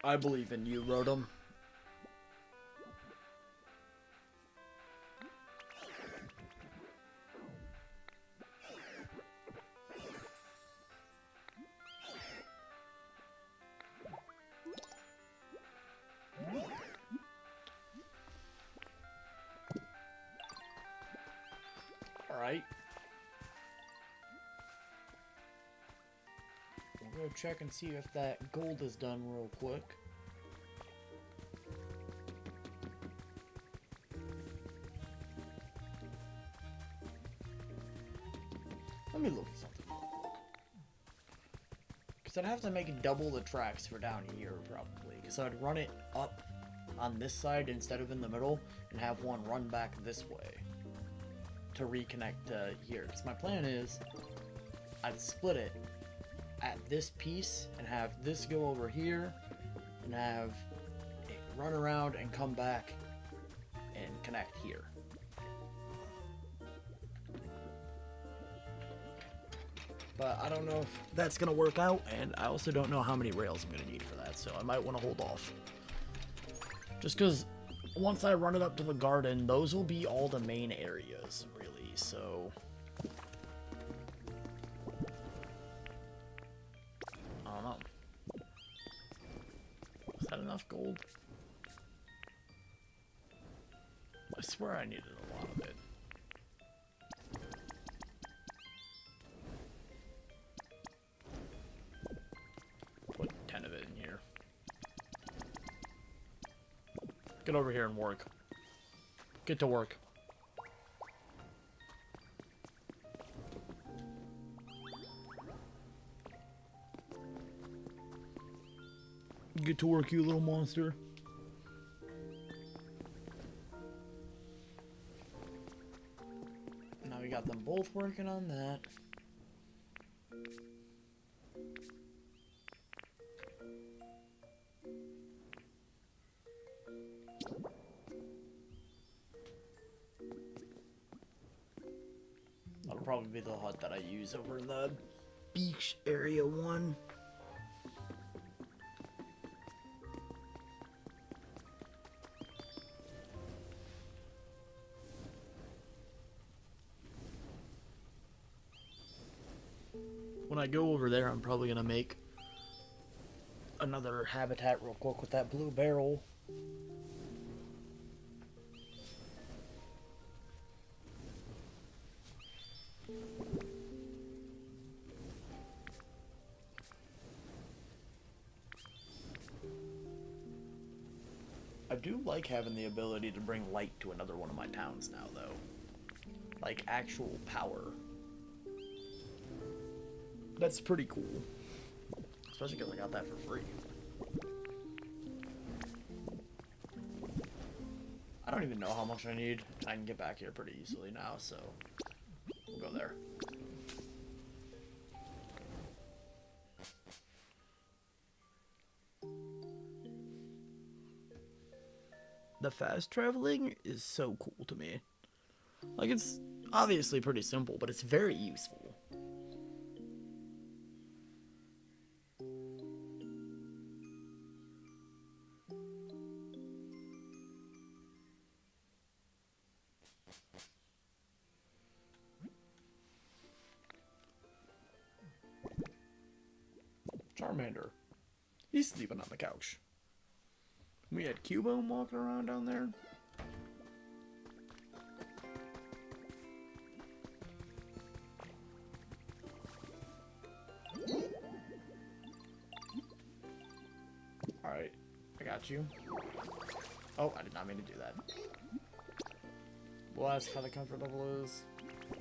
Speaker 1: I believe in you, Rotom. Alright. We'll go check and see if that gold is done real quick. Let me look at something real quick. Because I'd have to make double the tracks for down here, probably. Because I'd run it up on this side instead of in the middle, and have one run back this way to reconnect to here. Because my plan is, I'd split it at this piece, and have this go over here, and have it run around and come back and connect here. But I don't know if that's going to work out, and I also don't know how many rails I'm going to need for that, so I might want to hold off. Just because once I run it up to the garden, those will be all the main areas, really, so... I don't know. Is that enough gold? I swear I needed a lot of it. Put 10 of it in here. Get over here and work. Get to work. Get to work, you little monster. Now we got them both working on that. That'll probably be the hut that I use over in the beach area one. when I go over there, I'm probably gonna make another habitat real quick with that blue barrel. I do like having the ability to bring light to another one of my towns now, though. Like, actual power. That's pretty cool. Especially because I got that for free. I don't even know how much I need. I can get back here pretty easily now, so we'll go there. The fast traveling is so cool to me. Like, it's obviously pretty simple, but it's very useful. Charmander. He's sleeping on the couch. We had Cubone walking around down there. Alright, I got you. Oh, I did not mean to do that. Well, that's how the comfort level is.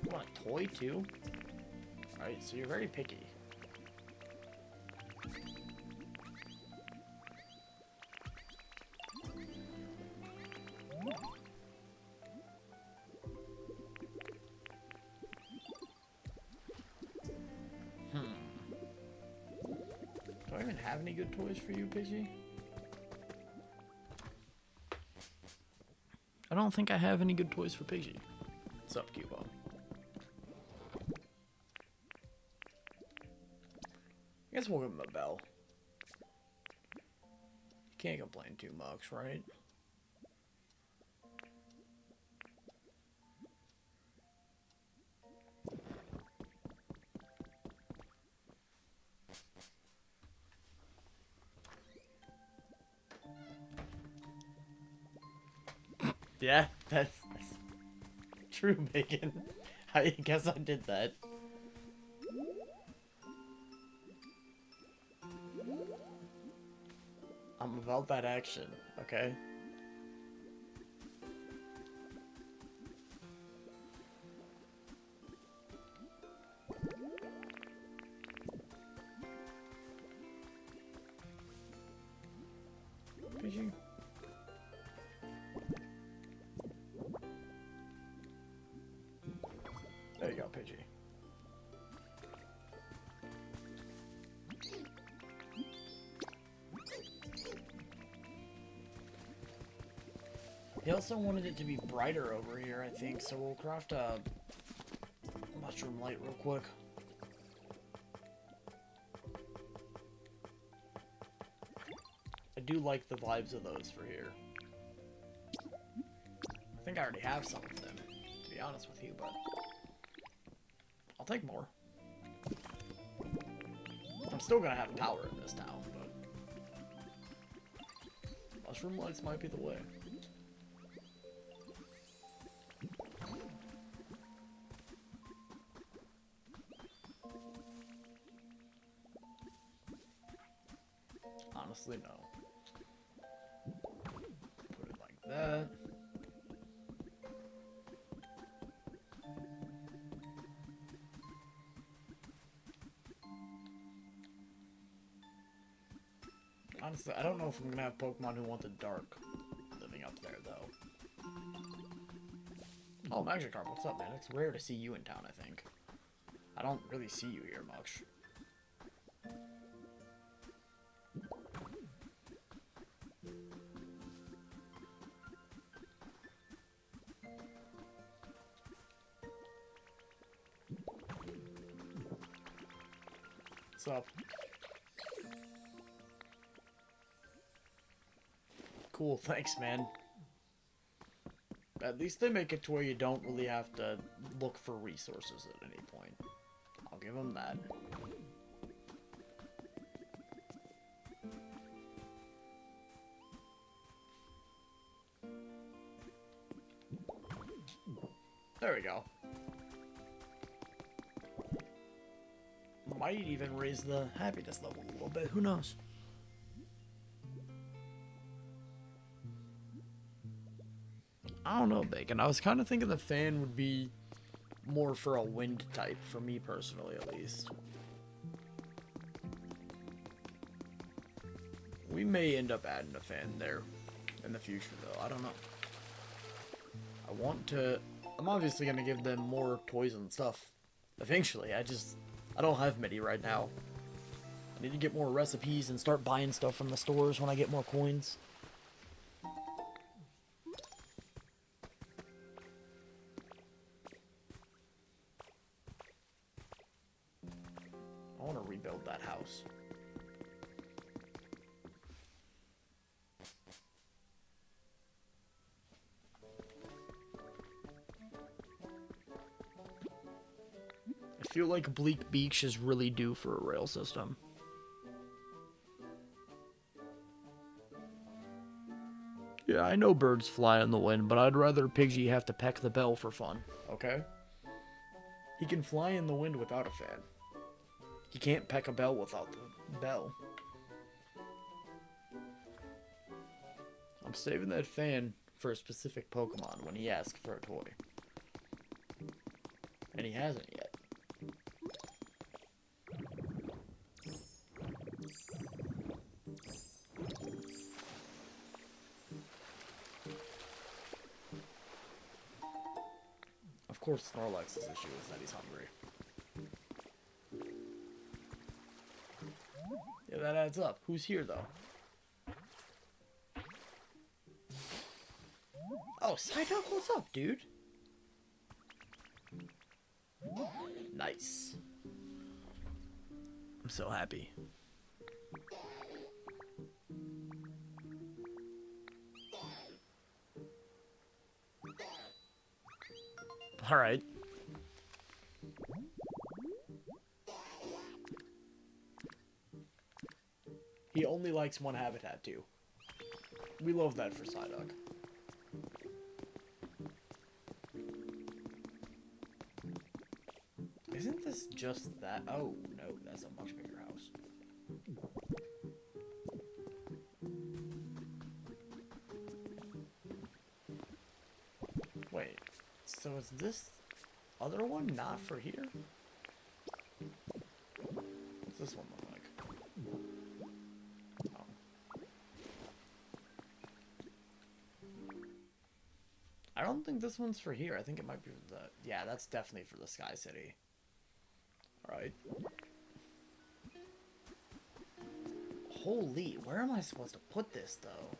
Speaker 1: You want a toy, too? Alright, so you're very picky. Do I even have any good toys for you, Pidgey? I don't think I have any good toys for Pidgey. What's up, Cubone? I guess we'll give him a bell. You can't complain too much, right? Yeah, that's true, Bacon. I guess I did that. I'm about that action, okay? Pidgey. There you go, Pidgey. He also wanted it to be brighter over here, I think, so we'll craft a mushroom light real quick. I do like the vibes of those for here. I think I already have some of them, to be honest with you, but I'll take more. I'm still gonna have power in this town, but mushroom lights might be the way. Honestly, no. Put it like that. Honestly, I don't know if I'm gonna have Pokemon who want the dark living up there, though. Oh, Magikarp, what's up, man? It's rare to see you in town, I think. I don't really see you here much. What's up? Cool, thanks, man. At least they make it to where you don't really have to look for resources at any point. I'll give him that. There we go. Might even raise the happiness level a little bit. Who knows? I don't know, Bacon. I was kind of thinking the fan would be more for a wind type, for me personally, at least. We may end up adding a fan there in the future, though. I don't know. I want to... I'm obviously going to give them more toys and stuff eventually. I don't have many right now. I need to get more recipes and start buying stuff from the stores when I get more coins. I want to rebuild that house. I feel like Bleak Beach is really due for a rail system. Yeah, I know birds fly in the wind, but I'd rather Pidgey have to peck the bell for fun, okay? He can fly in the wind without a fan. He can't peck a bell without the bell. I'm saving that fan for a specific Pokemon when he asks for a toy. And he hasn't yet. Of course, Snorlax's issue is that he's hungry. Yeah, that adds up. Who's here, though? Oh, Psyduck, what's up, dude? Nice. I'm so happy. Alright. He only likes one habitat, too. We love that for Psyduck. Isn't this just that? Oh, no, that's a much bigger house. Wait, so is this other one not for here? What's this one look like? Oh. I don't think this one's for here. I think it might be for the... Yeah, that's definitely for the Sky City. Alright. Holy, where am I supposed to put this, though?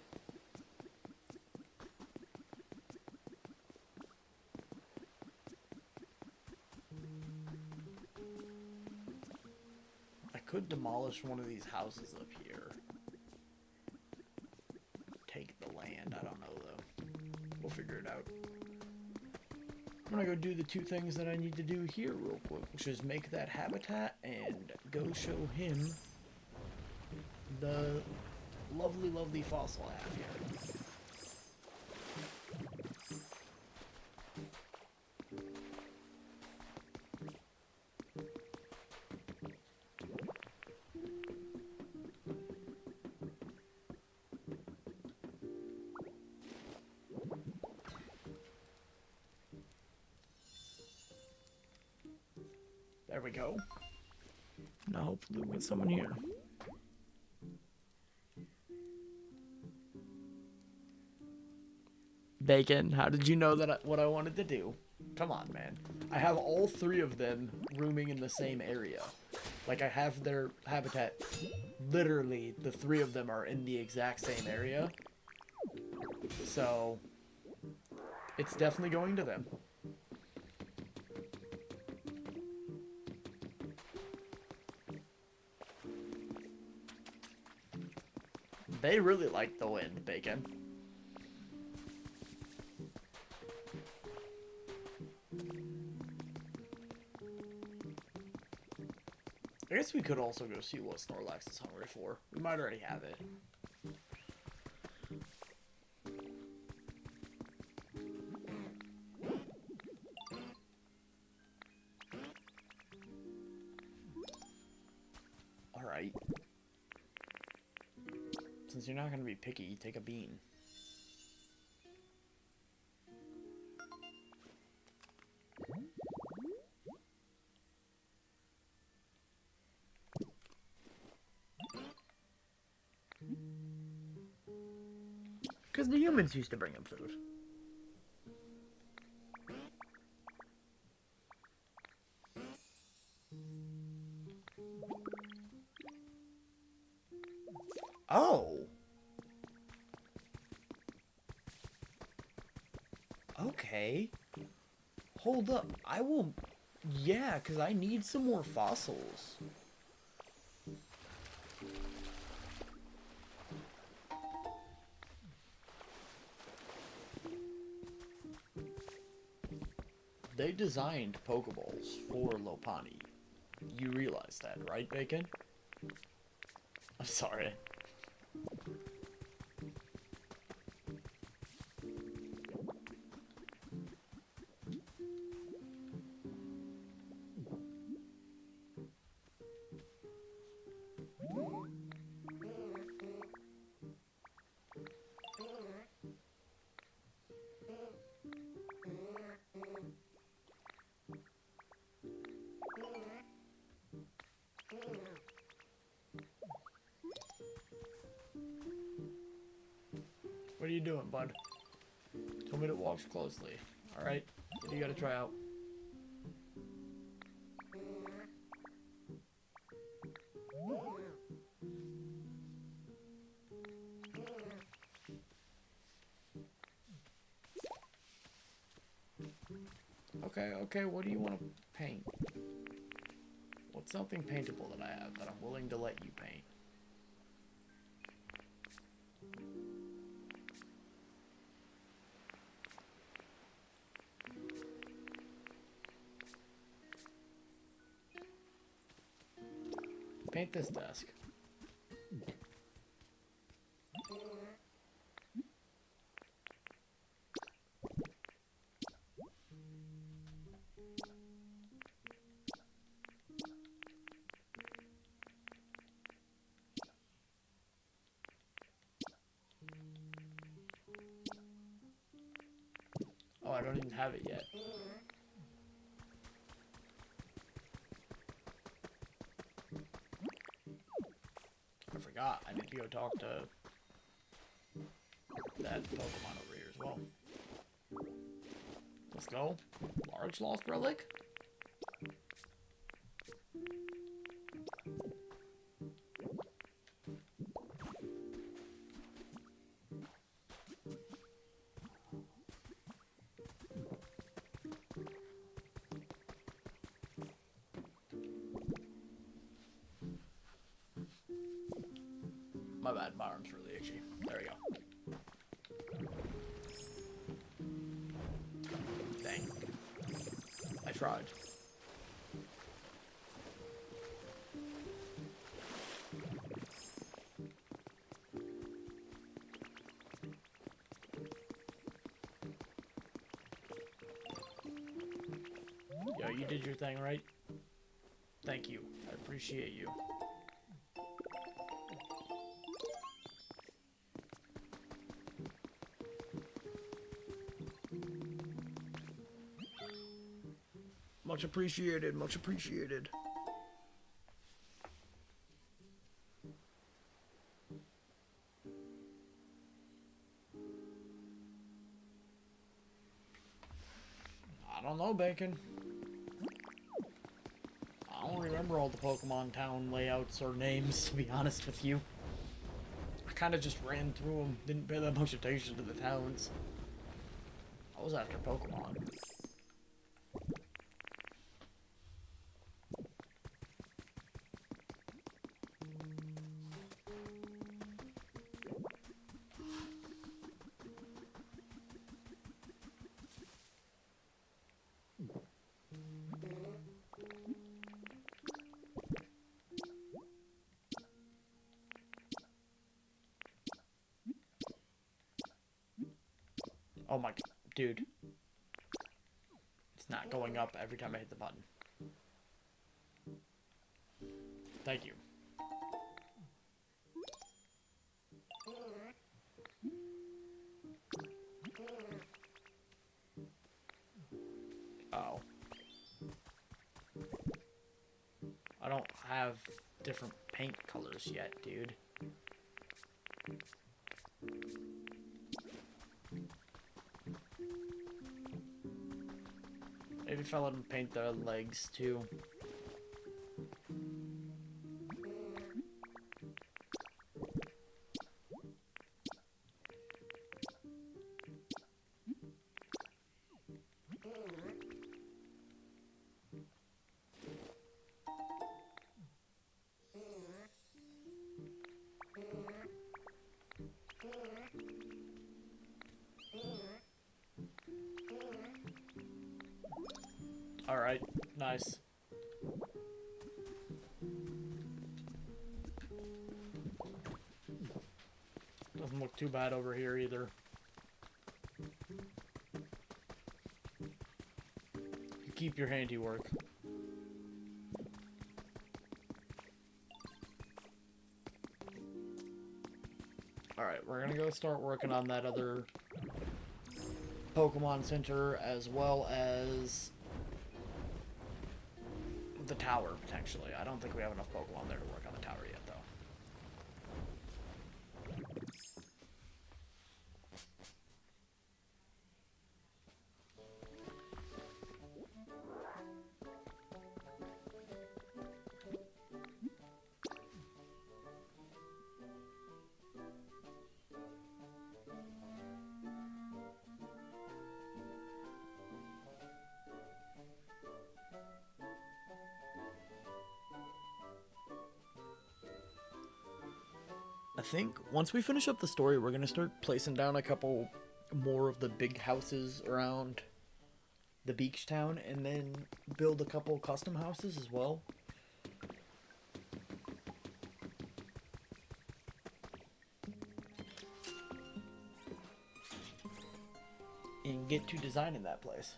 Speaker 1: I could demolish one of these houses up here. Take the land. I don't know, though. We'll figure it out. I'm gonna go do the two things that I need to do here real quick, which is make that habitat and go show him the lovely, lovely fossil I have here. There we go. Now hopefully we'll get someone here. Bacon, how did you know that what I wanted to do? Come on, man. I have all three of them rooming in the same area. Like, I have their habitat. Literally, the three of them are in the exact same area. So, it's definitely going to them. They really like the wind, Bacon. I guess we could also go see what Snorlax is hungry for. We might already have it. Alright. Since you're not going to be picky, take a bean. Because the humans used to bring him food. Oh! Okay. Hold up. I will... Yeah, because I need some more fossils. They designed Pokeballs for Lopunny. You realize that, right, Bacon? I'm sorry. What are you doing, bud? Told me to watch closely. Alright, what do you gotta try out? Okay, what do you want to paint? What's something paintable that I have that I'm willing to let you paint? Paint this desk. Oh, I don't even have it yet. I forgot. I need to go talk to that Pokemon over here as well. Let's go. Large Lost Relic? My bad, my arm's really itchy. There we go. Dang. I tried. Yo, you did your thing, right? Thank you. I appreciate you. Much appreciated, much appreciated. I don't know, Bacon. I don't remember all the Pokemon town layouts or names, to be honest with you. I kind of just ran through them, didn't pay that much attention to the towns. I was after Pokemon. Oh my, dude. It's not going up every time I hit the button. Thank you. Oh. I don't have different paint colors yet, dude. Maybe if I let them paint their legs too. Alright, nice. Doesn't look too bad over here either. You keep your handiwork. Alright, we're gonna go start working on that other Pokemon Center as well as the tower, potentially. I don't think we have enough Pokemon there to work on the tower yet, though. I think once we finish up the story, we're going to start placing down a couple more of the big houses around the beach town and then build a couple custom houses as well. And get to designing that place.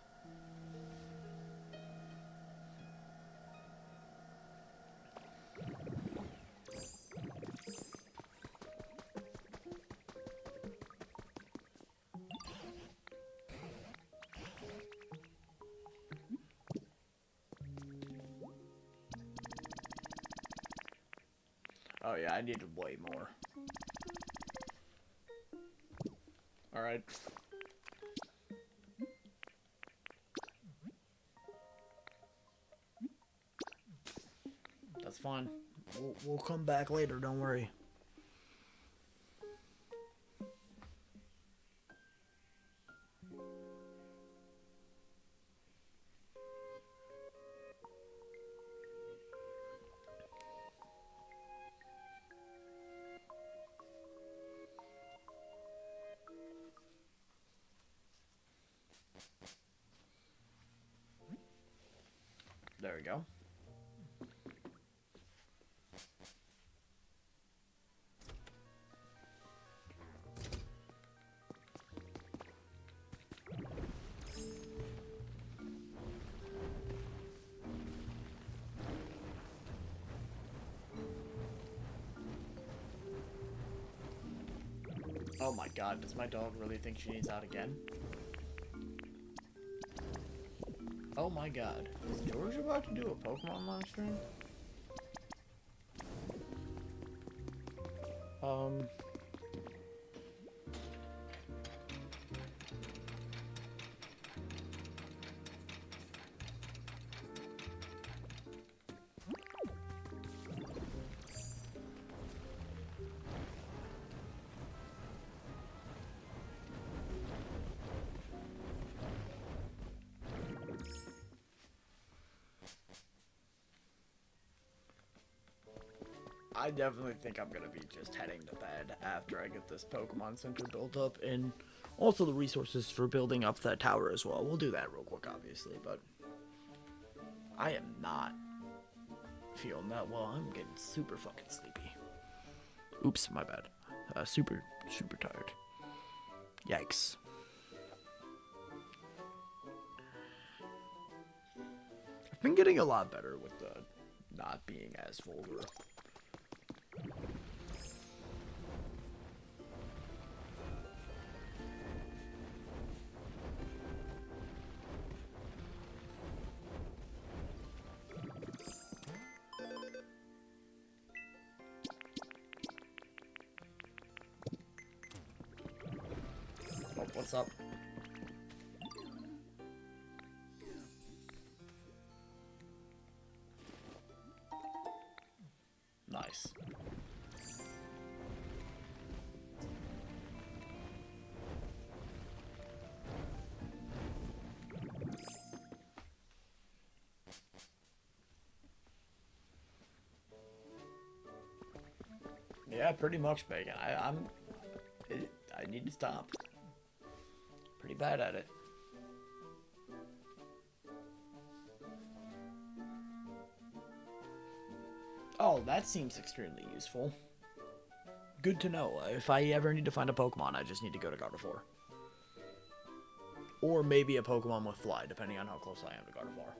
Speaker 1: Oh yeah, I needed way more. Alright. That's fine. We'll come back later, don't worry. There we go. Oh my god, does my dog really think she needs out again? Oh my god. Is George about to do a Pokemon live stream? I definitely think I'm gonna be just heading to bed after I get this Pokemon Center built up, and also the resources for building up that tower as well. We'll do that real quick, obviously, but I am not feeling that well. I'm getting super fucking sleepy. Oops, my bad. Super tired. Yikes. I've been getting a lot better with the not being as vulgar. Oh, what's up? Nice. Yeah, pretty much, Bacon. I need to stop. Pretty bad at it. Oh, that seems extremely useful. Good to know. If I ever need to find a Pokemon, I just need to go to Gardevoir. Or maybe a Pokemon with Fly, depending on how close I am to Gardevoir.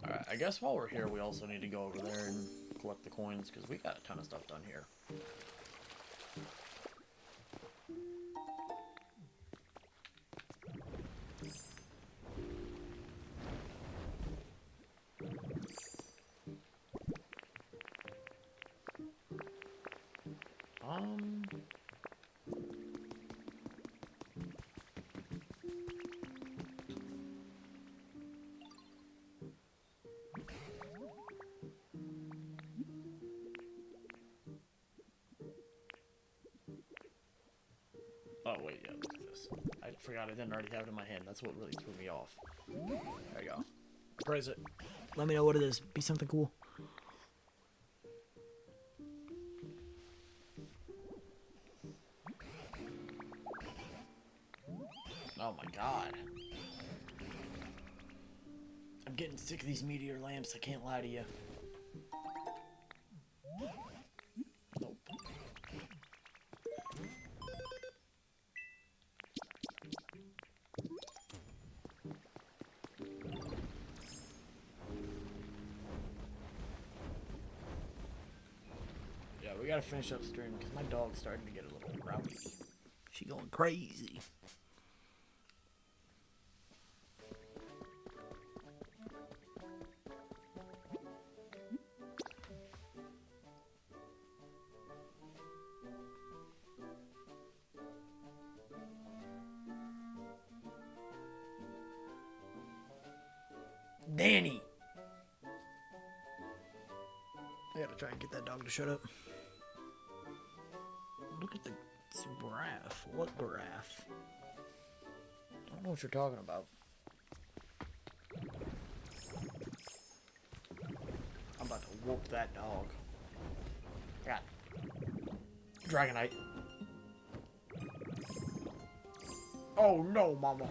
Speaker 1: Alright, I guess while we're here, we also need to go over there and collect the coins, because we got a ton of stuff done here. Oh, wait, yeah, look at this. I forgot I didn't already have it in my hand. That's what really threw me off. There you go. Praise it. Let me know what it is. Be something cool. Oh my god. I'm getting sick of these meteor lamps, I can't lie to you. Nope. Yeah, we gotta finish up stream because my dog's starting to get a little rowdy. She going crazy. Danny! I gotta try and get that dog to shut up. Look at the graph. What graph? I don't know what you're talking about. I'm about to whoop that dog. God. Dragonite. Oh no, mama.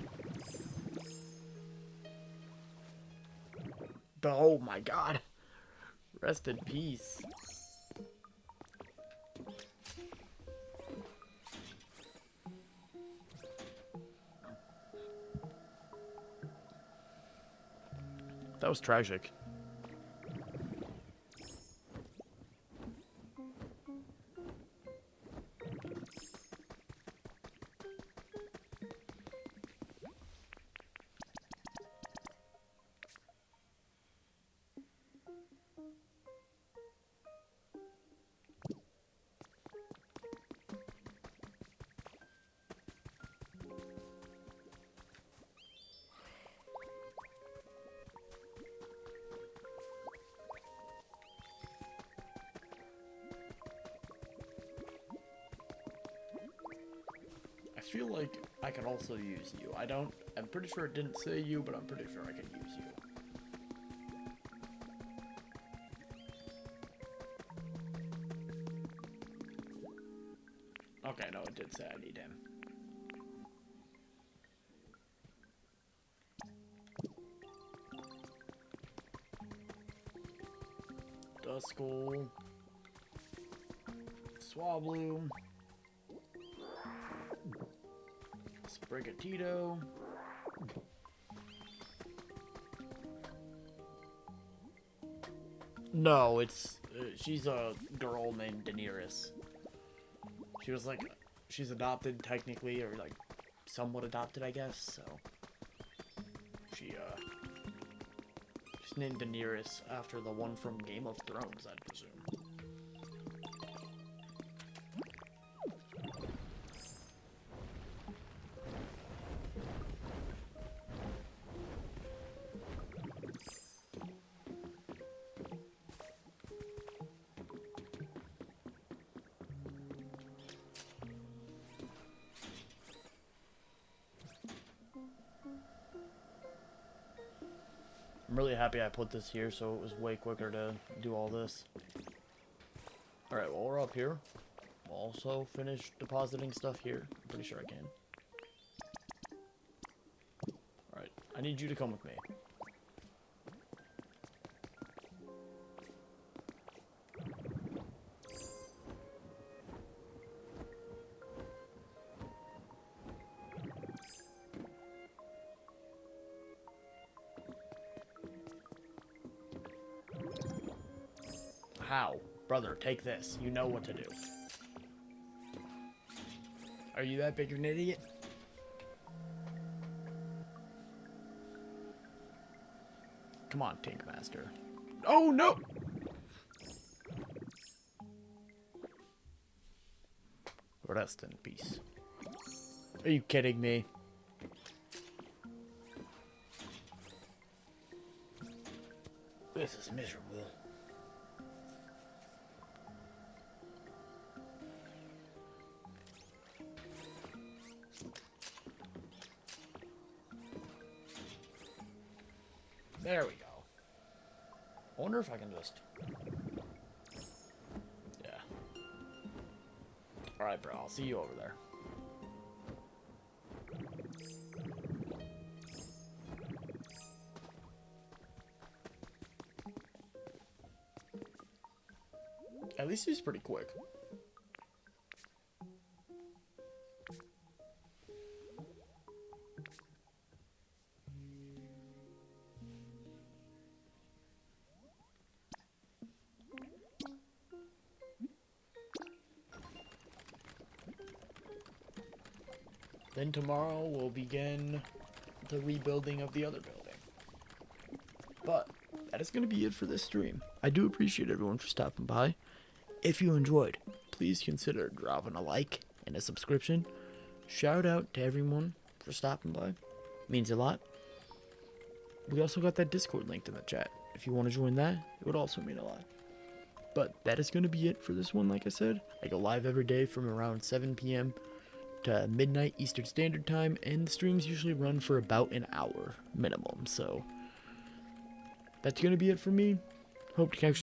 Speaker 1: Oh my god. Rest in peace. That was tragic. I feel like I could also use you. I'm pretty sure it didn't say you, but I'm pretty sure I can use you. Okay, no, it did say I need him. Does School. Swablu. Sprigatito. No, it's she's a girl named Daenerys. She was like, she's adopted technically, or like somewhat adopted, I guess. So she's named Daenerys after the one from Game of Thrones, I'd presume. I'm really happy I put this here, so it was way quicker to do all this. Alright, well, we're up here. We'll also finish depositing stuff here. I'm pretty sure I can. Alright, I need you to come with me. How? Brother, take this. You know what to do. Are you that big of an idiot? Come on, Tinkmaster. Oh, no! Rest in peace. Are you kidding me? This is miserable. There we go. I wonder if I can just... Yeah. Alright, bro. I'll see you over there. At least he's pretty quick. Then tomorrow we'll begin the rebuilding of the other building. But that is going to be it for this stream. I do appreciate everyone for stopping by. If you enjoyed, please consider dropping a like and a subscription. Shout out to everyone for stopping by. Means a lot. We also got that Discord linked in the chat. If you want to join that, it would also mean a lot. But that is going to be it for this one, like I said. I go live every day from around 7 p.m. to midnight Eastern Standard Time, and the streams usually run for about an hour minimum. So that's going to be it for me. Hope to catch